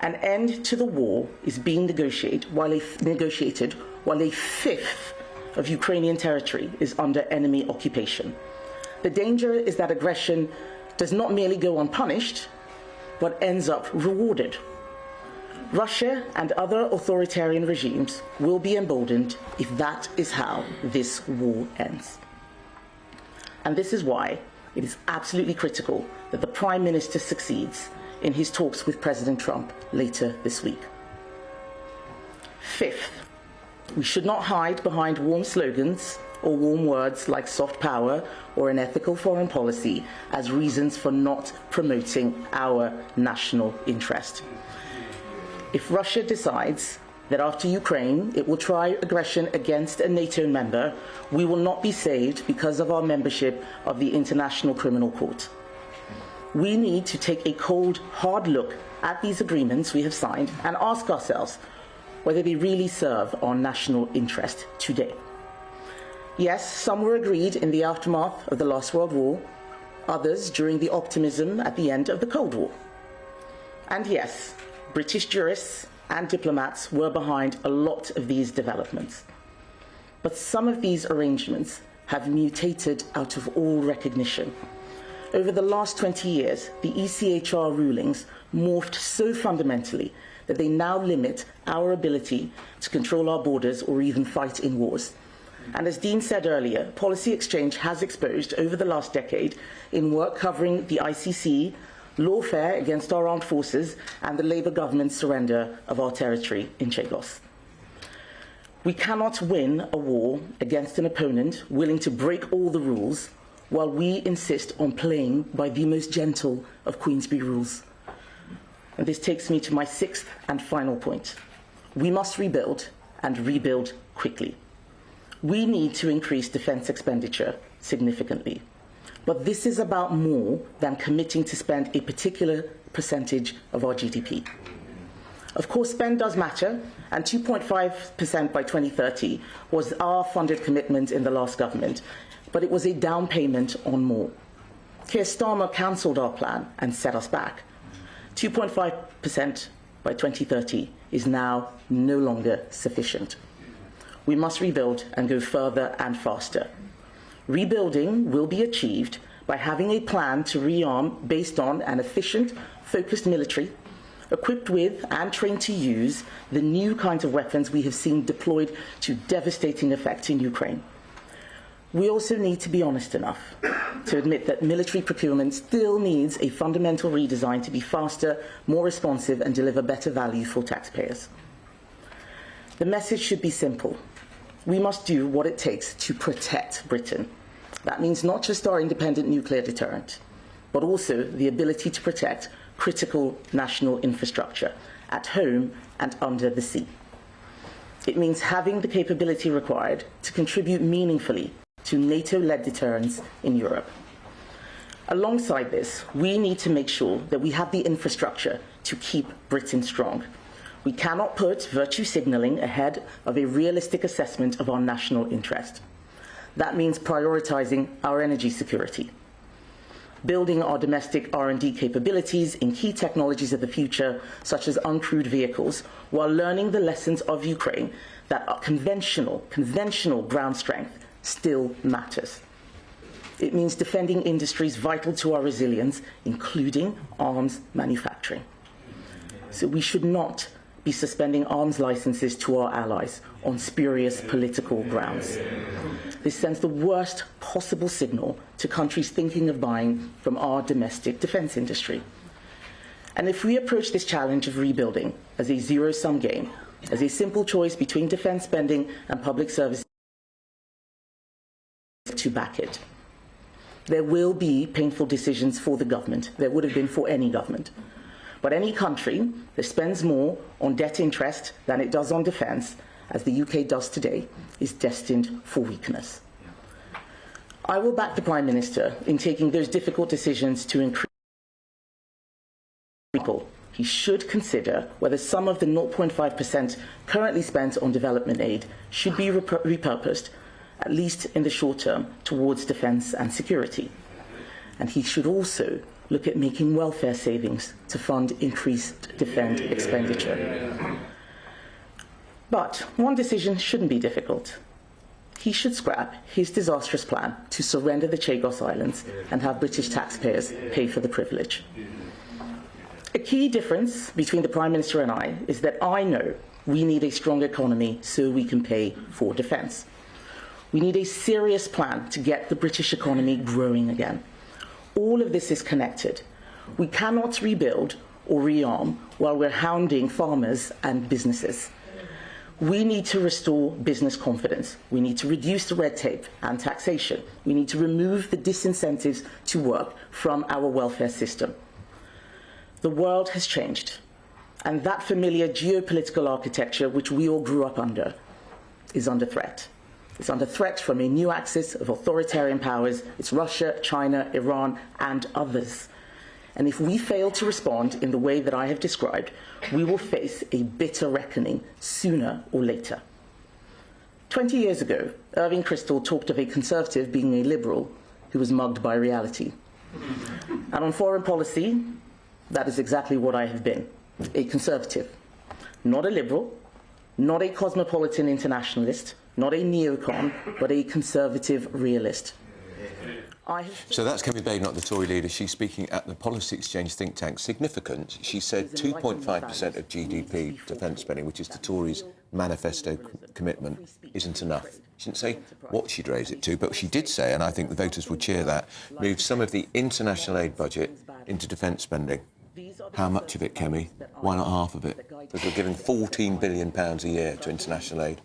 An end to the war is being negotiated while a fifth of Ukrainian territory is under enemy occupation. The danger is that aggression does not merely go unpunished, but ends up rewarded. Russia and other authoritarian regimes will be emboldened if that is how this war ends. And this is why it is absolutely critical that the Prime Minister succeeds in his talks with President Trump later this week. Fifth, we should not hide behind warm slogans or warm words like soft power or an ethical foreign policy as reasons for not promoting our national interest. If Russia decides that after Ukraine it will try aggression against a NATO member, we will not be saved because of our membership of the International Criminal Court. We need to take a cold, hard look at these agreements we have signed and ask ourselves whether they really serve our national interest today. Yes, some were agreed in the aftermath of the last World War, others during the optimism at the end of the Cold War. And yes, British jurists and diplomats were behind a lot of these developments. But some of these arrangements have mutated out of all recognition. Over the last 20 years, the ECHR rulings morphed so fundamentally that they now limit our ability to control our borders or even fight in wars. And as Dean said earlier, policy exchange has exposed over the last decade in work covering the ICC, lawfare against our armed forces, and the Labour government's surrender of our territory in Chagos. We cannot win a war against an opponent willing to break all the rules while we insist on playing by the most gentle of Queensberry rules. And this takes me to my sixth and final point. We must rebuild, and rebuild quickly. We need to increase defence expenditure significantly. But this is about more than committing to spend a particular percentage of our GDP. Of course, spend does matter, and 2.5% by 2030 was our funded commitment in the last government, but it was a down payment on more. Keir Starmer cancelled our plan and set us back. 2.5% by 2030 is now no longer sufficient. We must rebuild and go further and faster. Rebuilding will be achieved by having a plan to rearm based on an efficient, focused military, equipped with and trained to use the new kinds of weapons we have seen deployed to devastating effect in Ukraine. We also need to be honest enough to admit that military procurement still needs a fundamental redesign to be faster, more responsive, and deliver better value for taxpayers. The message should be simple. We must do what it takes to protect Britain. That means not just our independent nuclear deterrent, but also the ability to protect critical national infrastructure at home and under the sea. It means having the capability required to contribute meaningfully to NATO-led deterrence in Europe. Alongside this, we need to make sure that we have the infrastructure to keep Britain strong. We cannot put virtue signalling ahead of a realistic assessment of our national interest. That means prioritising our energy security, building our domestic R&D capabilities in key technologies of the future, such as uncrewed vehicles, while learning the lessons of Ukraine that our conventional ground strength still matters. It means defending industries vital to our resilience, including arms manufacturing. So we should not be suspending arms licenses to our allies on spurious political grounds. This sends the worst possible signal to countries thinking of buying from our domestic defence industry. And if we approach this challenge of rebuilding as a zero-sum game, as a simple choice between defence spending and public services to back it, there will be painful decisions for the government. There would have been for any government. But any country that spends more on debt interest than it does on defence, as the UK does today, is destined for weakness. I will back the Prime Minister in taking those difficult decisions to increase people. He should consider whether some of the 0.5% currently spent on development aid should be repurposed, at least in the short term, towards defence and security. And he should also look at making welfare savings to fund increased defence expenditure. But one decision shouldn't be difficult. He should scrap his disastrous plan to surrender the Chagos Islands and have British taxpayers pay for the privilege. A key difference between the Prime Minister and I is that I know we need a strong economy so we can pay for defence. We need a serious plan to get the British economy growing again. All of this is connected. We cannot rebuild or rearm while we're hounding farmers and businesses. We need to restore business confidence. We need to reduce the red tape and taxation. We need to remove the disincentives to work from our welfare system. The world has changed, and that familiar geopolitical architecture which we all grew up under is under threat. It's under threat from a new axis of authoritarian powers. It's Russia, China, Iran, and others. And if we fail to respond in the way that I have described, we will face a bitter reckoning sooner or later. 20 years ago, Irving Kristol talked of a conservative being a liberal who was mugged by reality. And on foreign policy, that is exactly what I have been, a conservative. Not a liberal, not a cosmopolitan internationalist, not a neocon, but a conservative realist. So that's Kemi Babe, not the Tory leader. She's speaking at the Policy Exchange think tank. Significant, she said 2.5% of GDP defence spending, which is the Tories' manifesto commitment, isn't enough. She didn't say what she'd raise it to, but she did say, and I think the voters would cheer that, move some of the international aid budget into defence spending. How much of it, Kemi? Why not half of it? Because we're giving £14 billion a year to international aid.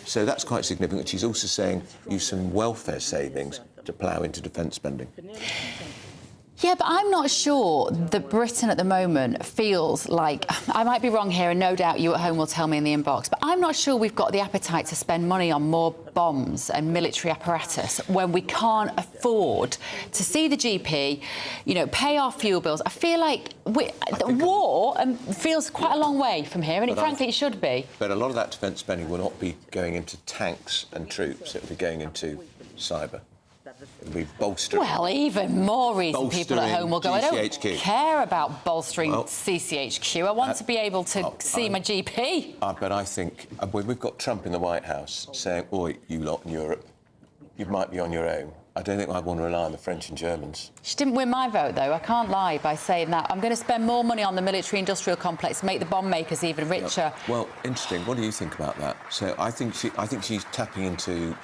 So that's quite significant. She's also saying use some welfare savings to plough into defence spending. Yeah, but I'm not sure that Britain at the moment feels like... I might be wrong here, and no doubt you at home will tell me in the inbox, but I'm not sure we've got the appetite to spend money on more bombs and military apparatus when we can't afford to see the GP, you know, pay our fuel bills. I feel like the war feels quite a long way from here, and frankly, it should be. But a lot of that defence spending will not be going into tanks and troops. It will be going into cyber. It'll be bolstering. Well, even more reason people at home will go, I don't care about bolstering CCHQ. I want to be able to see my GP. But I think when we've got Trump in the White House saying, oi, you lot in Europe, you might be on your own. I don't think I want to rely on the French and Germans. She didn't win my vote, though. I can't lie by saying that. I'm going to spend more money on the military-industrial complex, make the bomb makers even richer. Well, interesting. What do you think about that? So I think she's tapping into...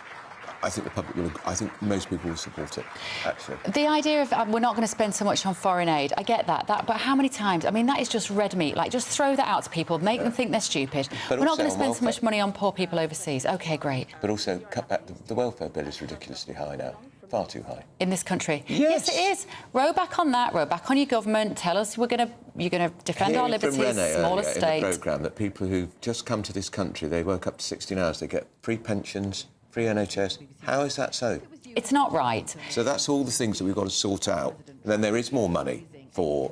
I think the public will... I think most people will support it, actually. The idea of we're not going to spend so much on foreign aid, I get that. But how many times? I mean, that is just red meat. Like, just throw that out to people, make them think they're stupid. But we're not going to spend so much money on poor people overseas. OK, great. But also, cut back... The welfare bill is ridiculously high now. Far too high. In this country? Yes. Yes, it is. Row back on that. Row back on your government. Tell us you're going to defend our liberties, smaller state. In the programme that people who've just come to this country, they work up to 16 hours, they get free pensions, free NHS. How is that so? It's not right. So that's all the things that we've got to sort out. then there is more money for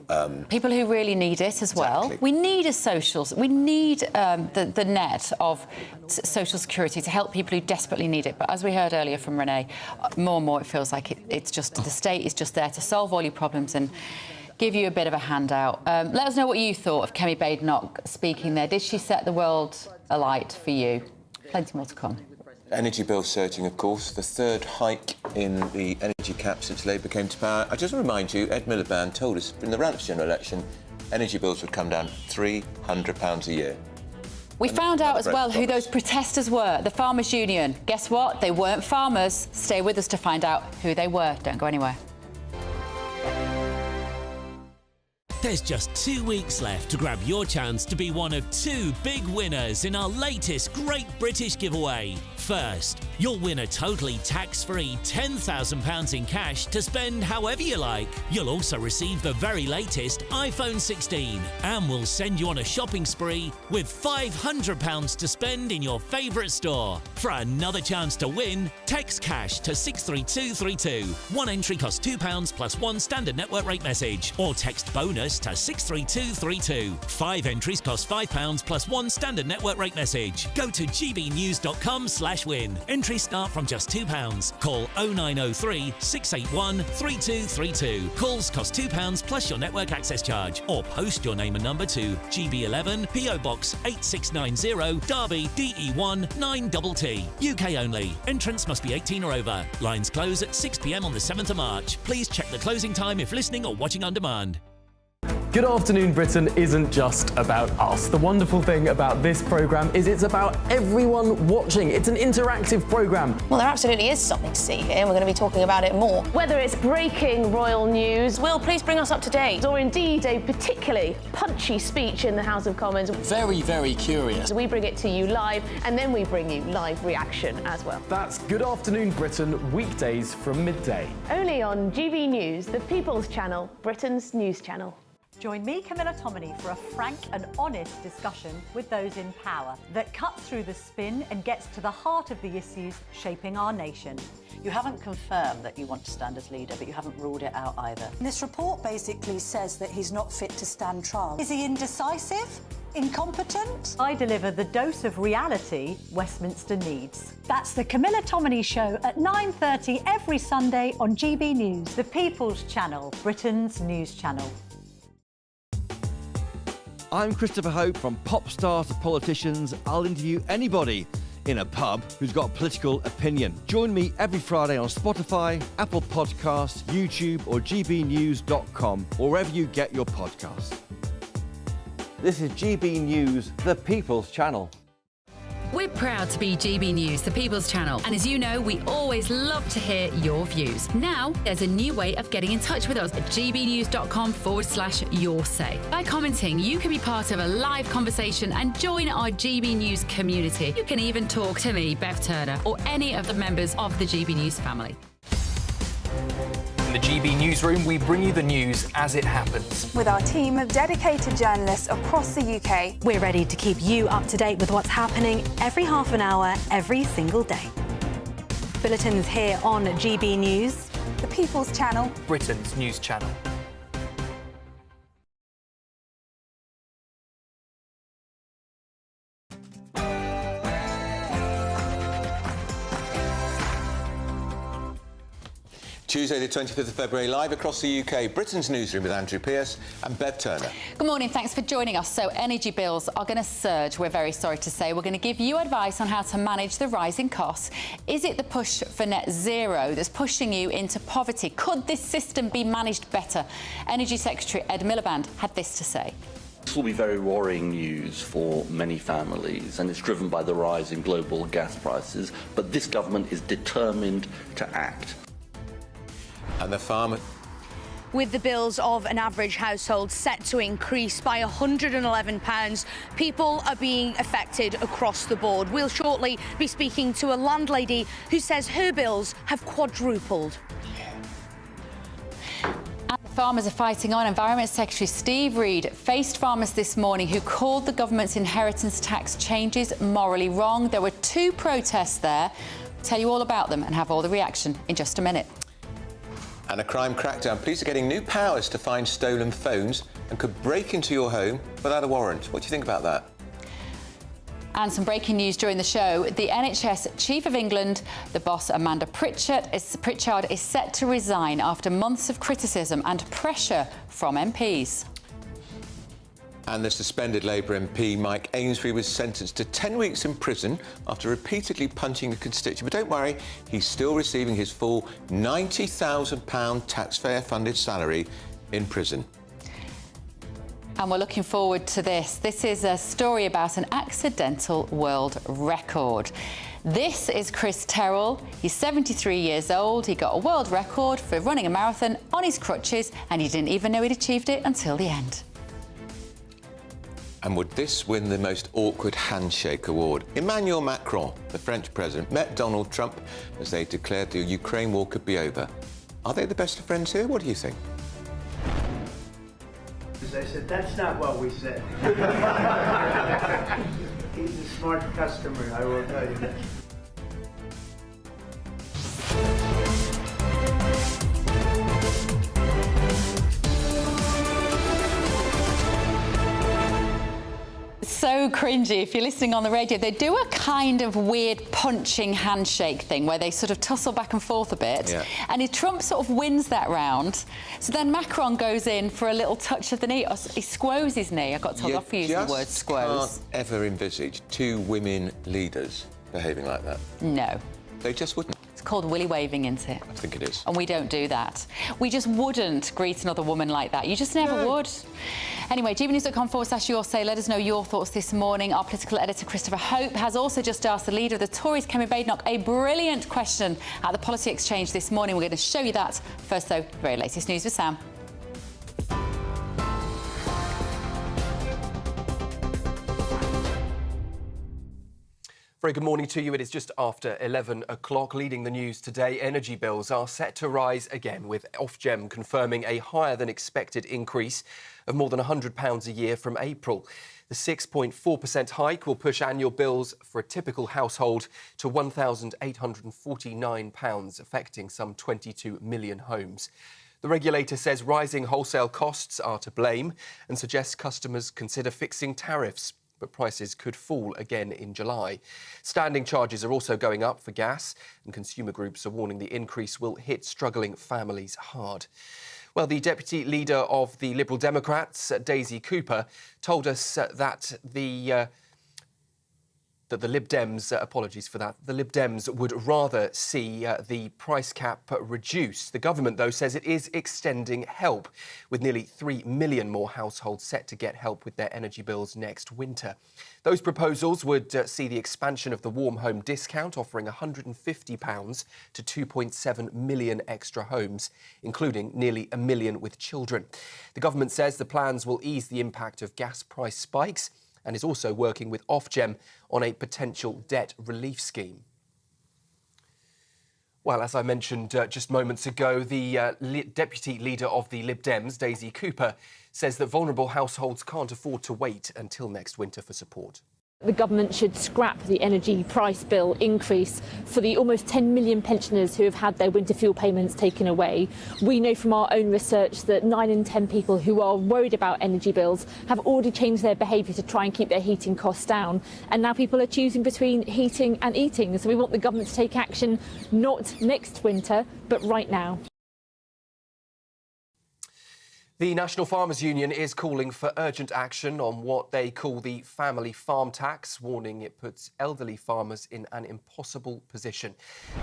people who really need it as well. Exactly. We need a socials. We need the net of social security to help people who desperately need it. But as we heard earlier from Renee, more and more it feels like it's just the state is just there to solve all your problems and give you a bit of a handout. Let us know what you thought of Kemi Badenoch speaking there. Did she set the world alight for you? Plenty more to come. Energy bills surging, of course. The third hike in the energy cap since Labour came to power. I just want to remind you, Ed Miliband told us in the Ranch general election, energy bills would come down £300 a year. We found out as well who those protesters were, the Farmers Union. Guess what? They weren't farmers. Stay with us to find out who they were. Don't go anywhere. There's just 2 weeks left to grab your chance to be one of 2 big winners in our latest Great British Giveaway. First, you'll win a totally tax-free £10,000 in cash to spend however you like. You'll also receive the very latest iPhone 16 and we'll send you on a shopping spree with £500 to spend in your favourite store. For another chance to win, text cash to 63232. One entry costs £2 plus 1 standard network rate message, or text bonus to 63232. 5 entries cost £5 plus 1 standard network rate message. Go to gbnews.com/win. Entries start from just £2. Call 0903 681 3232. Calls cost £2 plus your network access charge, or post your name and number to GB11 PO Box 8690 Derby DE1 9TT. UK only. Entrants must be 18 or over. Lines close at 6 p.m. on the 7th of March. Please check the closing time if listening or watching on demand. Good Afternoon Britain isn't just about us. The wonderful thing about this programme is it's about everyone watching. It's an interactive programme. Well, there absolutely is something to see here, and we're going to be talking about it more. Whether it's breaking royal news, Will, please bring us up to date, or indeed a particularly punchy speech in the House of Commons. Very, very curious. We bring it to you live, and then we bring you live reaction as well. That's Good Afternoon Britain, weekdays from midday. Only on GB News, the People's Channel, Britain's news channel. Join me, Camilla Tominey, for a frank and honest discussion with those in power that cuts through the spin and gets to the heart of the issues shaping our nation. You haven't confirmed that you want to stand as leader, but you haven't ruled it out either. This report basically says that he's not fit to stand trial. Is he indecisive? Incompetent? I deliver the dose of reality Westminster needs. That's the Camilla Tominey Show at 9:30 every Sunday on GB News, the People's Channel, Britain's news channel. I'm Christopher Hope. From pop stars to politicians, I'll interview anybody in a pub who's got a political opinion. Join me every Friday on Spotify, Apple Podcasts, YouTube or gbnews.com, or wherever you get your podcasts. This is GB News, the People's Channel. We're proud to be GB News, the People's Channel. And as you know, we always love to hear your views. Now, there's a new way of getting in touch with us at gbnews.com/yoursay. By commenting, you can be part of a live conversation and join our GB News community. You can even talk to me, Bev Turner, or any of the members of the GB News family. In the GB Newsroom, we bring you the news as it happens. With our team of dedicated journalists across the UK, we're ready to keep you up to date with what's happening every half an hour, every single day. Bulletins here on GB News, the People's Channel, Britain's news channel. Tuesday the 25th of February, live across the UK, Britain's Newsroom with Andrew Pearce and Bev Turner. Good morning, thanks for joining us. So energy bills are going to surge, we're very sorry to say. We're going to give you advice on how to manage the rising costs. Is it the push for net zero that's pushing you into poverty? Could this system be managed better? Energy Secretary Ed Miliband had this to say. This will be very worrying news for many families, and it's driven by the rise in global gas prices. But this government is determined to act. And the farmer... With the bills of an average household set to increase by £111, people are being affected across the board. We'll shortly be speaking to a landlady who says her bills have quadrupled. And the farmers are fighting on. Environment Secretary Steve Reid faced farmers this morning who called the government's inheritance tax changes morally wrong. There were 2 protests there. I'll tell you all about them and have all the reaction in just a minute. And a crime crackdown. Police are getting new powers to find stolen phones and could break into your home without a warrant. What do you think about that? And some breaking news during the show. The NHS Chief of England, the boss Amanda Pritchard, is set to resign after months of criticism and pressure from MPs. And the suspended Labour MP Mike Ainsbury was sentenced to 10 weeks in prison after repeatedly punching a constituent. But don't worry, he's still receiving his full £90,000 taxpayer-funded salary in prison. And we're looking forward to this. This is a story about an accidental world record. This is Chris Terrell. He's 73 years old. He got a world record for running a marathon on his crutches, and he didn't even know he'd achieved it until the end. And would this win the most awkward handshake award? Emmanuel Macron, the French president, met Donald Trump as they declared the Ukraine war could be over. Are they the best of friends here? What do you think? I said, that's not what we said. He's a smart customer, I will tell you that. So cringy. If you're listening on the radio, they do a kind of weird punching handshake thing where they sort of tussle back and forth a bit. Yeah. And if Trump sort of wins that round, so then Macron goes in for a little touch of the knee. He squoze his knee. I got told off for using the word squoze. Can't ever envisage two women leaders behaving like that. No. They just wouldn't. It's called willy waving, isn't it? I think it is. And we don't do that. We just wouldn't greet another woman like that. You just never would. Anyway, gbnews.com/your say. Let us know your thoughts this morning. Our political editor, Christopher Hope, has also just asked the leader of the Tories, Kemi Badenoch, a brilliant question at the Policy Exchange this morning. We're going to show you that. First, though, the very latest news with Sam. Very good morning to you. It is just after 11 o'clock. Leading the news today, energy bills are set to rise again, with Ofgem confirming a higher than expected increase of more than £100 a year from April. The 6.4% hike will push annual bills for a typical household to £1,849, affecting some 22 million homes. The regulator says rising wholesale costs are to blame and suggests customers consider fixing tariffs, but prices could fall again in July. Standing charges are also going up for gas, and consumer groups are warning the increase will hit struggling families hard. Well, the Deputy Leader of the Liberal Democrats, Daisy Cooper, told us that the Lib Dems, apologies for that, the Lib Dems would rather see the price cap reduced. The government, though, says it is extending help, with nearly 3 million more households set to get help with their energy bills next winter. Those proposals would see the expansion of the warm home discount, offering £150 to 2.7 million extra homes, including nearly 1 million with children. The government says the plans will ease the impact of gas price spikes, and is also working with Ofgem on a potential debt relief scheme. Well, as I mentioned just moments ago, the Deputy Leader of the Lib Dems, Daisy Cooper, says that vulnerable households can't afford to wait until next winter for support. The government should scrap the energy price bill increase for the almost 10 million pensioners who have had their winter fuel payments taken away. We know from our own research that 9 in 10 people who are worried about energy bills have already changed their behaviour to try and keep their heating costs down. And now people are choosing between heating and eating. So we want the government to take action, not next winter, but right now. The National Farmers Union is calling for urgent action on what they call the family farm tax, warning it puts elderly farmers in an impossible position.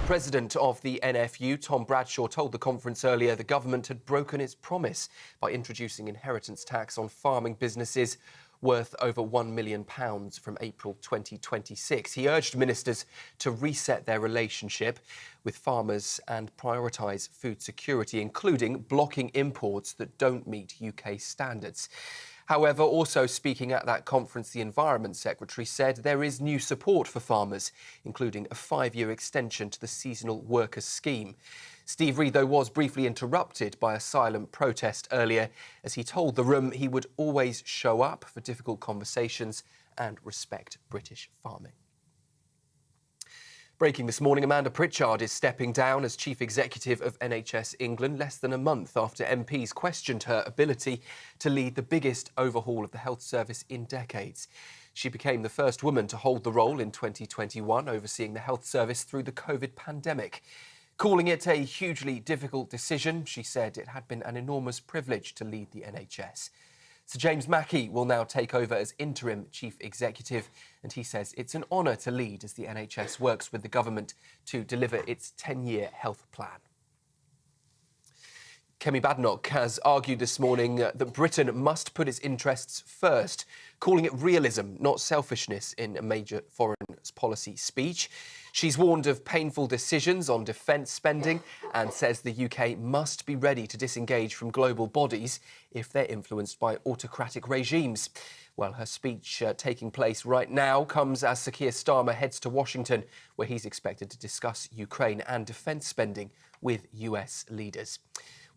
President of the NFU, Tom Bradshaw, told the conference earlier the government had broken its promise by introducing inheritance tax on farming businesses worth over £1 million from April 2026. He urged ministers to reset their relationship with farmers and prioritise food security, including blocking imports that don't meet UK standards. However, also speaking at that conference, the Environment Secretary said there is new support for farmers, including a 5-year extension to the seasonal workers scheme. Steve Reid, though, was briefly interrupted by a silent protest earlier as he told the room he would always show up for difficult conversations and respect British farming. Breaking this morning, Amanda Pritchard is stepping down as Chief Executive of NHS England less than a month after MPs questioned her ability to lead the biggest overhaul of the health service in decades. She became the first woman to hold the role in 2021, overseeing the health service through the COVID pandemic. Calling it a hugely difficult decision, she said it had been an enormous privilege to lead the NHS. Sir James Mackey will now take over as interim chief executive, and he says it's an honour to lead as the NHS works with the government to deliver its 10-year health plan. Kemi Badenoch has argued this morning that Britain must put its interests first, calling it realism, not selfishness, in a major foreign policy speech. She's warned of painful decisions on defence spending and says the UK must be ready to disengage from global bodies if they're influenced by autocratic regimes. Well, her speech taking place right now comes as Sir Keir Starmer heads to Washington, where he's expected to discuss Ukraine and defence spending with US leaders.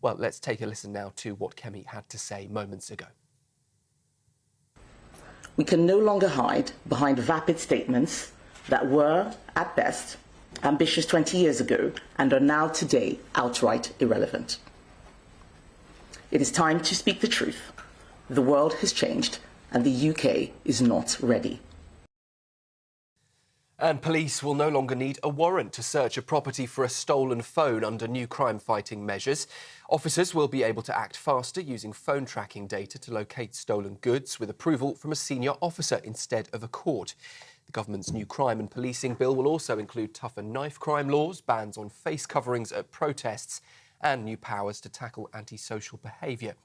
Well, let's take a listen now to what Kemi had to say moments ago. We can no longer hide behind vapid statements that were, at best, ambitious 20 years ago and are now today outright irrelevant. It is time to speak the truth. The world has changed and the UK is not ready. And police will no longer need a warrant to search a property for a stolen phone under new crime-fighting measures. Officers will be able to act faster using phone tracking data to locate stolen goods with approval from a senior officer instead of a court. The government's new crime and policing bill will also include tougher knife crime laws, bans on face coverings at protests, and new powers to tackle antisocial behaviour.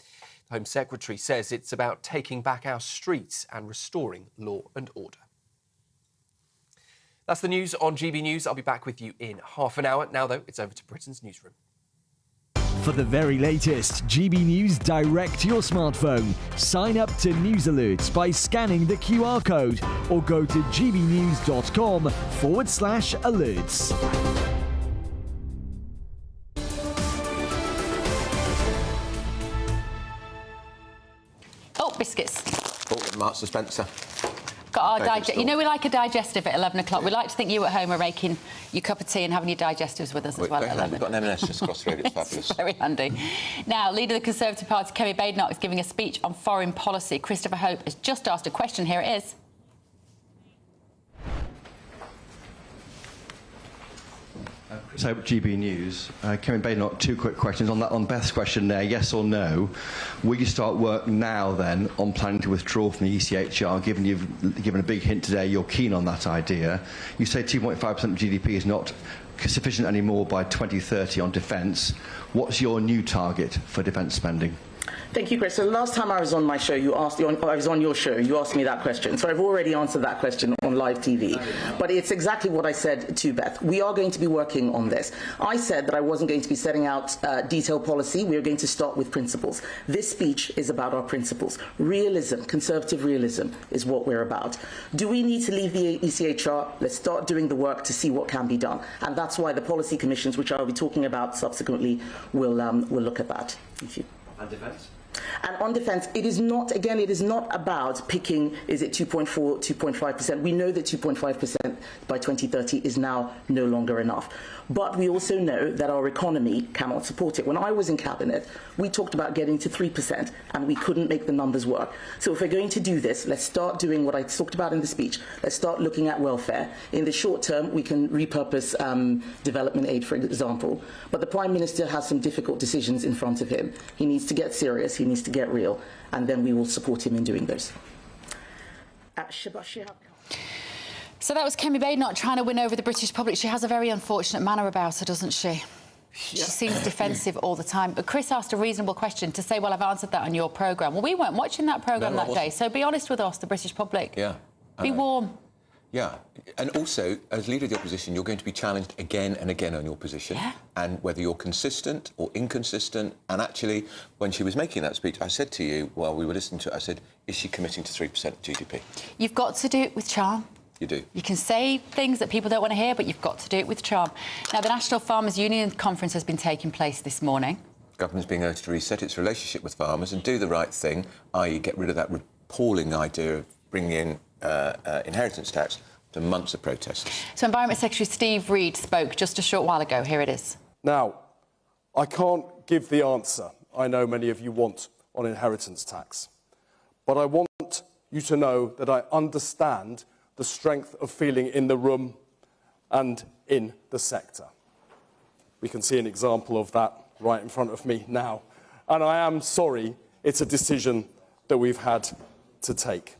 The Home Secretary says it's about taking back our streets and restoring law and order. That's the news on GB News. I'll be back with you in half an hour. Now, though, it's over to Britain's Newsroom. For the very latest GB News direct to your smartphone, sign up to News Alerts by scanning the QR code or go to gbnews.com/alerts. Oh, biscuits. Oh, Marks and Spencer. Got our you know, we like a digestive at 11 o'clock. We like to think you at home are making your cup of tea and having your digestives with us as well at 11. We've got an M&S just across the road. It's fabulous. Very handy. Now, leader of the Conservative Party, Kemi Badenoch, is giving a speech on foreign policy. Christopher Hope has just asked a question. Here it is. Chris Hope, GB News. Kemi Badenoch, two quick questions. On Beth's question there, yes or no, will you start work now, then, on planning to withdraw from the ECHR, given you've given a big hint today you're keen on that idea? You say 2.5% of GDP is not sufficient anymore by 2030 on defence. What's your new target for defence spending? Thank you, Chris. So last time I was on my show, I was on your show, you asked me that question. So I've already answered that question on live TV. But it's exactly what I said to Beth. We are going to be working on this. I said that I wasn't going to be setting out detailed policy. We are going to start with principles. This speech is about our principles. Realism, conservative realism is what we're about. Do we need to leave the ECHR? Let's start doing the work to see what can be done. And that's why the policy commissions, which I'll be talking about subsequently, will look at that. Thank you. And defence? And on defence, it is not about picking, is it 2.4, 2.5%. We know that 2.5% by 2030 is now no longer enough. But we also know that our economy cannot support it. When I was in Cabinet, we talked about getting to 3%, and we couldn't make the numbers work. So if we're going to do this, let's start doing what I talked about in the speech. Let's start looking at welfare. In the short term, we can repurpose development aid, for example. But the Prime Minister has some difficult decisions in front of him. He needs to get serious. He needs to get real. And then we will support him in doing those. So that was Kemi Badenoch trying to win over the British public. She has a very unfortunate manner about her, doesn't she? Yeah. She seems defensive all the time. But Chris asked a reasonable question to say, well, I've answered that on your programme. Well, we weren't watching that programme that day, so be honest with us, the British public. Yeah. Be warm. Yeah. And also, as Leader of the Opposition, you're going to be challenged again and again on your position. Yeah. And whether you're consistent or inconsistent. And actually, when she was making that speech, I said to you, while we were listening to it, I said, is she committing to 3% GDP? You've got to do it with charm. You do. You can say things that people don't want to hear, but you've got to do it with charm. Now, the National Farmers Union Conference has been taking place this morning. The government's being urged to reset its relationship with farmers and do the right thing, i.e. get rid of that appalling idea of bringing in inheritance tax to months of protests. So Environment Secretary Steve Reed spoke just a short while ago. Here it is. Now, I can't give the answer I know many of you want on inheritance tax, but I want you to know that I understand the strength of feeling in the room and in the sector. We can see an example of that right in front of me now. And I am sorry it's a decision that we've had to take.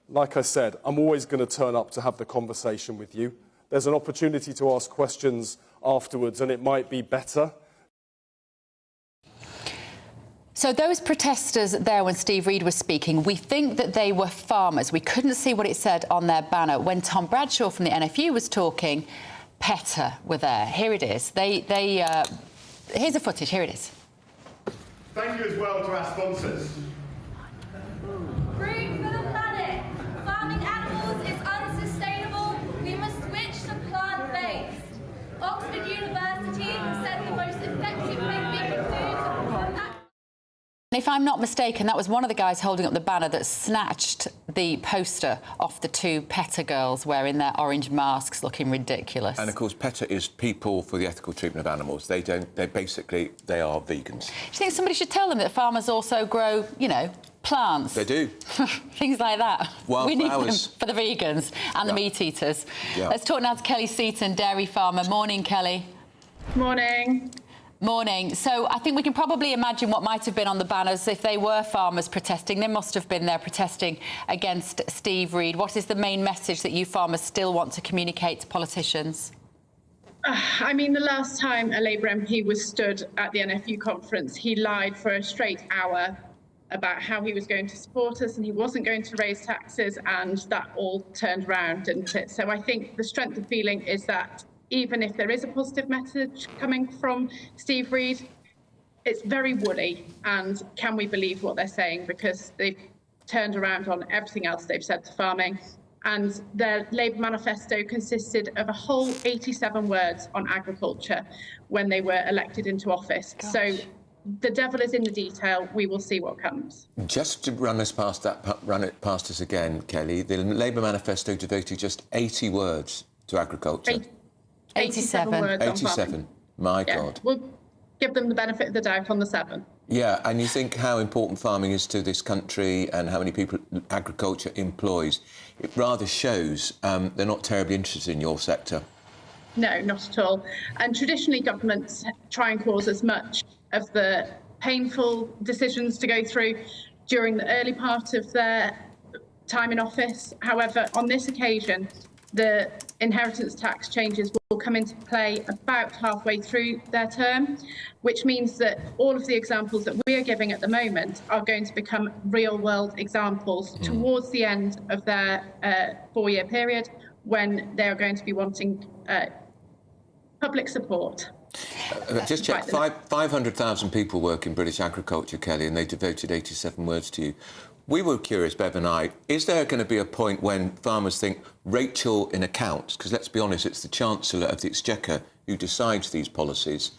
Like I said, I'm always going to turn up to have the conversation with you. There's an opportunity to ask questions afterwards, and it might be better. So those protesters there when Steve Reed was speaking, we think that they were farmers. We couldn't see what it said on their banner. When Tom Bradshaw from the NFU was talking, PETA were there. Here it is. Here's the footage. Here it is. Thank you as well to our sponsors. Fruit for the planet. Farming animals is unsustainable. We must switch to plant-based. Oxford University said the most effective thing we can do to combat. If I'm not mistaken, that was one of the guys holding up the banner that snatched the poster off the two PETA girls wearing their orange masks, looking ridiculous. And of course, PETA is People for the Ethical Treatment of Animals. They are vegans. Do you think somebody should tell them that farmers also grow, you know, plants? They do. Things like that. We need them for the vegans and the meat eaters. Yeah. Let's talk now to Kelly Seaton, dairy farmer. Morning, Kelly. Morning. Morning. So I think we can probably imagine what might have been on the banners if they were farmers protesting. They must have been there protesting against Steve Reed. What is the main message that you farmers still want to communicate to politicians? I mean, the last time a Labour MP was stood at the NFU conference, he lied for a straight hour about how he was going to support us and he wasn't going to raise taxes, and that all turned around, didn't it? So I think the strength of feeling is that even if there is a positive message coming from Steve Reed, it's very woolly, and can we believe what they're saying? Because they've turned around on everything else they've said to farming, and their Labour manifesto consisted of a whole 87 words on agriculture when they were elected into office. Gosh. So the devil is in the detail. We will see what comes. Just to run it past us again, Kelly, the Labour manifesto devoted just 80 words to agriculture. 87 words 87. My God. We'll give them the benefit of the doubt on the 7. Yeah, and you think how important farming is to this country and how many people agriculture employs. It rather shows they're not terribly interested in your sector. No, not at all. And traditionally, governments try and cause as much of the painful decisions to go through during the early part of their time in office. However, on this occasion, the inheritance tax changes will come into play about halfway through their term, which means that all of the examples that we are giving at the moment are going to become real-world examples towards the end of their 4-year period, when they are going to be wanting public support. Just check, 500,000 people work in British agriculture, Kelly, and they devoted 87 words to you. We were curious, Bev and I, is there going to be a point when farmers think Rachel in accounts, because let's be honest, it's the Chancellor of the Exchequer who decides these policies,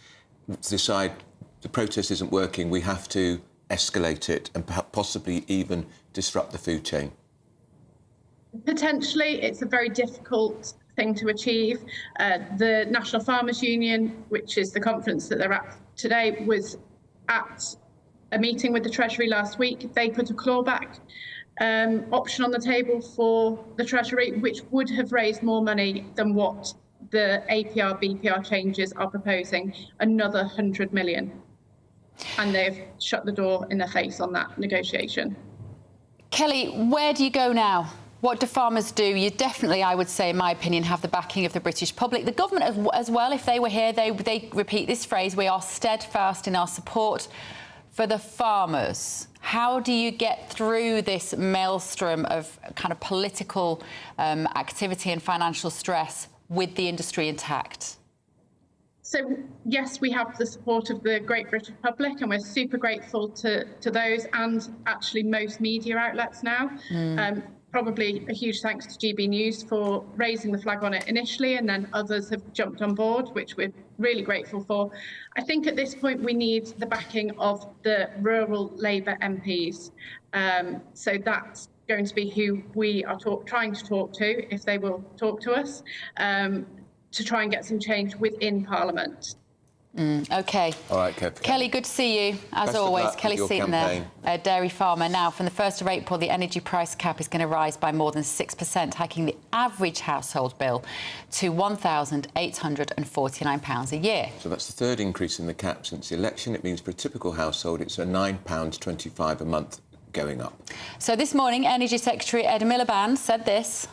decide the protest isn't working, we have to escalate it and possibly even disrupt the food chain? Potentially, it's a very difficult thing to achieve. The National Farmers Union, which is the conference that they're at today, was at a meeting with the Treasury last week. They put a clawback option on the table for the Treasury, which would have raised more money than what the APR, BPR changes are proposing, another 100 million. And they've shut the door in their face on that negotiation. Kelly, where do you go now? What do farmers do? You definitely, I would say, in my opinion, have the backing of the British public. The government as well, if they were here, they repeat this phrase, we are steadfast in our support for the farmers. How do you get through this maelstrom of kind of political activity and financial stress with the industry intact? So, yes, we have the support of the great British public, and we're super grateful to those and actually most media outlets now. Probably a huge thanks to GBNews for raising the flag on it initially, and then others have jumped on board, which we're really grateful for. I think at this point we need the backing of the rural Labour MPs. So that's going to be who we are trying to talk to, if they will talk to us, to try and get some change within Parliament. OK. All right, Kev. Kelly, good to see you, as Best of always. luck Kelly with your Seaton campaign. there, a dairy farmer. Now, from the 1st of April, the energy price cap is going to rise by more than 6%, hiking the average household bill to £1,849 a year. So that's the third increase in the cap since the election. It means for a typical household, it's a £9.25 a month going up. So this morning, Energy Secretary Ed Miliband said this.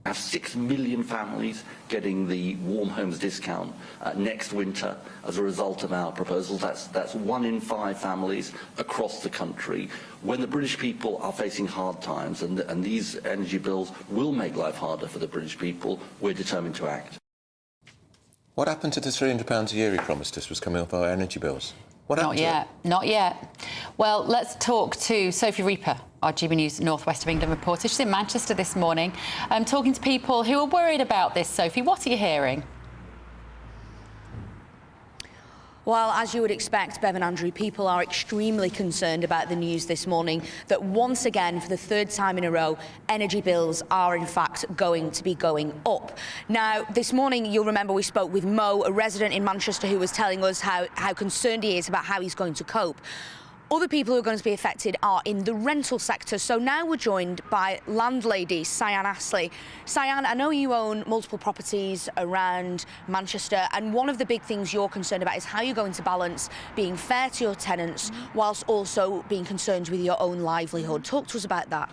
Have 6 million families getting the Warm Homes discount next winter as a result of our proposals. That's 1 in 5 families across the country. When the British people are facing hard times and these energy bills will make life harder for the British people, we're determined to act. What happened to the £300 a year he promised us was coming off our energy bills? What happened to it? Not yet. Well, let's talk to Sophie Reaper, our GB News North West of England reporter. She's in Manchester this morning, talking to people who are worried about this. Sophie, what are you hearing? Well, as you would expect, Bev and Andrew, people are extremely concerned about the news this morning that once again, for the third time in a row, energy bills are in fact going to be going up. Now, this morning, you'll remember we spoke with Mo, a resident in Manchester, who was telling us how concerned he is about how he's going to cope. Other people who are going to be affected are in the rental sector. So now we're joined by landlady Cyan Astley. Cyan, I know you own multiple properties around Manchester, and one of the big things you're concerned about is how you're going to balance being fair to your tenants whilst also being concerned with your own livelihood. Talk to us about that.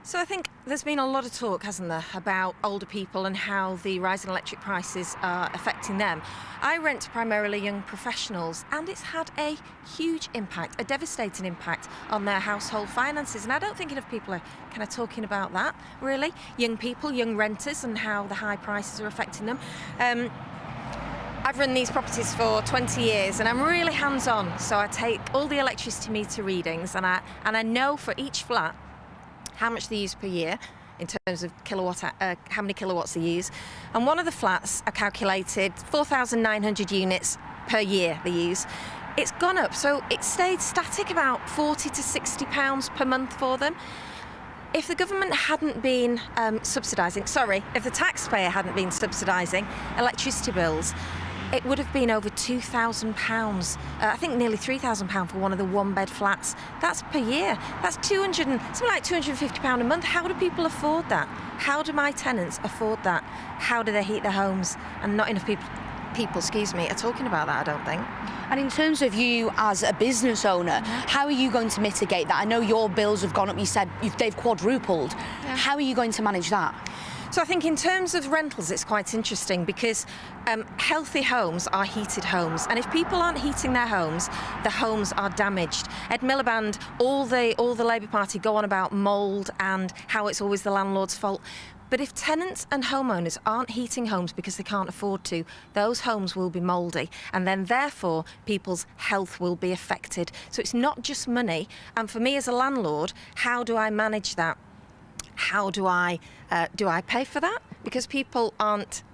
So I think there's been a lot of talk, hasn't there, about older people and how the rise in electric prices are affecting them. I rent to primarily young professionals, and it's had a huge impact, a devastating impact on their household finances. And I don't think enough people are kind of talking about that, really. Young people, young renters, and how the high prices are affecting them. I've run these properties for 20 years and I'm really hands-on. So I take all the electricity meter readings and I know for each flat how much they use per year in terms of how many kilowatts they use. And one of the flats I calculated 4,900 units per year they use. It's gone up, so it stayed static about £40 to £60 per month for them. If the government hadn't been if the taxpayer hadn't been subsidising electricity bills, it would have been over £2,000. I think nearly £3,000 for one of the one-bed flats. That's per year. That's something like £250 a month. How do people afford that? How do my tenants afford that? How do they heat their homes? And not enough people are talking about that, I don't think. And in terms of you as a business owner, how are you going to mitigate that? I know your bills have gone up. You said they've quadrupled. Yeah. How are you going to manage that? So I think in terms of rentals, it's quite interesting because healthy homes are heated homes. And if people aren't heating their homes, the homes are damaged. Ed Miliband, all the Labour Party go on about mould and how it's always the landlord's fault. But if tenants and homeowners aren't heating homes because they can't afford to, those homes will be mouldy, and then therefore people's health will be affected. So it's not just money. And for me as a landlord, how do I manage that? How do I pay for that? Because people aren't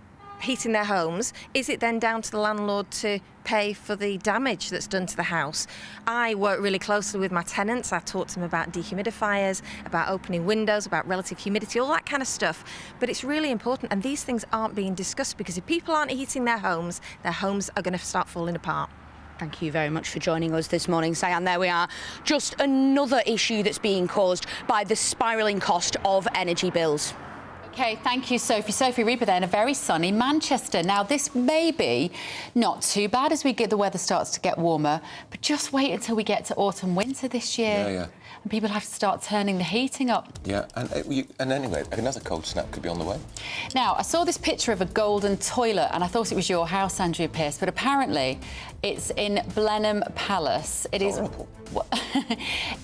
heating their homes. Is it then down to the landlord to pay for the damage that's done to the house? I work really closely with my tenants. I talk to them about dehumidifiers, about opening windows, about relative humidity, all that kind of stuff. But it's really important, and these things aren't being discussed because if people aren't heating their homes are going to start falling apart. Thank you very much for joining us this morning, Cyan. There we are. Just another issue that's being caused by the spiralling cost of energy bills. OK, thank you, Sophie. Sophie Reaper there in a very sunny Manchester. Now, this may be not too bad as the weather starts to get warmer, but just wait until we get to autumn, winter this year. Yeah. And people have to start turning the heating up. Yeah, and anyway, another cold snap could be on the way. Now, I saw this picture of a golden toilet and I thought it was your house, Andrea Pearce, but apparently it's in Blenheim Palace. It is horrible.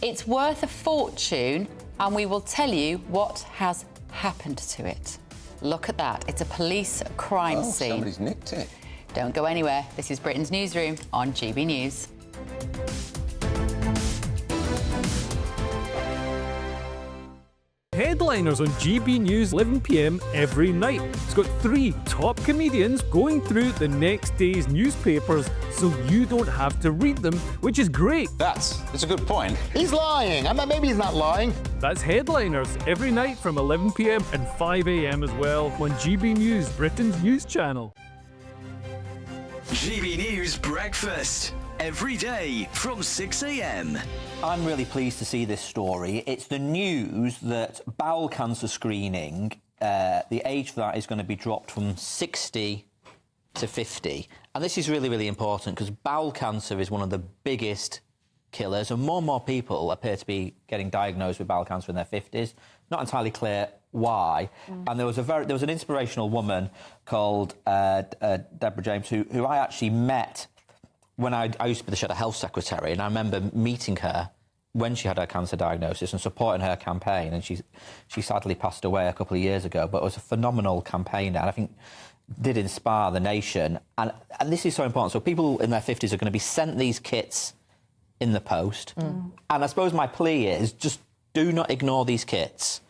It's worth a fortune, and we will tell you what has happened to it. Look at that. It's a police crime scene. Somebody's nicked it. Don't go anywhere. This is Britain's Newsroom on GB News. Headline Headliners on GB News 11 p.m. every night. It's got 3 top comedians going through the next day's newspapers so you don't have to read them, which is great. That's a good point. He's lying. I mean, maybe he's not lying. That's Headliners every night from 11 p.m. and 5 a.m. as well on GB News, Britain's news channel. GB News Breakfast, every day from 6 a.m. I'm really pleased to see this story. It's the news that bowel cancer screening, the age for that is going to be dropped from 60 to 50. And this is really, really important because bowel cancer is one of the biggest killers, and more people appear to be getting diagnosed with bowel cancer in their 50s. Not entirely clear why. And there was an inspirational woman called Deborah James who I actually met when I used to be the Shadow Health Secretary, and I remember meeting her when she had her cancer diagnosis and supporting her campaign, and she sadly passed away a couple of years ago, but it was a phenomenal campaign, and I think did inspire the nation. And this is so important. So people in their 50s are going to be sent these kits in the post. And I suppose my plea is just do not ignore these kits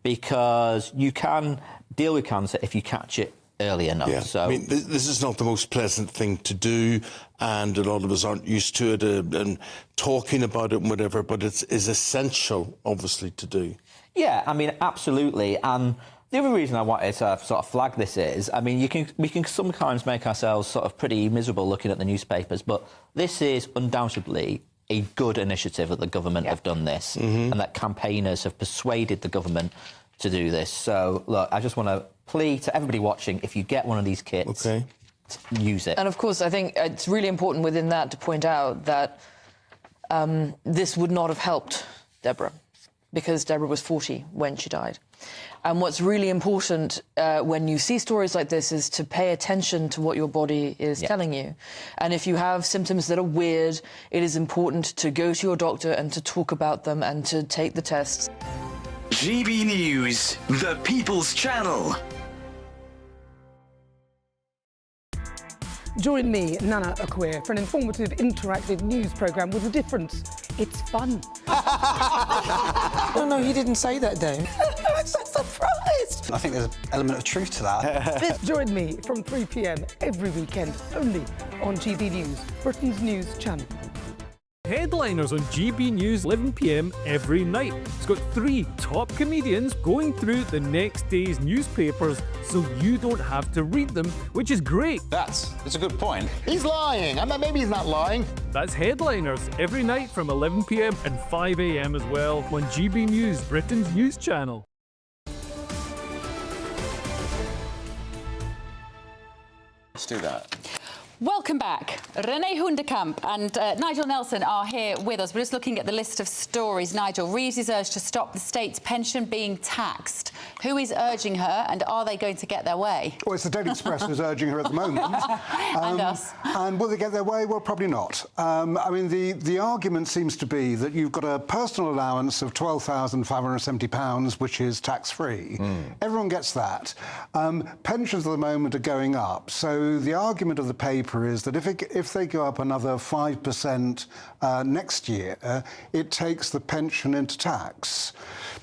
because you can deal with cancer if you catch it early enough. Yeah. So I mean, this is not the most pleasant thing to do, and a lot of us aren't used to it and talking about it and whatever, but it's essential, obviously, to do. Yeah, I mean, absolutely. And the other reason I wanted to sort of flag this is, I mean, we can sometimes make ourselves sort of pretty miserable looking at the newspapers, but this is undoubtedly a good initiative that the government have done this, and that campaigners have persuaded the government to do this. So, look, I just want to plea to everybody watching, if you get one of these kits, use it. And, of course, I think it's really important within that to point out that this would not have helped Deborah, because Deborah was 40 when she died. And what's really important when you see stories like this is to pay attention to what your body is telling you. And if you have symptoms that are weird, it is important to go to your doctor and to talk about them and to take the tests. GB News, the People's Channel. Join me, Nana Akwe, for an informative, interactive news programme with a difference. It's fun. No, he didn't say that, though. I'm so surprised. I think there's an element of truth to that. Join me from 3 p.m. every weekend, only on GB News, Britain's news channel. Headliners on GB News 11 p.m. every night. It's got 3 top comedians going through the next day's newspapers so you don't have to read them, which is great. That's a good point. He's lying. I mean, maybe he's not lying. That's Headliners every night from 11 p.m. and 5 a.m. as well on GB News, Britain's news channel. Let's do that. Welcome back. Renee Hundekamp and Nigel Nelson are here with us. We're just looking at the list of stories. Nigel, Reeves is urged to stop the state's pension being taxed. Who is urging her, and are they going to get their way? Well, it's the Daily Express who's urging her at the moment. And us. And will they get their way? Well, probably not. I mean, the argument seems to be that you've got a personal allowance of £12,570, which is tax-free. Everyone gets that. Pensions at the moment are going up. So the argument of the paper is that if they go up another 5% next year, it takes the pension into tax.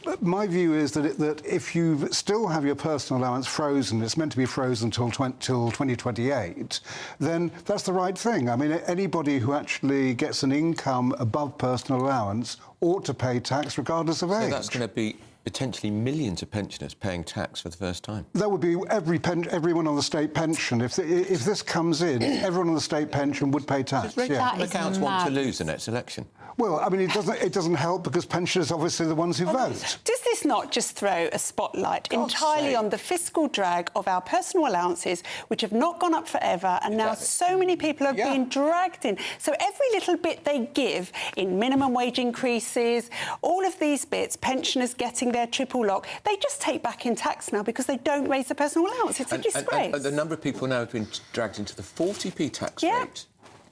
But my view is that if you still have your personal allowance frozen, it's meant to be frozen till 2028, then that's the right thing. I mean, anybody who actually gets an income above personal allowance ought to pay tax regardless of age. So that's going to be potentially millions of pensioners paying tax for the first time. That would be everyone on the state pension. If this comes in, everyone on the state pension would pay tax. Does accounts want to lose the next election? Well, I mean, it doesn't help because pensioners are obviously the ones who vote. Does this not just throw a spotlight entirely on the fiscal drag of our personal allowances, which have not gone up forever, and now so many people are being dragged in? So every little bit they give in minimum wage increases, all of these bits, pensioners getting their triple lock, they just take back in tax now because they don't raise the personal allowance. It's a disgrace. And the number of people now have been dragged into the 40p tax rate.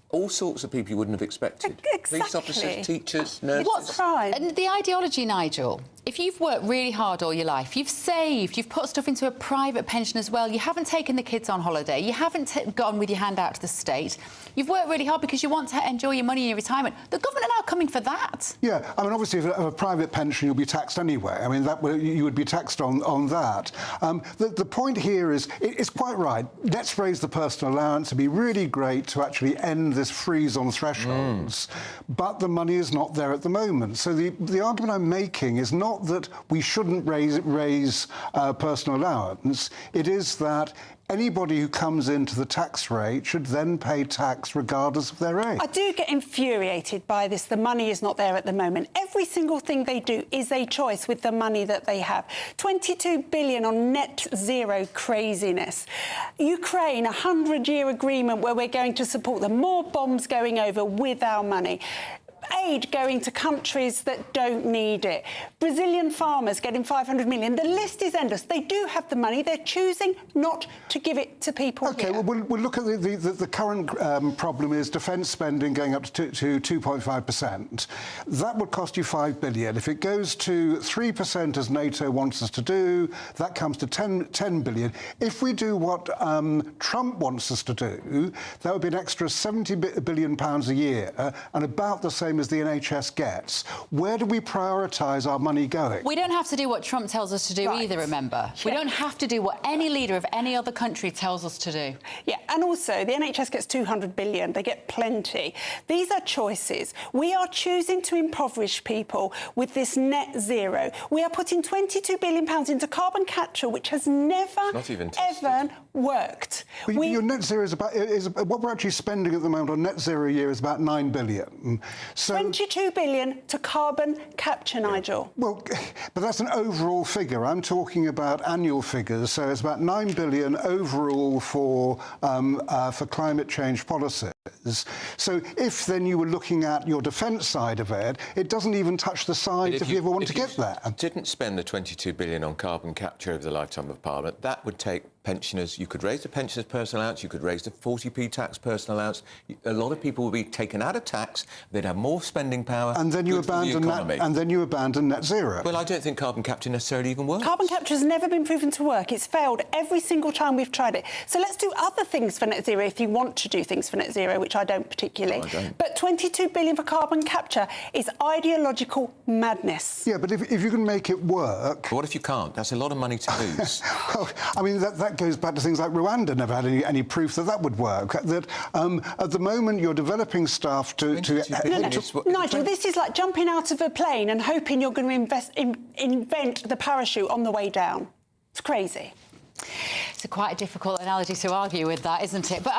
All sorts of people you wouldn't have expected. Exactly. Police officers, teachers, nurses. What's crime? And the ideology, Nigel, if you've worked really hard all your life, you've saved, you've put stuff into a private pension as well, you haven't taken the kids on holiday, you haven't gone with your hand out to the state, you've worked really hard because you want to enjoy your money in your retirement. The government are now coming for that. Yeah, I mean, obviously, if you have a private pension, you'll be taxed anyway. I mean, you would be taxed on that. The point here is, it's quite right. Let's raise the personal allowance. It'd be really great to actually end this freeze on thresholds, but the money is not there at the moment. So the argument I'm making is not that we shouldn't raise personal allowance. It is that anybody who comes into the tax rate should then pay tax regardless of their age. I do get infuriated by this. The money is not there at the moment. Every single thing they do is a choice with the money that they have. 22 billion on net zero craziness. Ukraine, a 100-year agreement where we're going to support them. More bombs going over with our money. Aid going to countries that don't need it. Brazilian farmers getting 500 million. The list is endless. They do have the money. They're choosing not to give it to people. OK, well, we'll look at the current problem is defence spending going up to 2.5%. That would cost you 5 billion. If it goes to 3%, as NATO wants us to do, that comes to 10 billion. If we do what Trump wants us to do, that would be an extra 70 billion pounds a year, and about the same as the NHS gets. Where do we prioritise our money going? We don't have to do what Trump tells us to do either, remember. We don't have to do what any leader of any other country tells us to do. Yeah, and also the NHS gets 200 billion. They get plenty. These are choices. We are choosing to impoverish people with this net zero. We are putting 22 billion pounds into carbon capture, which has never, ever worked. Well, your net zero is about... what we're actually spending at the moment on net zero a year is about 9 billion. So, 22 billion to carbon capture, Nigel. Well, but that's an overall figure. I'm talking about annual figures. So it's about 9 billion overall for climate change policies. So if then you were looking at your defence side of it, it doesn't even touch the sides if you ever want to get there. Didn't spend the 22 billion on carbon capture over the lifetime of Parliament, that would take pensioners. You could raise the pensioners' personal allowance, you could raise the 40p tax personal allowance. A lot of people would be taken out of tax, they'd have more spending power. And then you abandon that, and then you abandon net zero. Well, I don't think carbon capture necessarily even works. Carbon capture has never been proven to work. It's failed every single time we've tried it. So let's do other things for net zero if you want to do things for net zero, which I don't particularly. No, I don't. But 22 billion for carbon capture is ideological madness. Yeah, but if you can make it work... But what if you can't? That's a lot of money to lose. Well, I mean, that goes back to things like Rwanda never had any proof that would work. That at the moment you're developing stuff to Nigel, this is like jumping out of a plane and hoping you're going to invent the parachute on the way down. It's crazy. It's quite a difficult analogy to argue with that, isn't it? But,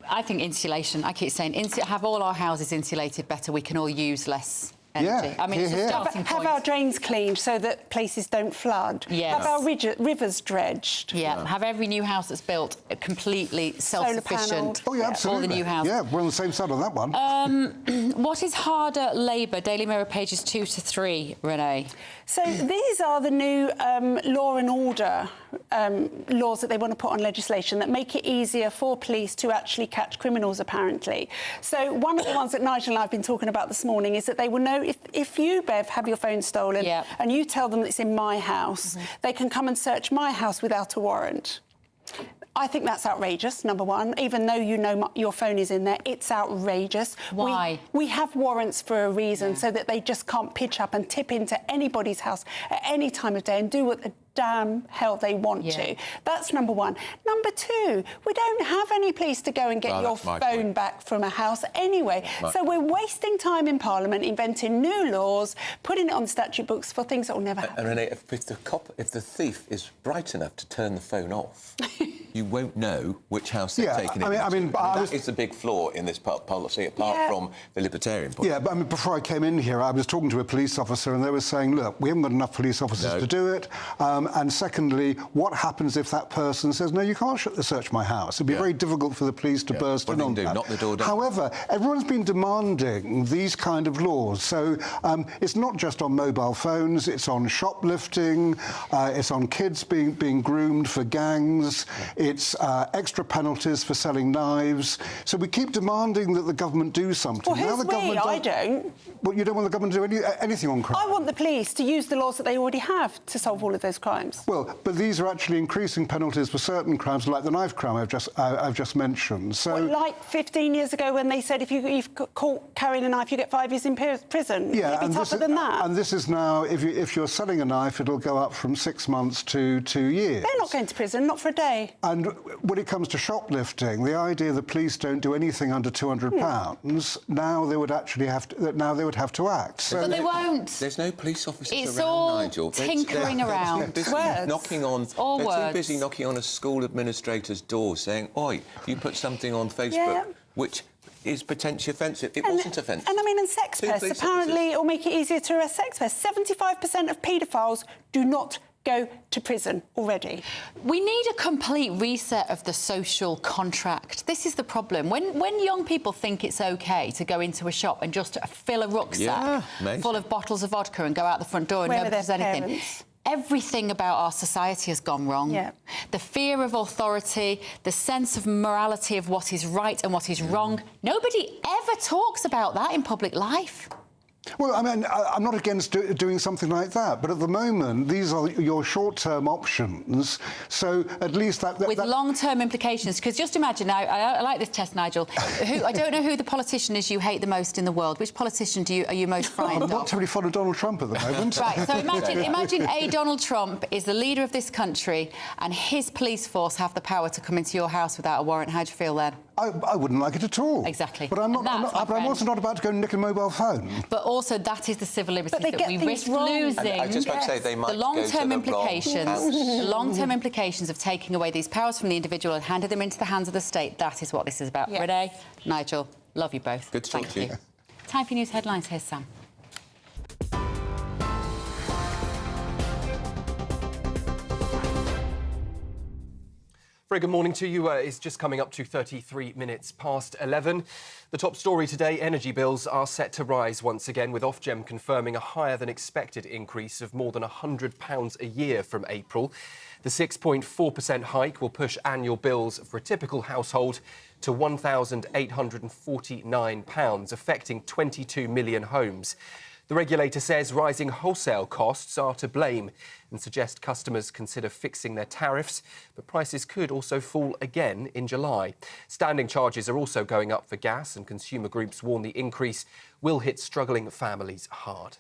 I think insulation, I keep saying, have all our houses insulated better, we can all use less energy. Yeah, I mean, it's a starting point. Have our drains cleaned so that places don't flood. Yes. Have our rivers dredged. Yeah, have every new house that's built completely self-sufficient. Oh, yeah, absolutely. All the new houses. Yeah, we're on the same side on that one. What is harder Labour? Daily Mirror pages 2 to 3, Renee. So these are the new law and order laws that they want to put on legislation that make it easier for police to actually catch criminals, apparently. So one of the ones that Nigel and I have been talking about this morning is that they will know if you, Bev, have your phone stolen and you tell them it's in my house, they can come and search my house without a warrant. I think that's outrageous, number one. Even though you know your phone is in there, it's outrageous. Why? We have warrants for a reason, so that they just can't pitch up and tip into anybody's house at any time of day and do what the damn hell they want to. That's number one. Number two, we don't have any police to go and get your phone back from a house anyway. So we're wasting time in Parliament inventing new laws, putting it on statute books for things that will never happen. And Renee, if the thief is bright enough to turn the phone off, you won't know which house they're taking it into. That is the big flaw in this policy, apart from the libertarian point. Yeah, but I mean, before I came in here, I was talking to a police officer and they were saying, look, we haven't got enough police officers to do it. And secondly, what happens if that person says, no, you can't search my house? It'd be very difficult for the police to burst in on that. Knock the door down. However, everyone's been demanding these kind of laws. So it's not just on mobile phones, it's on shoplifting, it's on kids being groomed for gangs, it's extra penalties for selling knives. So we keep demanding that the government do something. Well, who's we? I don't. Well, you don't want the government to do anything on crime? I want the police to use the laws that they already have to solve all of those crimes. Well, but these are actually increasing penalties for certain crimes, like the knife crime I've just mentioned. So, what, like 15 years ago when they said if you're caught carrying a knife, you get 5 years in prison. yeah, It'd be tougher than that. And this is now, if you're selling a knife, it'll go up from 6 months to 2 years. They're not going to prison, not for a day. And when it comes to shoplifting, the idea the police don't do anything under £200, now they would actually have to act. So but they won't. There's no police officers it's around, all Nigel. Tinkering around. They're too busy knocking on a school administrator's door saying, "Oi, you put something on Facebook which is potentially offensive." It wasn't offensive. And I mean, and sex pests, apparently it'll make it easier to arrest sex pests. 75% of paedophiles do not go to prison already. We need a complete reset of the social contract. This is the problem. When young people think it's OK to go into a shop and just fill a rucksack full of bottles of vodka and go out the front door and nobody does anything, everything about our society has gone wrong. The fear of authority, the sense of morality of what is right and what is wrong. Nobody ever talks about that in public life. Well, I mean, I'm not against doing something like that, but at the moment, these are your short-term options, so at least that... With long-term implications, because just imagine, I like this test, Nigel, I don't know who the politician is you hate the most in the world. Which politician are you most frightened of? I'm not terribly fond of Donald Trump at the moment. Right, so imagine Donald Trump is the leader of this country and his police force have the power to come into your house without a warrant. How do you feel then? I wouldn't like it at all. Exactly. But I'm also not about to go and nick a mobile phone. But also, that is the civil liberties that we risk losing. I was just about to say they might the long-term implications, the long-term implications of taking away these powers from the individual and handing them into the hands of the state. That is what this is about. Renee, Nigel, love you both. Good to talk to you. Time for news headlines. Here's Sam. Very good morning to you. It's just coming up to 33 minutes past 11. The top story today, energy bills are set to rise once again, with Ofgem confirming a higher than expected increase of more than £100 a year from April. The 6.4% hike will push annual bills for a typical household to £1,849, affecting 22 million homes. The regulator says rising wholesale costs are to blame and suggests customers consider fixing their tariffs, but prices could also fall again in July. Standing charges are also going up for gas, and consumer groups warn the increase will hit struggling families hard.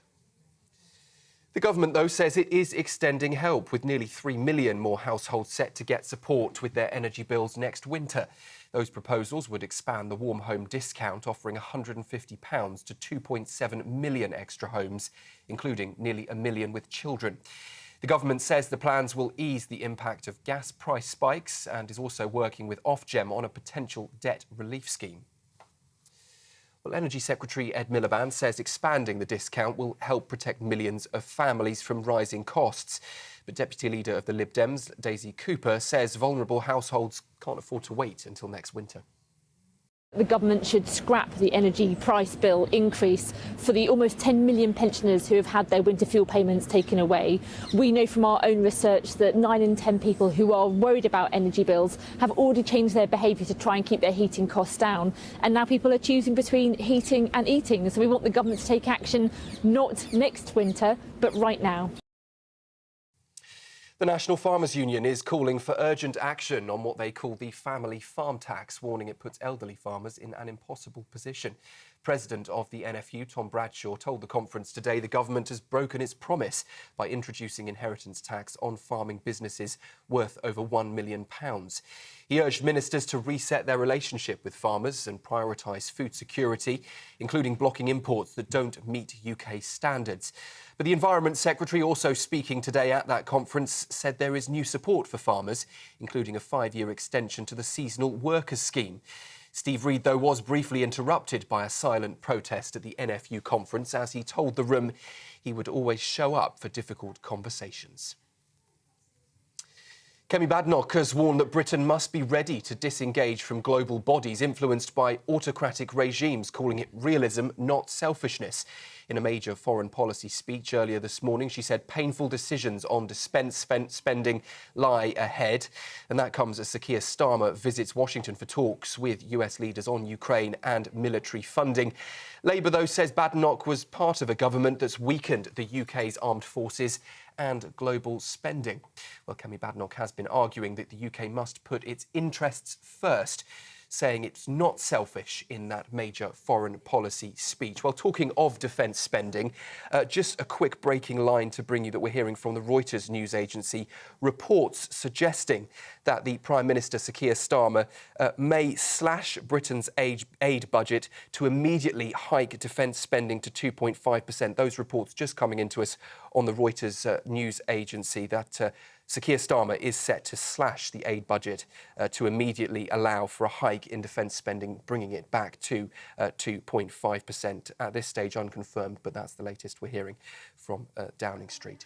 The government, though, says it is extending help, with nearly 3 million more households set to get support with their energy bills next winter. Those proposals would expand the warm home discount, offering £150 to 2.7 million extra homes, including nearly 1 million with children. The government says the plans will ease the impact of gas price spikes and is also working with Ofgem on a potential debt relief scheme. Well, Energy Secretary Ed Miliband says expanding the discount will help protect millions of families from rising costs. But Deputy Leader of the Lib Dems, Daisy Cooper, says vulnerable households can't afford to wait until next winter. The government should scrap the energy price bill increase for the almost 10 million pensioners who have had their winter fuel payments taken away. We know from our own research that 9 in 10 people who are worried about energy bills have already changed their behaviour to try and keep their heating costs down. And now people are choosing between heating and eating. So we want the government to take action not next winter, but right now. The National Farmers Union is calling for urgent action on what they call the family farm tax, warning it puts elderly farmers in an impossible position. President of the NFU, Tom Bradshaw, told the conference today the government has broken its promise by introducing inheritance tax on farming businesses worth over £1 million. He urged ministers to reset their relationship with farmers and prioritise food security, including blocking imports that don't meet UK standards. But the Environment Secretary, also speaking today at that conference, said there is new support for farmers, including a 5-year extension to the seasonal workers scheme. Steve Reid, though, was briefly interrupted by a silent protest at the NFU conference as he told the room he would always show up for difficult conversations. Kemi Badenoch has warned that Britain must be ready to disengage from global bodies influenced by autocratic regimes, calling it realism, not selfishness. In a major foreign policy speech earlier this morning, she said painful decisions on defence spending lie ahead. And that comes as Sir Keir Starmer visits Washington for talks with US leaders on Ukraine and military funding. Labour, though, says Badenoch was part of a government that's weakened the UK's armed forces and global spending. Well, Kemi Badenoch has been arguing that the UK must put its interests first, saying it's not selfish in that major foreign policy speech. Well, talking of defence spending, just a quick breaking line to bring you that we're hearing from the Reuters news agency. Reports suggesting that the Prime Minister, Sir Keir Starmer, may slash Britain's aid budget to immediately hike defence spending to 2.5%. Those reports just coming into us on the Reuters news agency that Sir Keir Starmer is set to slash the aid budget to immediately allow for a hike in defence spending, bringing it back to 2.5%. At this stage, unconfirmed, but that's the latest we're hearing from Downing Street.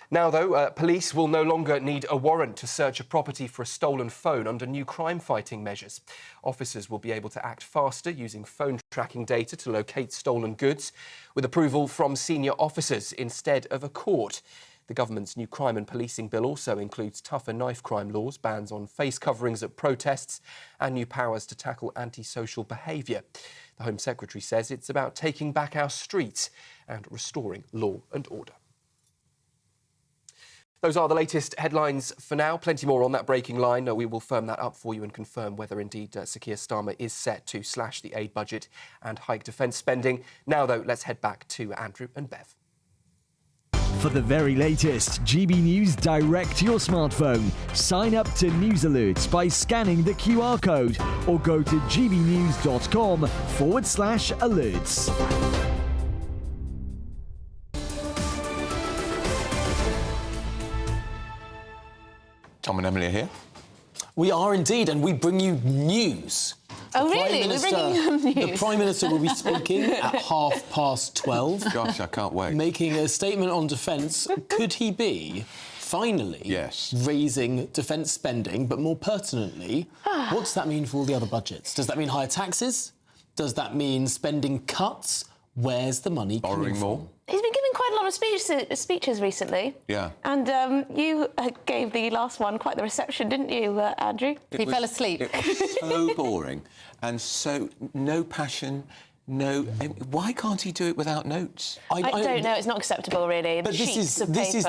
Now, though, police will no longer need a warrant to search a property for a stolen phone under new crime-fighting measures. Officers will be able to act faster using phone tracking data to locate stolen goods, with approval from senior officers instead of a court. The government's new crime and policing bill also includes tougher knife crime laws, bans on face coverings at protests, and new powers to tackle antisocial behaviour. The Home Secretary says it's about taking back our streets and restoring law and order. Those are the latest headlines for now. Plenty more on that breaking line. We will firm that up for you and confirm whether indeed Sir Keir Starmer is set to slash the aid budget and hike defence spending. Now, though, let's head back to Andrew and Bev. For the very latest GB News direct to your smartphone, sign up to News Alerts by scanning the QR code or go to gbnews.com/alerts. Tom and Emily are here. We are indeed, and we bring you news. Oh, really? We're bringing you news? The Prime Minister will be speaking at 12:30. Gosh, I can't wait. Making a statement on defence. Could he be, finally, raising defence spending? But more pertinently, what does that mean for all the other budgets? Does that mean higher taxes? Does that mean spending cuts? Where's the money coming from? He's been giving quite a lot of speeches recently. Yeah. And you gave the last one quite the reception, didn't you, Andrew? He fell asleep. It was so boring and so no passion. No, why can't he do it without notes? I don't know. It's not acceptable, really. But this is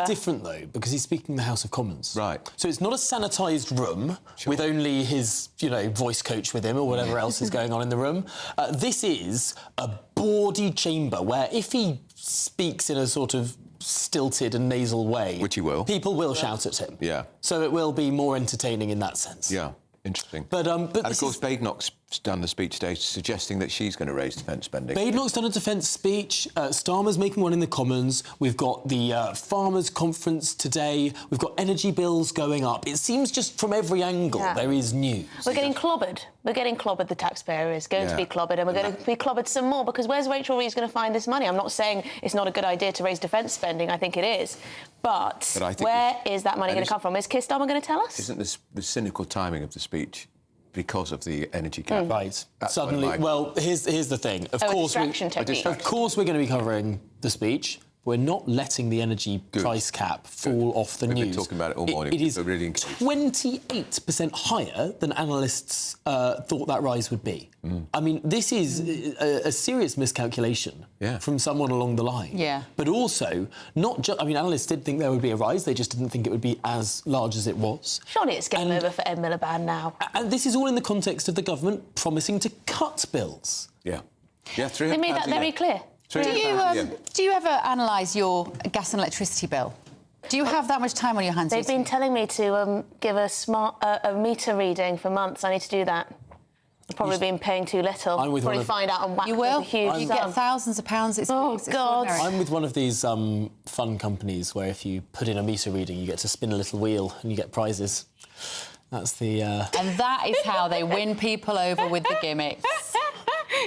different though, because he's speaking in the House of Commons. Right. So it's not a sanitised room with only his, voice coach with him or whatever else is going on in the room. This is a bawdy chamber where if he speaks in a sort of stilted and nasal way, which he will, people will shout at him. Yeah. So it will be more entertaining in that sense. Yeah. Interesting. But and of course, Badenoch's done the speech today suggesting that she's going to raise defence spending. Badenoch's done a defence speech. Starmer's making one in the Commons. We've got the Farmers' Conference today. We've got energy bills going up. It seems just from every angle there is news. We're getting clobbered. We're getting clobbered. The taxpayer is going to be clobbered, and we're going to be clobbered some more, because where's Rachel Reeves going to find this money? I'm not saying it's not a good idea to raise defence spending. I think it is. But where is that money going to come from? Is Keir Starmer going to tell us? Isn't this the cynical timing of the speech because of the energy cap? Right. Suddenly, well, here's the thing. Of course, we're going to be covering the speech. We're not letting the energy price cap fall off the news. We've been talking about it all morning. It is really 28% higher than analysts thought that rise would be. I mean, this is a serious miscalculation from someone along the line. Yeah. But also, not just... I mean, analysts did think there would be a rise. They just didn't think it would be as large as it was. Surely it's game over for Ed Miliband now. And this is all in the context of the government promising to cut bills. Yeah. Yeah, They made that very clear. Do you ever analyse your gas and electricity bill? Do you have that much time on your hands? They've been telling me to give a meter reading for months. I need to do that. I've probably been paying too little. Probably find out and whack you will. with a huge You get thousands of pounds. It's God! I'm with one of these fun companies where if you put in a meter reading, you get to spin a little wheel and you get prizes. That's the. And that is how they win people over with the gimmicks.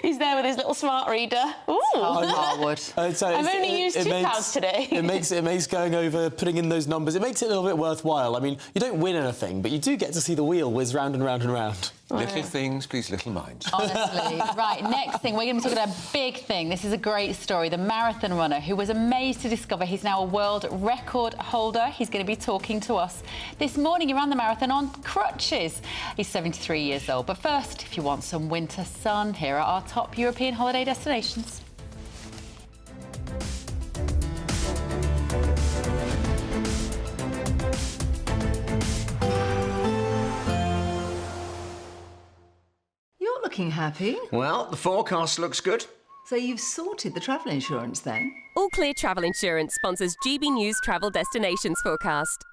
He's there with his little smart reader. Ooh. I would. I've only used £2 today. It makes going over, putting in those numbers, it makes it a little bit worthwhile. I mean, you don't win anything, but you do get to see the wheel whiz round and round and round. Little things, please, little minds. Honestly. Right, next thing, we're going to be talking about a big thing. This is a great story. The marathon runner who was amazed to discover he's now a world record holder. He's going to be talking to us. This morning, he ran the marathon on crutches. He's 73 years old. But first, if you want some winter sun, here are our top European holiday destinations. You're looking happy. Well, the forecast looks good. So you've sorted the travel insurance then? All Clear Travel Insurance sponsors GB News Travel Destinations Forecast.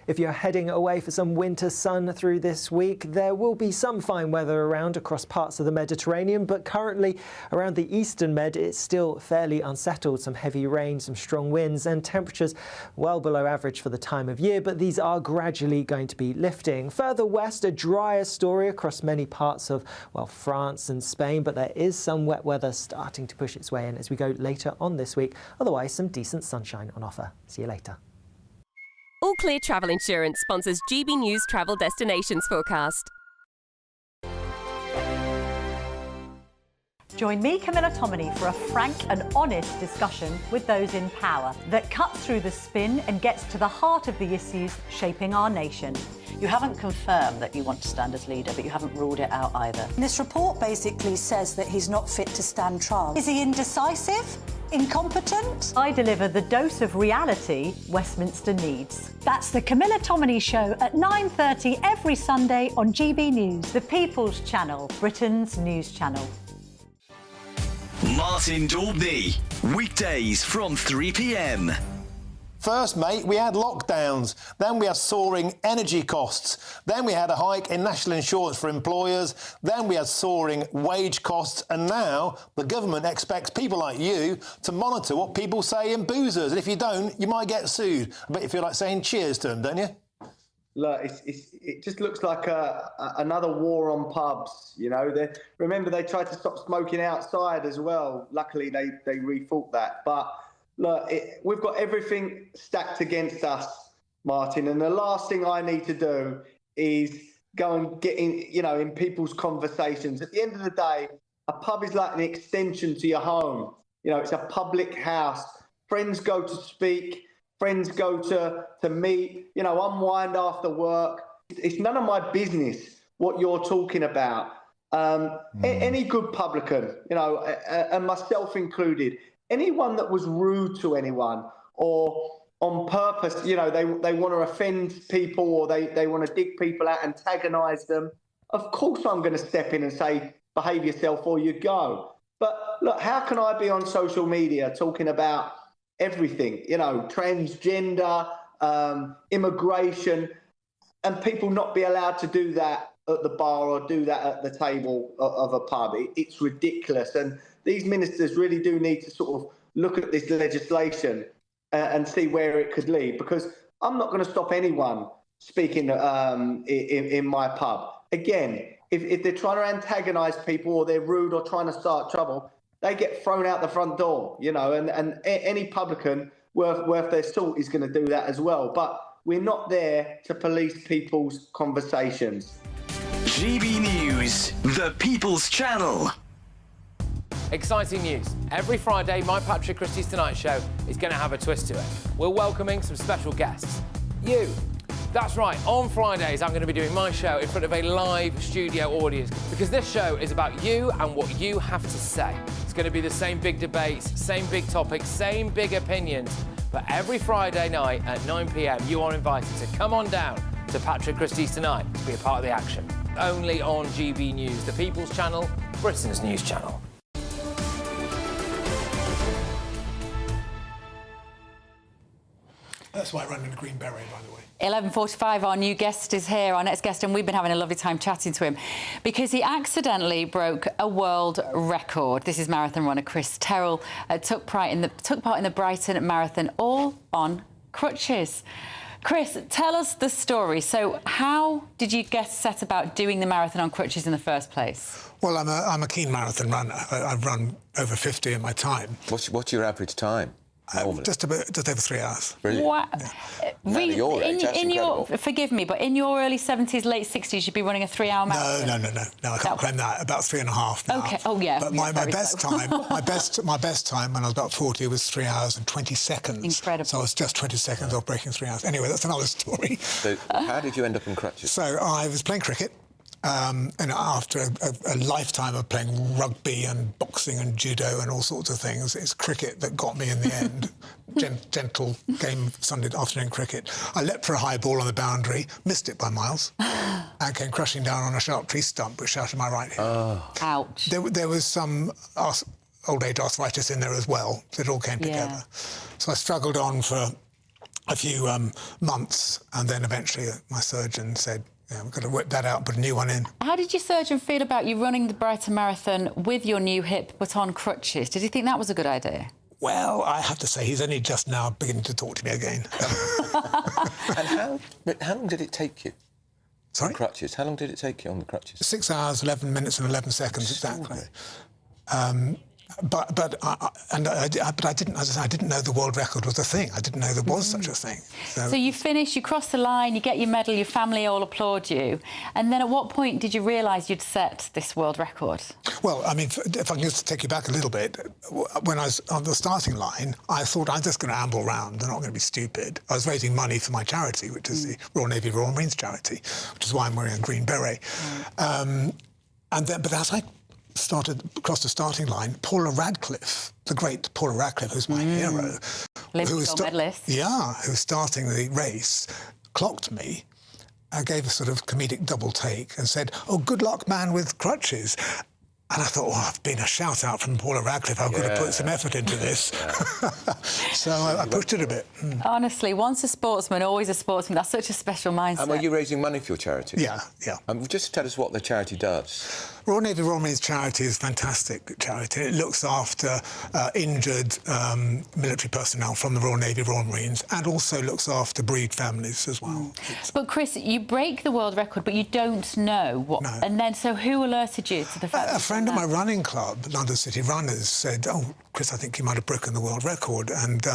If you're heading away for some winter sun through this week, there will be some fine weather around across parts of the Mediterranean, but currently around the eastern Med it's still fairly unsettled. Some heavy rain, some strong winds and temperatures well below average for the time of year, but these are gradually going to be lifting. Further west, a drier story across many parts of, well, France and Spain, but there is some wet weather starting to push its way in as we go later on this week. Otherwise, some decent sunshine on offer. See you later. All Clear Travel Insurance sponsors GB News Travel Destinations Forecast. Join me, Camilla Tominey, for a frank and honest discussion with those in power that cuts through the spin and gets to the heart of the issues shaping our nation. You haven't confirmed that you want to stand as leader, but you haven't ruled it out either. This report basically says that he's not fit to stand trial. Is he indecisive? Incompetent? I deliver the dose of reality Westminster needs. That's the Camilla Tominey Show at 9:30 every Sunday on GB News, the People's Channel, Britain's news channel. Martin Daubney, weekdays from 3 p.m. First, mate, we had lockdowns. Then we had soaring energy costs. Then we had a hike in national insurance for employers. Then we had soaring wage costs. And now the government expects people like you to monitor what people say in boozers. And if you don't, you might get sued. I bet you feel like saying cheers to them, don't you? Look, it just looks like another war on pubs, you know. Remember, they tried to stop smoking outside as well. Luckily, they rethought that. But look, we've got everything stacked against us, Martin, and the last thing I need to do is go and get in people's conversations. At the end of the day, a pub is like an extension to your home. You know, it's a public house. Friends go to speak. Friends go to meet, unwind after work. It's none of my business what you're talking about. Any good publican, and myself included, anyone that was rude to anyone or on purpose, they want to offend people or they want to dig people out, antagonise them, of course I'm going to step in and say, behave yourself or you go. But look, how can I be on social media talking about everything, transgender, immigration, and people not be allowed to do that at the bar or do that at the table of a pub? It's ridiculous. And these ministers really do need to sort of look at this legislation and see where it could lead, because I'm not going to stop anyone speaking in my pub. Again, if they're trying to antagonise people or they're rude or trying to start trouble, they get thrown out the front door, and any publican worth their salt is going to do that as well. But we're not there to police people's conversations. GB News, the People's Channel. Exciting news. Every Friday, my Patrick Christie's Tonight Show is going to have a twist to it. We're welcoming some special guests. You. That's right, on Fridays I'm going to be doing my show in front of a live studio audience, because this show is about you and what you have to say. It's going to be the same big debates, same big topics, same big opinions. But every Friday night at 9 p.m, you are invited to come on down to Patrick Christie's Tonight to be a part of the action. Only on GB News, the People's Channel, Britain's news channel. That's why I ran in a green beret, by the way. 11:45, our new guest is here, our next guest, and we've been having a lovely time chatting to him because he accidentally broke a world record. This is marathon runner Chris Terrell, took part in the Brighton Marathon all on crutches. Chris, tell us the story. So how did you get set about doing the marathon on crutches in the first place? Well, I'm a keen marathon runner. I've run over 50 in my time. What's your average time? Just over 3 hours. Brilliant. Wow. Really, your age, that's incredible. Forgive me, but in your early 70s, late 60s, you'd be running a 3-hour marathon. No, I can't claim that. About 3.5 now. Okay. Oh yeah. But my best time, my best time when I was about 40 was 3 hours and 20 seconds. Incredible. So I was just 20 seconds off breaking 3 hours. Anyway, that's another story. So how did you end up on crutches? So I was playing cricket. And after a lifetime of playing rugby and boxing and judo and all sorts of things, it's cricket that got me in the end. Gentle game Sunday afternoon cricket. I leapt for a high ball on the boundary, missed it by miles, and came crashing down on a sharp tree stump which shattered my right hip. Oh. Ouch. There was some old age arthritis in there as well, so it all came together. So I struggled on for a few months, and then eventually my surgeon said, yeah, we've got to whip that out, put a new one in. How did your surgeon feel about you running the Brighton Marathon with your new hip but on crutches? Did he think that was a good idea? Well, I have to say, he's only just now beginning to talk to me again. And how long did it take you? Sorry? On crutches. How long did it take you on the crutches? 6 hours, 11 minutes and 11 seconds, exactly. But I didn't, as I said, I didn't know the world record was a thing. I didn't know there was such a thing. So you finish, you cross the line, you get your medal, your family all applaud you. And then at what point did you realise you'd set this world record? Well, I mean, if I can just take you back a little bit, when I was on the starting line, I thought I'm just going to amble around. I'm not going to be stupid. I was raising money for my charity, which is the Royal Navy Royal Marines charity, which is why I'm wearing a green beret. But as I crossed the starting line, Paula Radcliffe, the great Paula Radcliffe, who's my hero, who was starting the race, clocked me, gave a sort of comedic double take and said, "Oh, good luck, man with crutches." And I thought, well, I've been a shout-out from Paula Radcliffe. I've got to put some effort into this. So I pushed it a bit. Honestly, once a sportsman, always a sportsman. That's such a special mindset. And were you raising money for your charity? Yeah. Just tell us what the charity does. Royal Navy Royal Marines charity is a fantastic charity. It looks after injured military personnel from the Royal Navy Royal Marines and also looks after bereaved families as well. But Chris, you break the world record, but you don't know what. No. And then, so who alerted you to the fact? A friend of my running club, London City Runners, said, "Oh, Chris, I think you might have broken the world record." And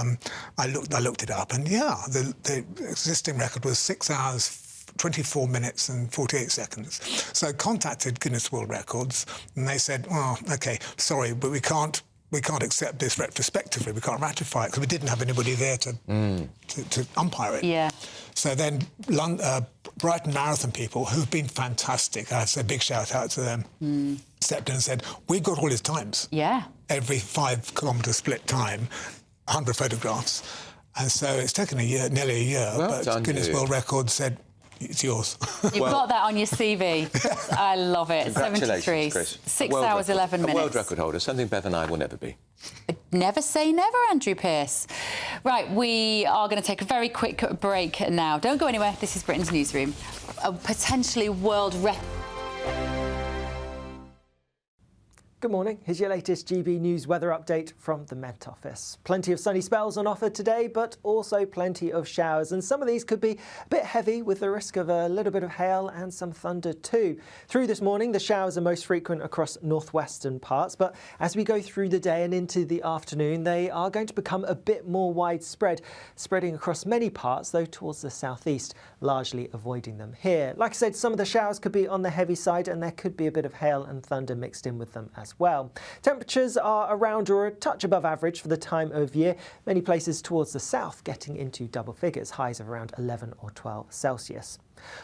I looked it up, and the existing record was 6 hours. 24 minutes and 48 seconds. So I contacted Guinness World Records and they said, "Oh, OK, sorry, but we can't accept this retrospectively. We can't ratify it because we didn't have anybody there to umpire it." Yeah. So then Brighton Marathon people, who've been fantastic, I have to say a big shout out to them, stepped in and said, "We've got all his times." Yeah. Every 5 kilometre split time, 100 photographs. And so it's taken nearly a year, but Guinness World Records said, "It's yours." You've got that on your CV. I love it. Congratulations, 73, Chris. 6 hours, 11 minutes. A world record holder, something Bev and I will never be. Never say never, Andrew Pearce. Right, we are going to take a very quick break now. Don't go anywhere. This is Britain's Newsroom. A potentially world record. Good morning. Here's your latest GB News weather update from the Met Office. Plenty of sunny spells on offer today, but also plenty of showers. And some of these could be a bit heavy with the risk of a little bit of hail and some thunder too. Through this morning, the showers are most frequent across northwestern parts. But as we go through the day and into the afternoon, they are going to become a bit more widespread, spreading across many parts, though towards the southeast, largely avoiding them here. Like I said, some of the showers could be on the heavy side and there could be a bit of hail and thunder mixed in with them as well. Temperatures are around or a touch above average for the time of year. Many places towards the south getting into double figures, highs of around 11 or 12 Celsius.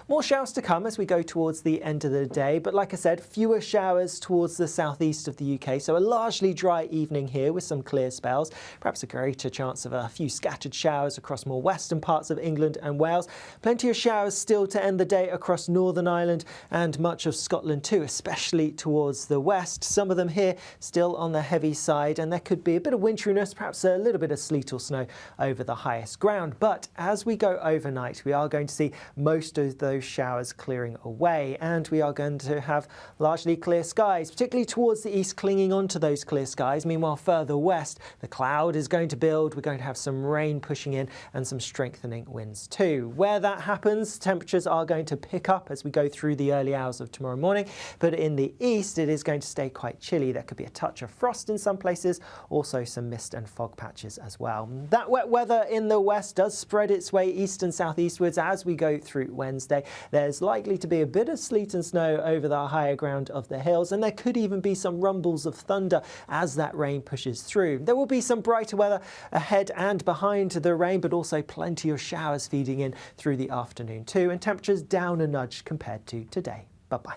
More showers to come as we go towards the end of the day, but like I said, fewer showers towards the southeast of the UK, so a largely dry evening here with some clear spells, perhaps a greater chance of a few scattered showers across more western parts of England and Wales. Plenty of showers still to end the day across Northern Ireland and much of Scotland too, especially towards the west. Some of them here still on the heavy side, and there could be a bit of winteriness, perhaps a little bit of sleet or snow over the highest ground. But as we go overnight, we are going to see most of of those showers clearing away, and we are going to have largely clear skies, particularly towards the east, clinging onto those clear skies. Meanwhile, further west, the cloud is going to build. We're going to have some rain pushing in and some strengthening winds too. Where that happens, temperatures are going to pick up as we go through the early hours of tomorrow morning, but in the east it is going to stay quite chilly. There could be a touch of frost in some places, also some mist and fog patches as well. That wet weather in the west does spread its way east and southeastwards as we go through Wednesday. There's likely to be a bit of sleet and snow over the higher ground of the hills, and there could even be some rumbles of thunder as that rain pushes through. There will be some brighter weather ahead and behind the rain, but also plenty of showers feeding in through the afternoon too, and temperatures down a nudge compared to today. Bye-bye.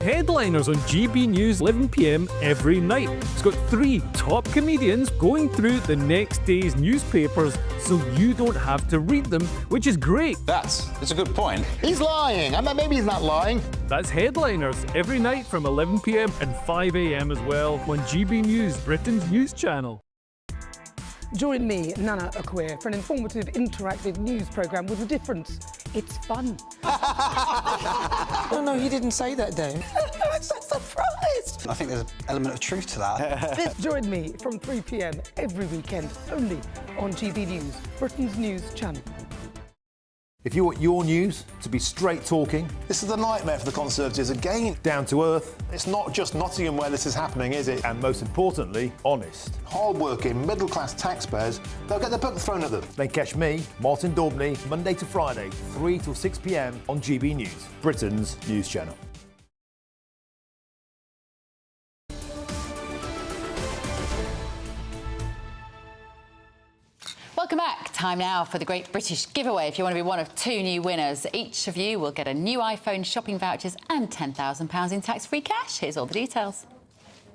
Headliners on GB News 11 p.m. every night. It's got 3 top comedians going through the next day's newspapers so you don't have to read them, which is great. That's a good point. He's lying. I mean, maybe he's not lying. That's Headliners every night from 11 p.m. and 5 a.m. as well on GB News, Britain's news channel. Join me, Nana Okoye, for an informative, interactive news programme with a difference. It's fun. No, he didn't say that, Dave. I'm so surprised. I think there's an element of truth to that. Join me from 3 p.m. every weekend, only on GB News, Britain's news channel. If you want your news to be straight talking... This is a nightmare for the Conservatives again. Down to earth. It's not just Nottingham where this is happening, is it? And most importantly, honest. Hard-working, middle-class taxpayers, they'll get their book thrown at them. Then catch me, Martin Daubney, Monday to Friday, 3 till 6 p.m. on GB News, Britain's news channel. Welcome back. Time now for the Great British Giveaway. If you want to be one of 2 new winners, each of you will get a new iPhone, shopping vouchers and £10,000 in tax-free cash. Here's all the details.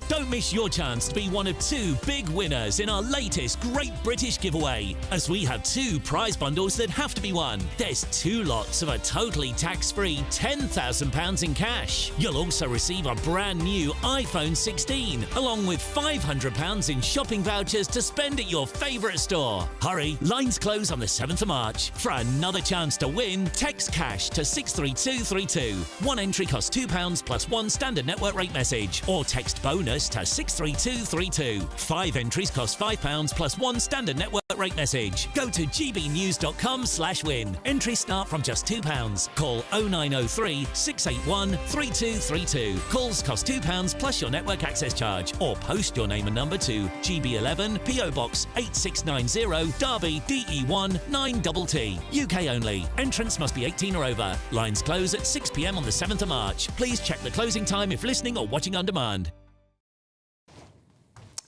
Don't miss your chance to be one of 2 big winners in our latest Great British Giveaway, as we have 2 prize bundles that have to be won. There's 2 lots of a totally tax-free £10,000 in cash. You'll also receive a brand new iPhone 16, along with £500 in shopping vouchers to spend at your favourite store. Hurry, lines close on the 7th of March. For another chance to win, text cash to 63232. One entry costs £2 plus 1 standard network rate message, or text bonus to 63232. 5 entries cost £5 plus 1 standard network rate message. Go to gbnews.com/win. Entries start from just £2. Call 0903 681 3232. Calls cost £2 plus your network access charge, or post your name and number to GB11 PO Box 8690 Derby DE1 9TT. UK only. Entrants must be 18 or over. Lines close at 6 p.m. on the 7th of March. Please check the closing time if listening or watching on demand.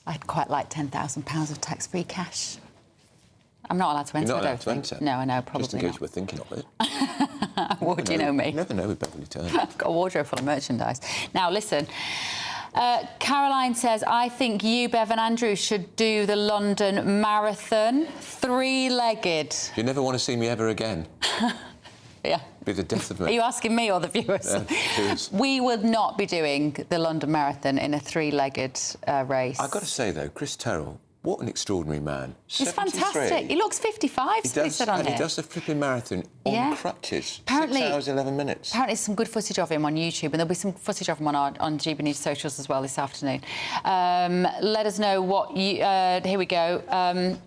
I'd quite like £10,000 of tax-free cash. I'm not allowed to enter. You're not allowed to enter? No, I know, probably Just in case not. you were thinking of it. Would you know me? You never know with Beverly Turner. I've got a wardrobe full of merchandise. Now, listen. Caroline says, I think you, Bev and Andrew should do the London Marathon 3-legged. You never want to see me ever again. Yeah. Be the death of me. Are you asking me or the viewers? We would not be doing the London Marathon in a 3-legged race. I've got to say, though, Chris Terrell, what an extraordinary man. He's fantastic. He looks 55, he so does, said on and here. he does the flipping marathon on crutches. Apparently, 6 hours, 11 minutes. Apparently there's some good footage of him on YouTube, and there'll be some footage of him on GB News socials as well this afternoon. Let us know what you... here we go.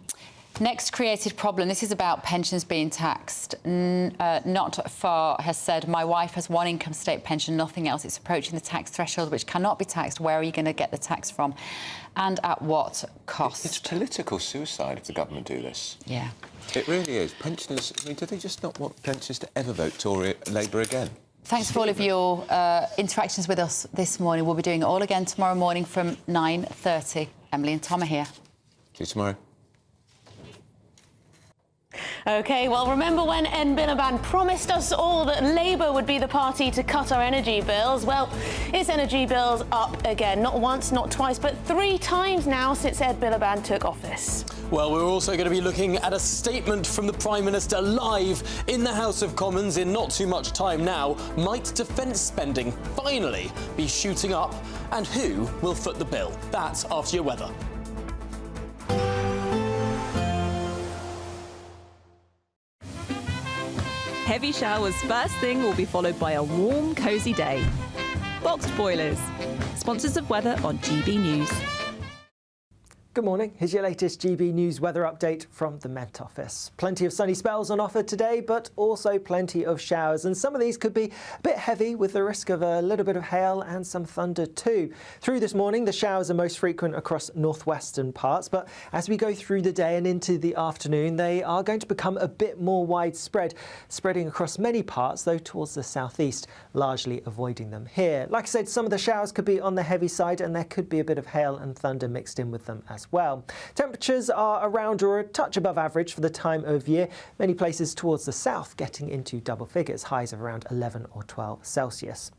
Next created problem. This is about pensions being taxed. Not Far has said, my wife has 1 income state pension, nothing else. It's approaching the tax threshold, which cannot be taxed. Where are you going to get the tax from? And at what cost? It's political suicide if the government do this. Yeah. It really is. Pensioners, I mean, do they just not want pensioners to ever vote Tory Labour again? Thanks for all of your interactions with us this morning. We'll be doing it all again tomorrow morning from 9:30. Emily and Tom are here. See you tomorrow. OK, well, remember when Ed Miliband promised us all that Labour would be the party to cut our energy bills? Well, its energy bills up again. Not once, not twice, but 3 times now since Ed Miliband took office. Well, we're also going to be looking at a statement from the Prime Minister live in the House of Commons in not too much time now. Might defence spending finally be shooting up? And who will foot the bill? That's after your weather. Heavy showers first thing will be followed by a warm, cosy day. Boxed boilers. Sponsors of weather on GB News. Good morning. Here's your latest GB News weather update from the Met Office. Plenty of sunny spells on offer today, but also plenty of showers. And some of these could be a bit heavy with the risk of a little bit of hail and some thunder too. Through this morning, the showers are most frequent across northwestern parts. But as we go through the day and into the afternoon, they are going to become a bit more widespread, spreading across many parts, though towards the southeast, largely avoiding them here. Like I said, some of the showers could be on the heavy side and there could be a bit of hail and thunder mixed in with them as well. Temperatures are around or a touch above average for the time of year. Many places towards the south getting into double figures, highs of around 11 or 12 Celsius.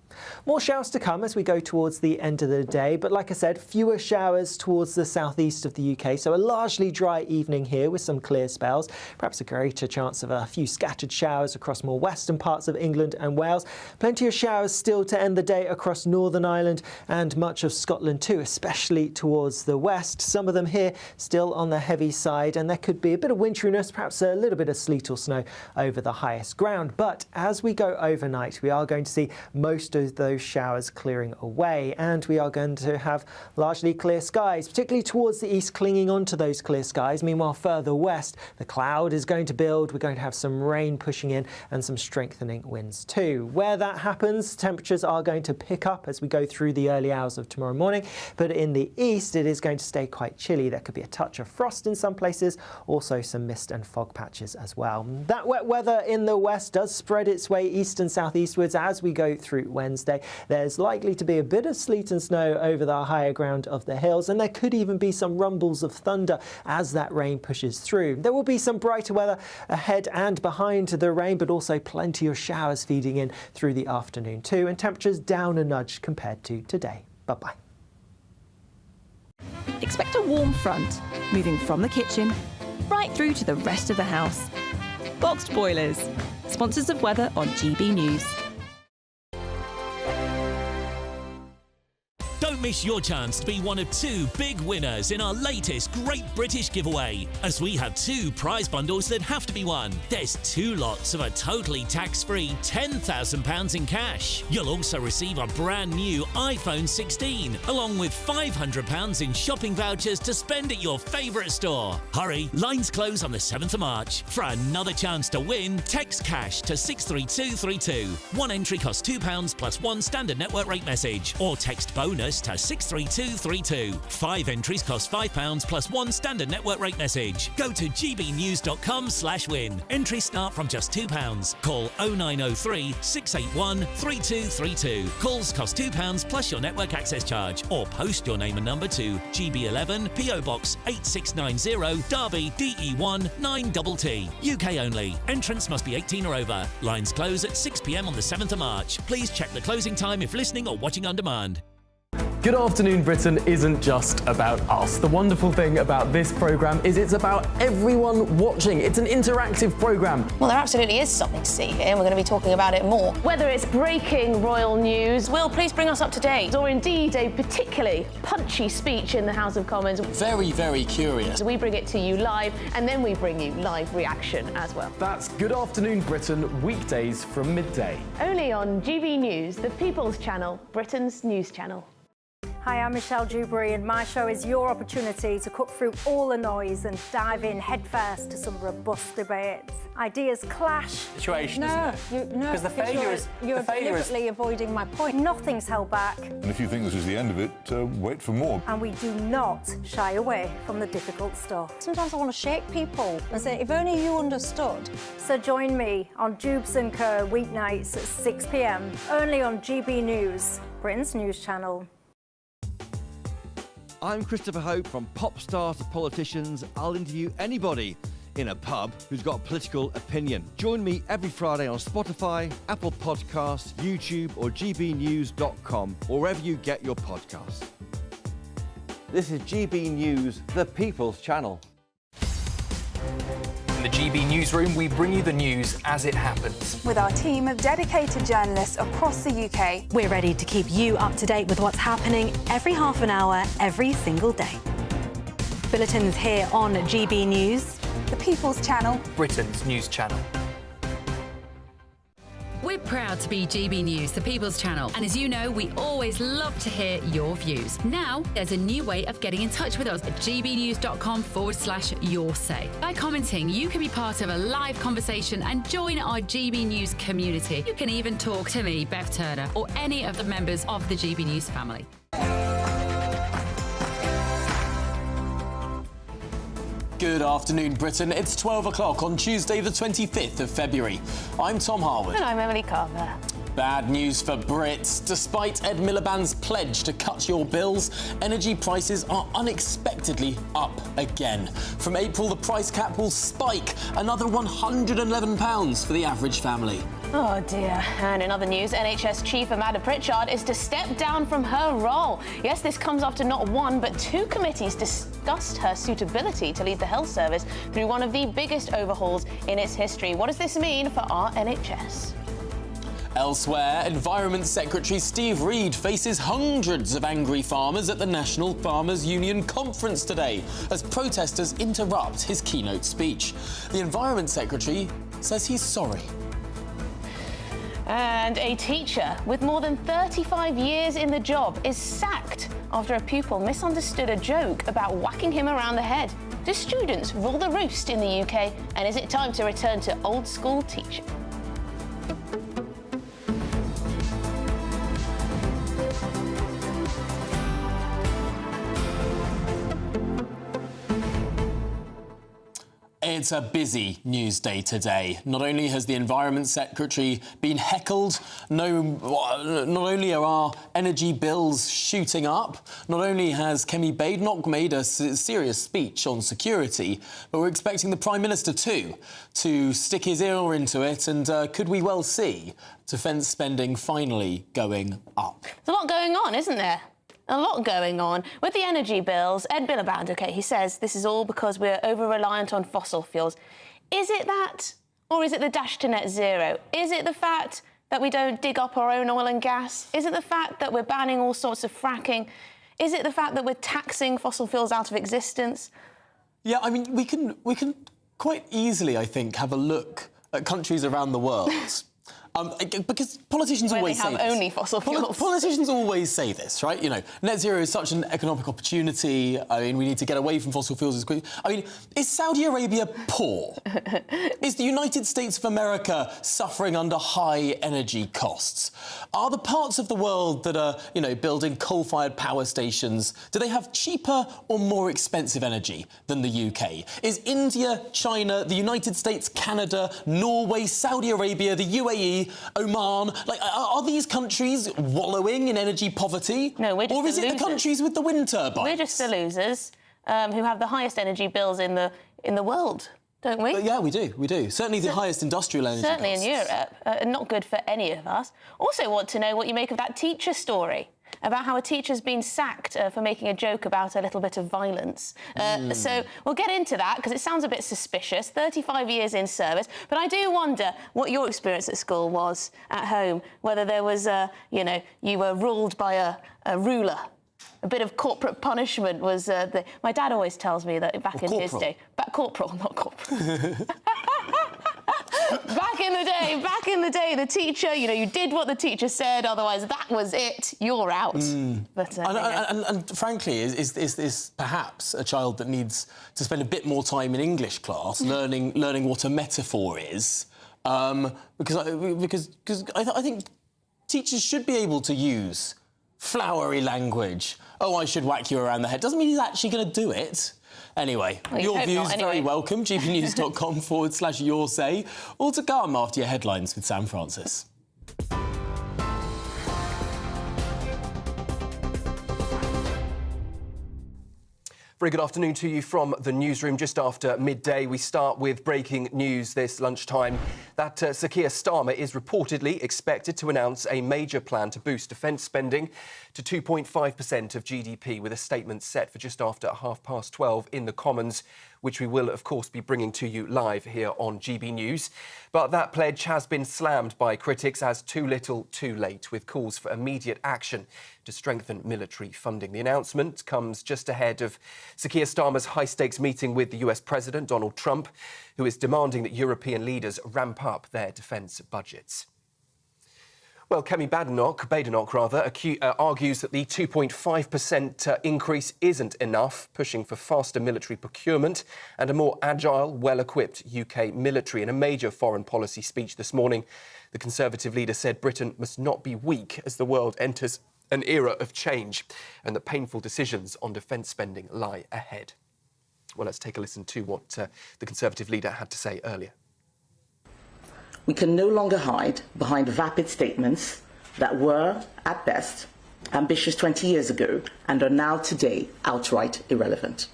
More showers to come as we go towards the end of the day, but like I said, fewer showers towards the southeast of the UK, so a largely dry evening here with some clear spells, perhaps a greater chance of a few scattered showers across more western parts of England and Wales. Plenty of showers still to end the day across Northern Ireland and much of Scotland too, especially towards the west. Some of them here still on the heavy side, and there could be a bit of winteriness, perhaps a little bit of sleet or snow over the highest ground. But as we go overnight, we are going to see most of those showers clearing away, and we are going to have largely clear skies, particularly towards the east, clinging onto those clear skies. Meanwhile, further west, the cloud is going to build. We're going to have some rain pushing in and some strengthening winds too. Where that happens, temperatures are going to pick up as we go through the early hours of tomorrow morning, but in the east, it is going to stay quite chilly. There could be a touch of frost in some places, also some mist and fog patches as well. That wet weather in the west does spread its way east and southeastwards as we go through Wednesday. There's likely to be a bit of sleet and snow over the higher ground of the hills, and there could even be some rumbles of thunder as that rain pushes through. There will be some brighter weather ahead and behind the rain, but also plenty of showers feeding in through the afternoon too, and temperatures down a nudge compared to today. Bye-bye. Expect a warm front, moving from the kitchen right through to the rest of the house. Boxed boilers. Sponsors of weather on GB News. Don't miss your chance to be one of 2 big winners in our latest Great British giveaway, as we have 2 prize bundles that have to be won. There's 2 lots of a totally tax-free £10,000 in cash. You'll also receive a brand new iPhone 16, along with £500 in shopping vouchers to spend at your favourite store. Hurry, lines close on the 7th of March. For another chance to win, text cash to 63232. One entry costs £2 plus 1 standard network rate message, or text bonus to 63232. 5 entries cost £5 plus 1 standard network rate message. Go to gbnews.com/win. Entries start from just £2. Call 0903 681 3232. Calls cost £2 plus your network access charge, or post your name and number to GB11 PO Box 8690 Derby DE1 9TT. UK only. Entrants must be 18 or over. Lines close at 6 p.m. on the 7th of March. Please check the closing time if listening or watching on demand. Good Afternoon Britain isn't just about us. The wonderful thing about this programme is it's about everyone watching. It's an interactive programme. Well, there absolutely is something to see here, and we're going to be talking about it more. Whether it's breaking royal news, Will, please bring us up to date, or indeed a particularly punchy speech in the House of Commons. Very, very curious. We bring it to you live, and then we bring you live reaction as well. That's Good Afternoon Britain, weekdays from midday. Only on GB News, the People's Channel, Britain's news channel. Hi, I'm Michelle Dewberry, and my show is your opportunity to cut through all the noise and dive in headfirst to some robust debates. Ideas clash. Situation, isn't it? Because the failure is... You're deliberately avoiding my point. Nothing's held back. And if you think this is the end of it, wait for more. And we do not shy away from the difficult stuff. Sometimes I want to shake people and say, if only you understood. So join me on Jubes & Co. weeknights at 6 p.m, only on GB News, Britain's news channel. I'm Christopher Hope. From pop stars to politicians, I'll interview anybody in a pub who's got a political opinion. Join me every Friday on Spotify, Apple Podcasts, YouTube or gbnews.com, or wherever you get your podcasts. This is GB News, the People's Channel. In the GB Newsroom, we bring you the news as it happens. With our team of dedicated journalists across the UK, we're ready to keep you up to date with what's happening every half an hour, every single day. Bulletins here on GB News, the People's Channel, Britain's news channel. proud to be GB News, the People's Channel. And as you know, we always love to hear your views. Now, there's a new way of getting in touch with us at gbnews.com/your say. By commenting, you can be part of a live conversation and join our GB News community. You can even talk to me, Bev Turner, or any of the members of the GB News family. Good afternoon, Britain. It's 12 o'clock on Tuesday, the 25th of February. I'm Tom Harwood. And I'm Emily Carver. Bad news for Brits. Despite Ed Miliband's pledge to cut your bills, energy prices are unexpectedly up again. From April, the price cap will spike another £111 for the average family. Oh dear. And in other news, NHS Chief Amanda Pritchard is to step down from her role. Yes, this comes after not one but two committees discussed her suitability to lead the health service through one of the biggest overhauls in its history. What does this mean for our NHS? Elsewhere, Environment Secretary Steve Reed faces hundreds of angry farmers at the National Farmers Union conference today as protesters interrupt his keynote speech. The Environment Secretary says he's sorry. And a teacher with more than 35 years in the job is sacked after a pupil misunderstood a joke about whacking him around the head. Do students rule the roost in the UK? And is it time to return to old school teaching? It's a busy news day today. Not only has the Environment Secretary been heckled, not only are our energy bills shooting up, not only has Kemi Badenoch made a serious speech on security, but we're expecting the Prime Minister too to stick his ear into it, and could we well see defence spending finally going up? There's a lot going on, isn't there? A lot going on. With the energy bills, Ed Miliband, OK, he says this is all because we're over-reliant on fossil fuels. Is it that, or is it the dash to net zero? Is it the fact that we don't dig up our own oil and gas? Is it the fact that we're banning all sorts of fracking? Is it the fact that we're taxing fossil fuels out of existence? Yeah, I mean, we can quite easily, I think, have a look at countries around the world. Because politicians always say this. They have only fossil fuels. Politicians always say this, right? You know, net zero is such an economic opportunity. I mean, we need to get away from fossil fuels as quickly. I mean, is Saudi Arabia poor? Is the United States of America suffering under high energy costs? Are the parts of the world that are, you know, building coal-fired power stations, do they have cheaper or more expensive energy than the UK? Is India, China, the United States, Canada, Norway, Saudi Arabia, the UAE, Oman, like, are these countries wallowing in energy poverty? No, we're just Or is it the countries with the wind turbines? We're just the losers who have the highest energy bills in the world, don't we? Yeah, we do. Certainly the highest industrial energy Certainly costs. in Europe, not good for any of us. Also want to know what you make of that teacher story about how a teacher's been sacked for making a joke about a little bit of violence. So we'll get into that, because it sounds a bit suspicious, 35 years in service. But I do wonder what your experience at school was at home, whether there was, you know, you were ruled by a ruler. A bit of corporate punishment was... My dad always tells me that back in his day... Corporal, not corporal. Back in the day, the teacher, you know, you did what the teacher said, otherwise that was it, you're out. But, and frankly, is this perhaps a child that needs to spend a bit more time in English class learning what a metaphor is? Because I think teachers should be able to use flowery language. Oh, I should whack you around the head. Doesn't mean he's actually going to do it. Anyway, your views very welcome. gbnews.com/your say. All to come after your headlines with Sam Francis. Very good afternoon to you from the newsroom. Just after midday, we start with breaking news this lunchtime that Sir Keir Starmer is reportedly expected to announce a major plan to boost defence spending to 2.5% of GDP, with a statement set for just after 12:30 in the Commons, which we will, of course, be bringing to you live here on GB News. But that pledge has been slammed by critics as too little, too late, with calls for immediate action to strengthen military funding. The announcement comes just ahead of Sir Keir Starmer's high-stakes meeting with the US President Donald Trump, who is demanding that European leaders ramp up their defence budgets. Well, Kemi Badenoch argues that the 2.5% increase isn't enough, pushing for faster military procurement and a more agile, well-equipped UK military. In a major foreign policy speech this morning, the Conservative leader said Britain must not be weak as the world enters an era of change and that painful decisions on defence spending lie ahead. Well, let's take a listen to what the Conservative leader had to say earlier. We can no longer hide behind vapid statements that were, at best, ambitious 20 years ago and are now today outright irrelevant.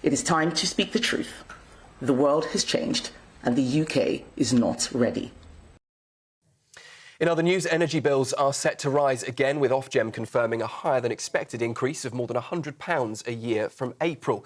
It is time to speak the truth. The world has changed and the UK is not ready. In other news, energy bills are set to rise again, with Ofgem confirming a higher than expected increase of more than £100 a year from April.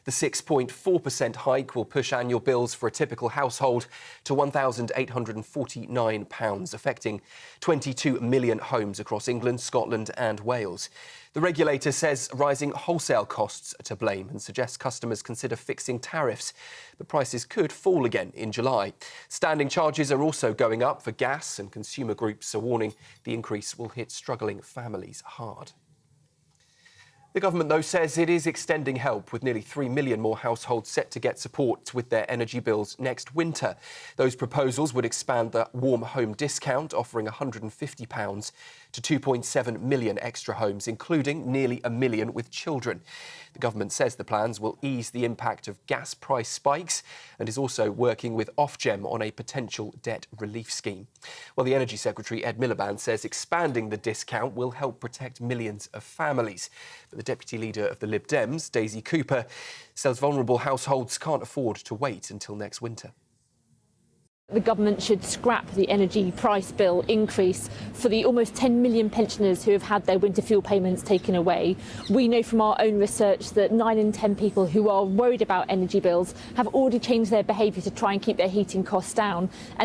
The 6.4% hike will push annual bills for a typical household to £1,849, affecting 22 million homes across England, Scotland and Wales. The regulator says rising wholesale costs are to blame and suggests customers consider fixing tariffs. But prices could fall again in July. Standing charges are also going up for gas, and consumer groups are warning the increase will hit struggling families hard. The government, though, says it is extending help, with nearly 3 million more households set to get support with their energy bills next winter. Those proposals would expand the warm home discount, offering £150 to 2.7 million extra homes, including nearly 1 million with children. The government says the plans will ease the impact of gas price spikes and is also working with Ofgem on a potential debt relief scheme. Well, the Energy Secretary, Ed Miliband, says expanding the discount will help protect millions of families. But the Deputy Leader of the Lib Dems, Daisy Cooper, says vulnerable households can't afford to wait until next winter. The government should scrap the energy price bill increase for the almost 10 million pensioners who have had their winter fuel payments taken away. We know from our own research that 9 in 10 people who are worried about energy bills have already changed their behaviour to try and keep their heating costs down. And